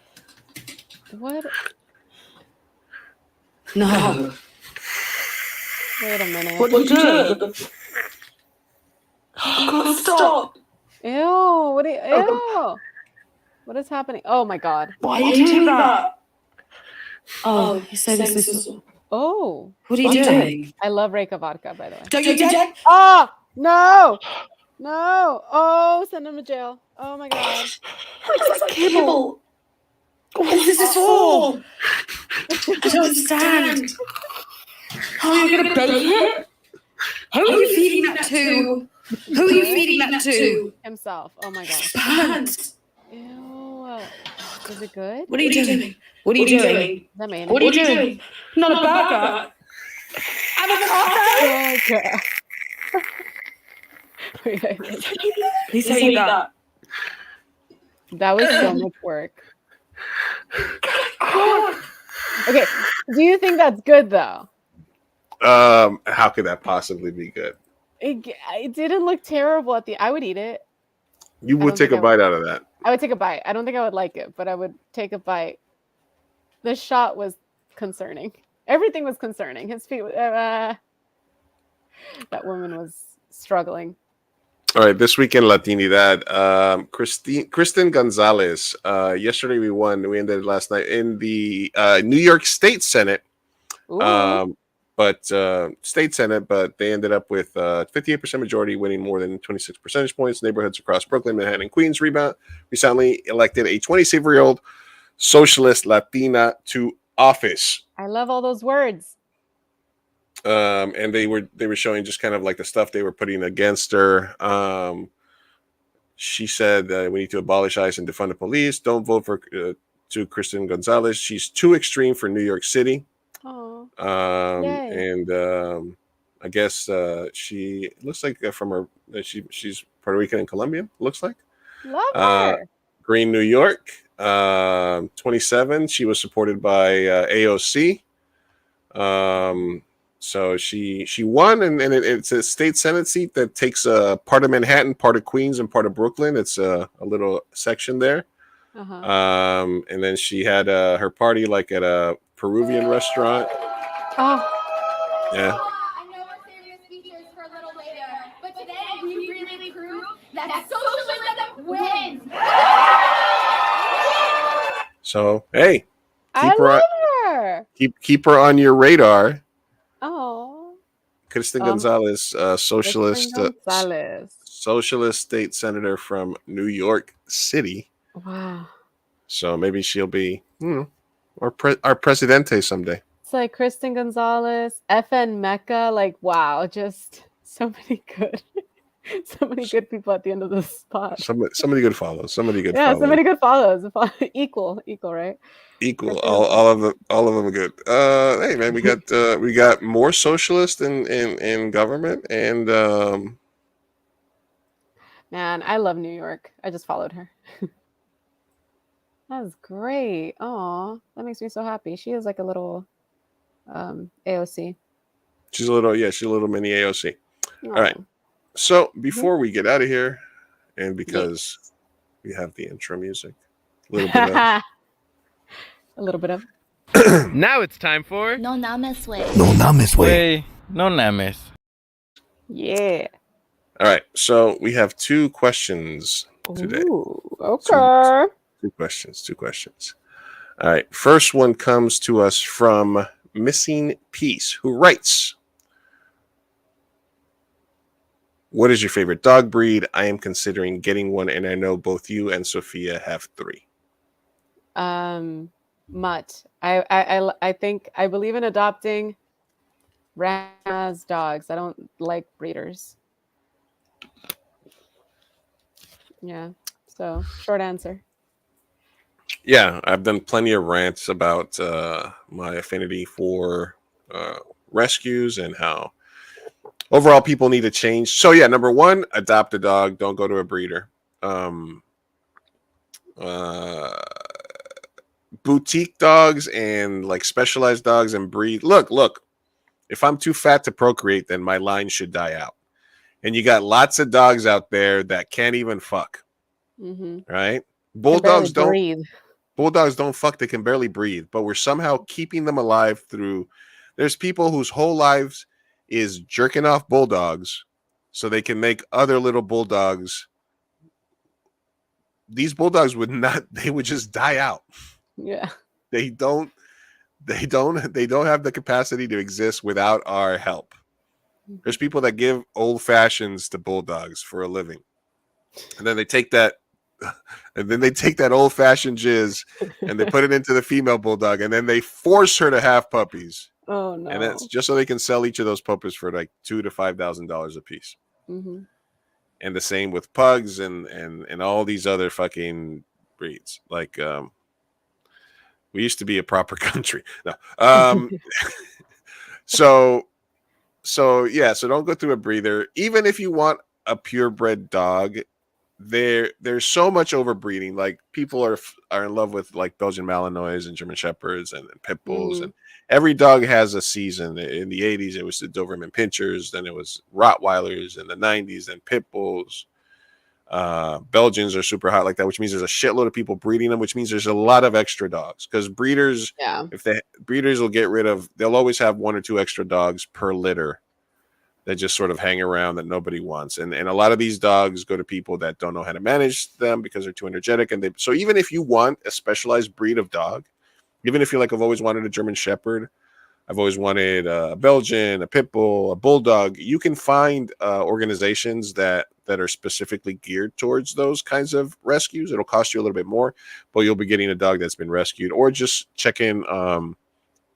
What? No. Wait a minute. What are you doing? Oh, God, stop. Ew. What? Ew. What is happening? Oh my God. Why are you doing that? Oh, he's saying this. Oh. What are you doing? I love Reyka vodka, by the way. Don't you dead? Oh, no. No. Oh, send him to jail. Oh my God. It's like kibble. What is this for? I don't understand. Oh, you're going to bake it? Who are you feeding that to? Who are you feeding that to? Himself. Oh my gosh. Pants. Ew. Is it good? What are you doing? What are you doing? Is that mayonnaise? What are you doing? Not a burger. Avocado. Please don't eat that. That was so much work. Okay. Do you think that's good though? How could that possibly be good? It didn't look terrible at the. I would eat it. You would take a bite out of that. I would take a bite. I don't think I would like it, but I would take a bite. The shot was concerning. Everything was concerning. His feet. That woman was struggling. All right, this weekend Latinidad. Kristen Gonzalez. Yesterday we won. We ended last night in the New York State Senate. But state Senate, but they ended up with 58% majority, winning more than 26 percentage points. Neighborhoods across Brooklyn, Manhattan, and Queens recently elected a 27-year-old socialist Latina to office. I love all those words. And they were showing just kind of like the stuff they were putting against her. She said we need to abolish ICE and defund the police. Don't vote for to Kristen Gonzalez. She's too extreme for New York City. And I guess she looks like from her she's Puerto Rican and Colombian. Looks like love her. Green, New York. 27. She was supported by AOC. So she won, and it's a state Senate seat that takes part of Manhattan, part of Queens, and part of Brooklyn. It's a little section there. And then she had her party like at a Peruvian restaurant. Oh. Yeah. I know our serious features for a little later, but today we really proved that socialism wins. So hey, keep keep her on your radar. Oh. Kristen Gonzalez, socialist, socialist state senator from New York City. Wow. So maybe she'll be, our presidente someday. It's like Kristen Gonzalez, FN Mecca, like wow, just so many good people at the end of the spot. Somebody good follows. Somebody good. Yeah, follows. so many good follows. Equal, right? Equal. All of them are good. Hey man, we got more socialists in government, and man, I love New York. I just followed her. That was great. Oh, that makes me so happy. She is like a little AOC. She's a little mini AOC. All right. So before we get out of here, and because we have the intro music, a little bit of. Now it's time for No names way. No names way. No names. Yeah. All right. So we have two questions today. Ooh, okay. Two questions. All right. First one comes to us from Missing Peace, who writes, what is your favorite dog breed? I am considering getting one, and I know both you and Sophia have 3. Mutt. I think I believe in adopting Rana's dogs. I don't like breeders. Yeah. So short answer. Yeah, I've done plenty of rants about my affinity for rescues and how overall, people need to change. So yeah, number one, adopt a dog. Don't go to a breeder. Boutique dogs and like specialized dogs and breed. Look. If I'm too fat to procreate, then my line should die out. And you got lots of dogs out there that can't even fuck. Right? Bulldogs don't breathe. Bulldogs don't fuck. They can barely breathe, but we're somehow keeping them alive through. There's people whose whole lives is jerking off bulldogs so they can make other little bulldogs. These bulldogs would not, they would just die out. Yeah. They don't have the capacity to exist without our help. There's people that give old fashions to bulldogs for a living. And then they take that old fashioned jizz and they put it into the female bulldog and then they force her to have puppies. Oh no. And that's just so they can sell each of those puppies for like $2,000 to $5,000 a piece. And the same with pugs and all these other fucking breeds. Like we used to be a proper country. No. So don't go through a breeder. Even if you want a purebred dog, there's so much overbreeding. Like people are in love with like Belgian Malinois and German Shepherds and pit bulls, and every dog has a season. In the 80s, it was the Doberman Pinschers, then it was Rottweilers in the 90s, then pit bulls. Belgians are super hot like that, which means there's a shitload of people breeding them, which means there's a lot of extra dogs because breeders, breeders will get rid of, they'll always have 1 or 2 extra dogs per litter that just sort of hang around that nobody wants. And a lot of these dogs go to people that don't know how to manage them because they're too energetic. And so even if you want a specialized breed of dog, even if you're like, I've always wanted a German Shepherd, I've always wanted a Belgian, a pit bull, a bulldog, you can find organizations that are specifically geared towards those kinds of rescues. It'll cost you a little bit more, but you'll be getting a dog that's been rescued. Or just check in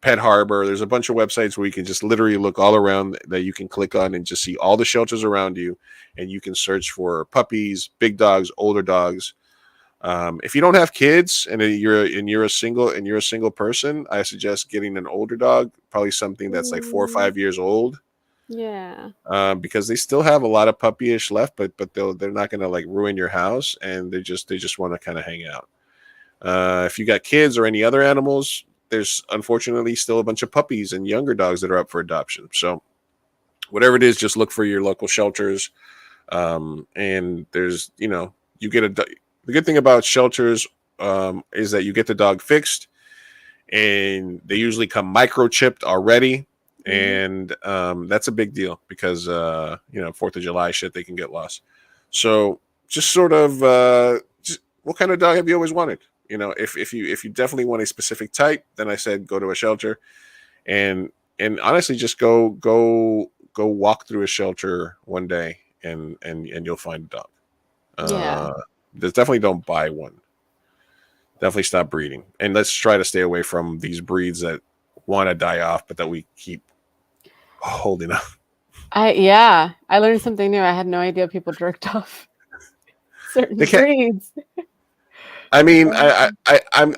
Pet Harbor. There's a bunch of websites where you can just literally look all around that you can click on and just see all the shelters around you, and you can search for puppies, big dogs, older dogs. If you don't have kids and you're a single person, I suggest getting an older dog, probably something that's like 4 or 5 years old. Yeah. Because they still have a lot of puppyish left, but they're not going to like ruin your house, and they just want to kind of hang out. If you got kids or any other animals, there's unfortunately still a bunch of puppies and younger dogs that are up for adoption. So whatever it is, just look for your local shelters. And there's, you get the good thing about shelters is that you get the dog fixed, and they usually come microchipped already. And that's a big deal because 4th of July shit, they can get lost. So just sort of what kind of dog have you always wanted? If you definitely want a specific type, then I said go to a shelter, and honestly just go walk through a shelter one day and you'll find a dog. Just definitely don't buy one. Definitely stop breeding, and let's try to stay away from these breeds that want to die off, but that we keep holding up. I learned something new. I had no idea people jerked off certain breeds. I mean, I'm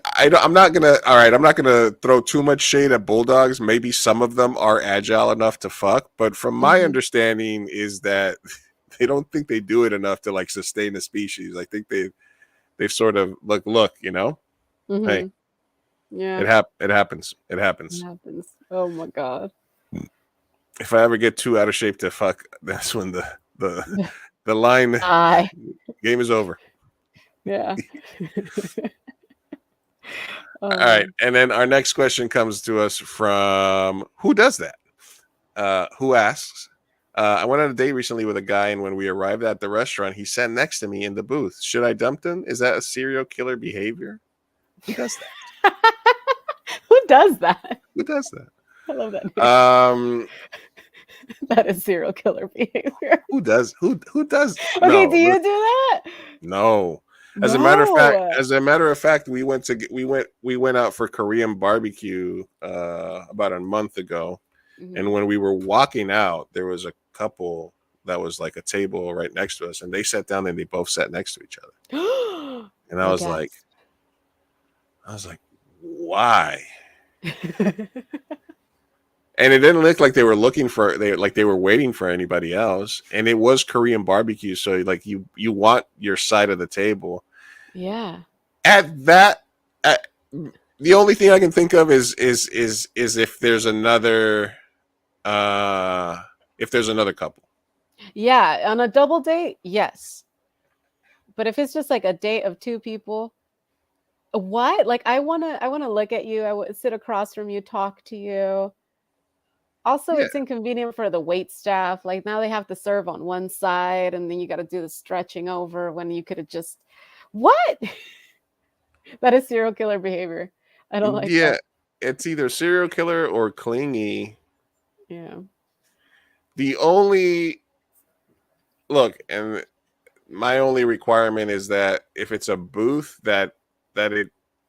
not gonna throw too much shade at bulldogs. Maybe some of them are agile enough to fuck, but from my understanding is that they don't think they do it enough to like sustain the species. I think they've sort of look, hey, yeah, it happens. It happens. Oh my god. If I ever get too out of shape to fuck, that's when the line game is over. Yeah. All right. And then our next question comes to us from who does that? Who asks, I went on a date recently with a guy, and when we arrived at the restaurant, he sat next to me in the booth. Should I dump him? Is that a serial killer behavior? Who does that? Who does that? Who does that? I love that. That is serial killer behavior. Who does? Okay, do you do that? No. As a matter of fact, we went out for Korean barbecue about a month ago, and when we were walking out, there was a couple that was like a table right next to us, and they sat down and they both sat next to each other. And I was like, why? And it didn't look like they were they were waiting for anybody else. And it was Korean barbecue, so like you want your side of the table. Yeah. The only thing I can think of is if there's another couple. Yeah, on a double date, yes. But if it's just like a date of two people, what? Like I wanna look at you. I would sit across from you, talk to you. Also, it's inconvenient for the wait staff. Like now they have to serve on one side, and then you got to do the stretching over when you could have just what? That is serial killer behavior. I don't like that. It's either serial killer or clingy. Yeah. The only look, and my only requirement is that if it's a booth that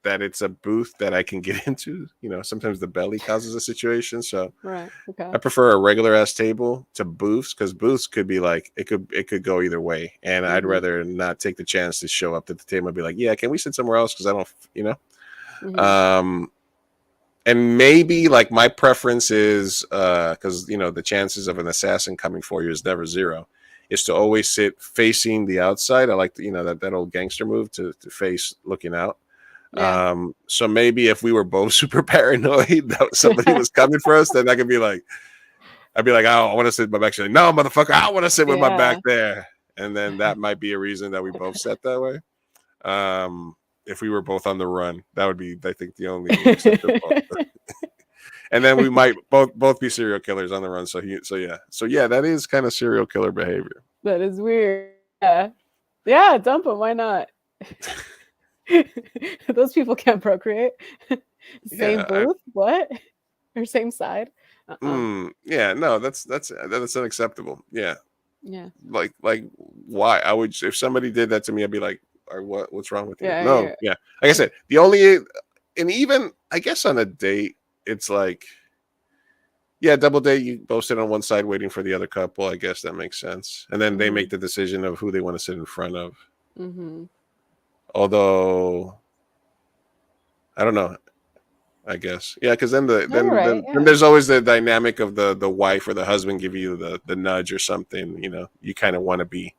it's a booth that I can get into. You know, sometimes the belly causes a situation, so right. Okay. I prefer a regular ass table to booths because booths could be like it could go either way, and I'd rather not take the chance to show up at the table and be like, yeah, can we sit somewhere else because I don't, you know. And maybe like my preference is because you know the chances of an assassin coming for you is never zero, is to always sit facing the outside. I like that old gangster move to face looking out. Yeah. So maybe if we were both super paranoid that somebody was coming for us, then I'd be like, oh, I want to sit with my back. She's like, no, motherfucker, I want to sit with my back there. And then that might be a reason that we both sat that way. If we were both on the run, that would be, I think, the only acceptable. And then we might both be serial killers on the run. So yeah, that is kind of serial killer behavior. That is weird. Yeah, dump them. Why not? Those people can't procreate. Same booth? What? Or same side? Yeah, no, that's unacceptable. Yeah. Yeah. Like why? I would, if somebody did that to me, I'd be like, or what's wrong with you? Yeah, No, yeah. yeah. Like I said, the only, and even I guess on a date, it's like, yeah, double date, you both sit on one side waiting for the other couple. I guess that makes sense. And then they make the decision of who they want to sit in front of. Mm-hmm. Although, I don't know. I guess, yeah, because then then there's always the dynamic of the wife or the husband give you the nudge or something. You know, you kind of want to be,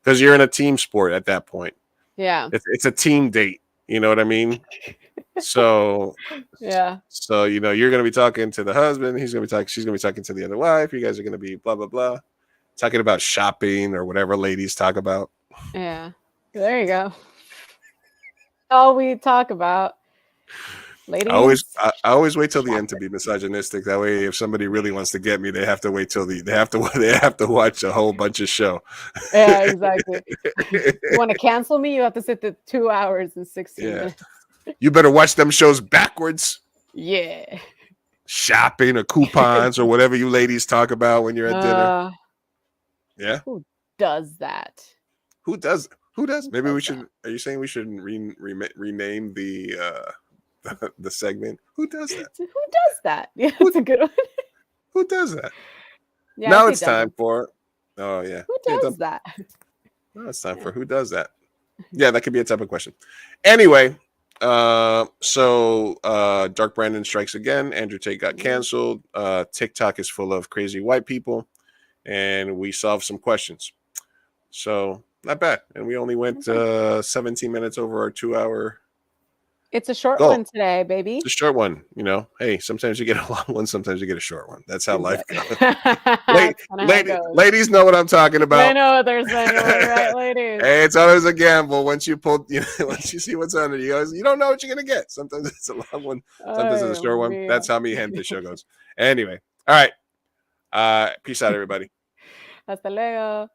because you're in a team sport at that point. Yeah, it's a team date. You know what I mean? So yeah. So you know you're gonna be talking to the husband. She's gonna be talking to the other wife. You guys are gonna be blah blah blah, talking about shopping or whatever ladies talk about. Yeah, there you go. All we talk about, ladies. I always wait till the end to be misogynistic. That way, if somebody really wants to get me, they have to wait till they have to watch a whole bunch of show. Yeah, exactly. You want to cancel me? You have to sit there 2 hours and 16 minutes. You better watch them shows backwards. Yeah. Shopping or coupons or whatever you ladies talk about when you're at dinner. Yeah. Who does that? Who does? Maybe we should. Are you saying we should rename the segment? Who does that? Who does that? Yeah, that's a good one. Who does that? Yeah, now it's time for. Oh yeah. Who does that? Now it's time for who does that. Yeah, that could be a type of question. Anyway, so Dark Brandon strikes again. Andrew Tate got canceled. TikTok is full of crazy white people, and we solved some questions. So not bad. And we only went 17 minutes over our 2 hour. It's a short one today, baby. It's a short one. You know, hey, sometimes you get a long one, sometimes you get a short one. That's how life goes. Ladies know what I'm talking about. I know what they're saying, right, ladies? Hey, it's always a gamble. Once you once you see what's under you don't know what you're gonna get. Sometimes it's a long one, sometimes it's a short one. That's how me Gente show goes. Anyway, all right. Peace out, everybody. Hasta luego.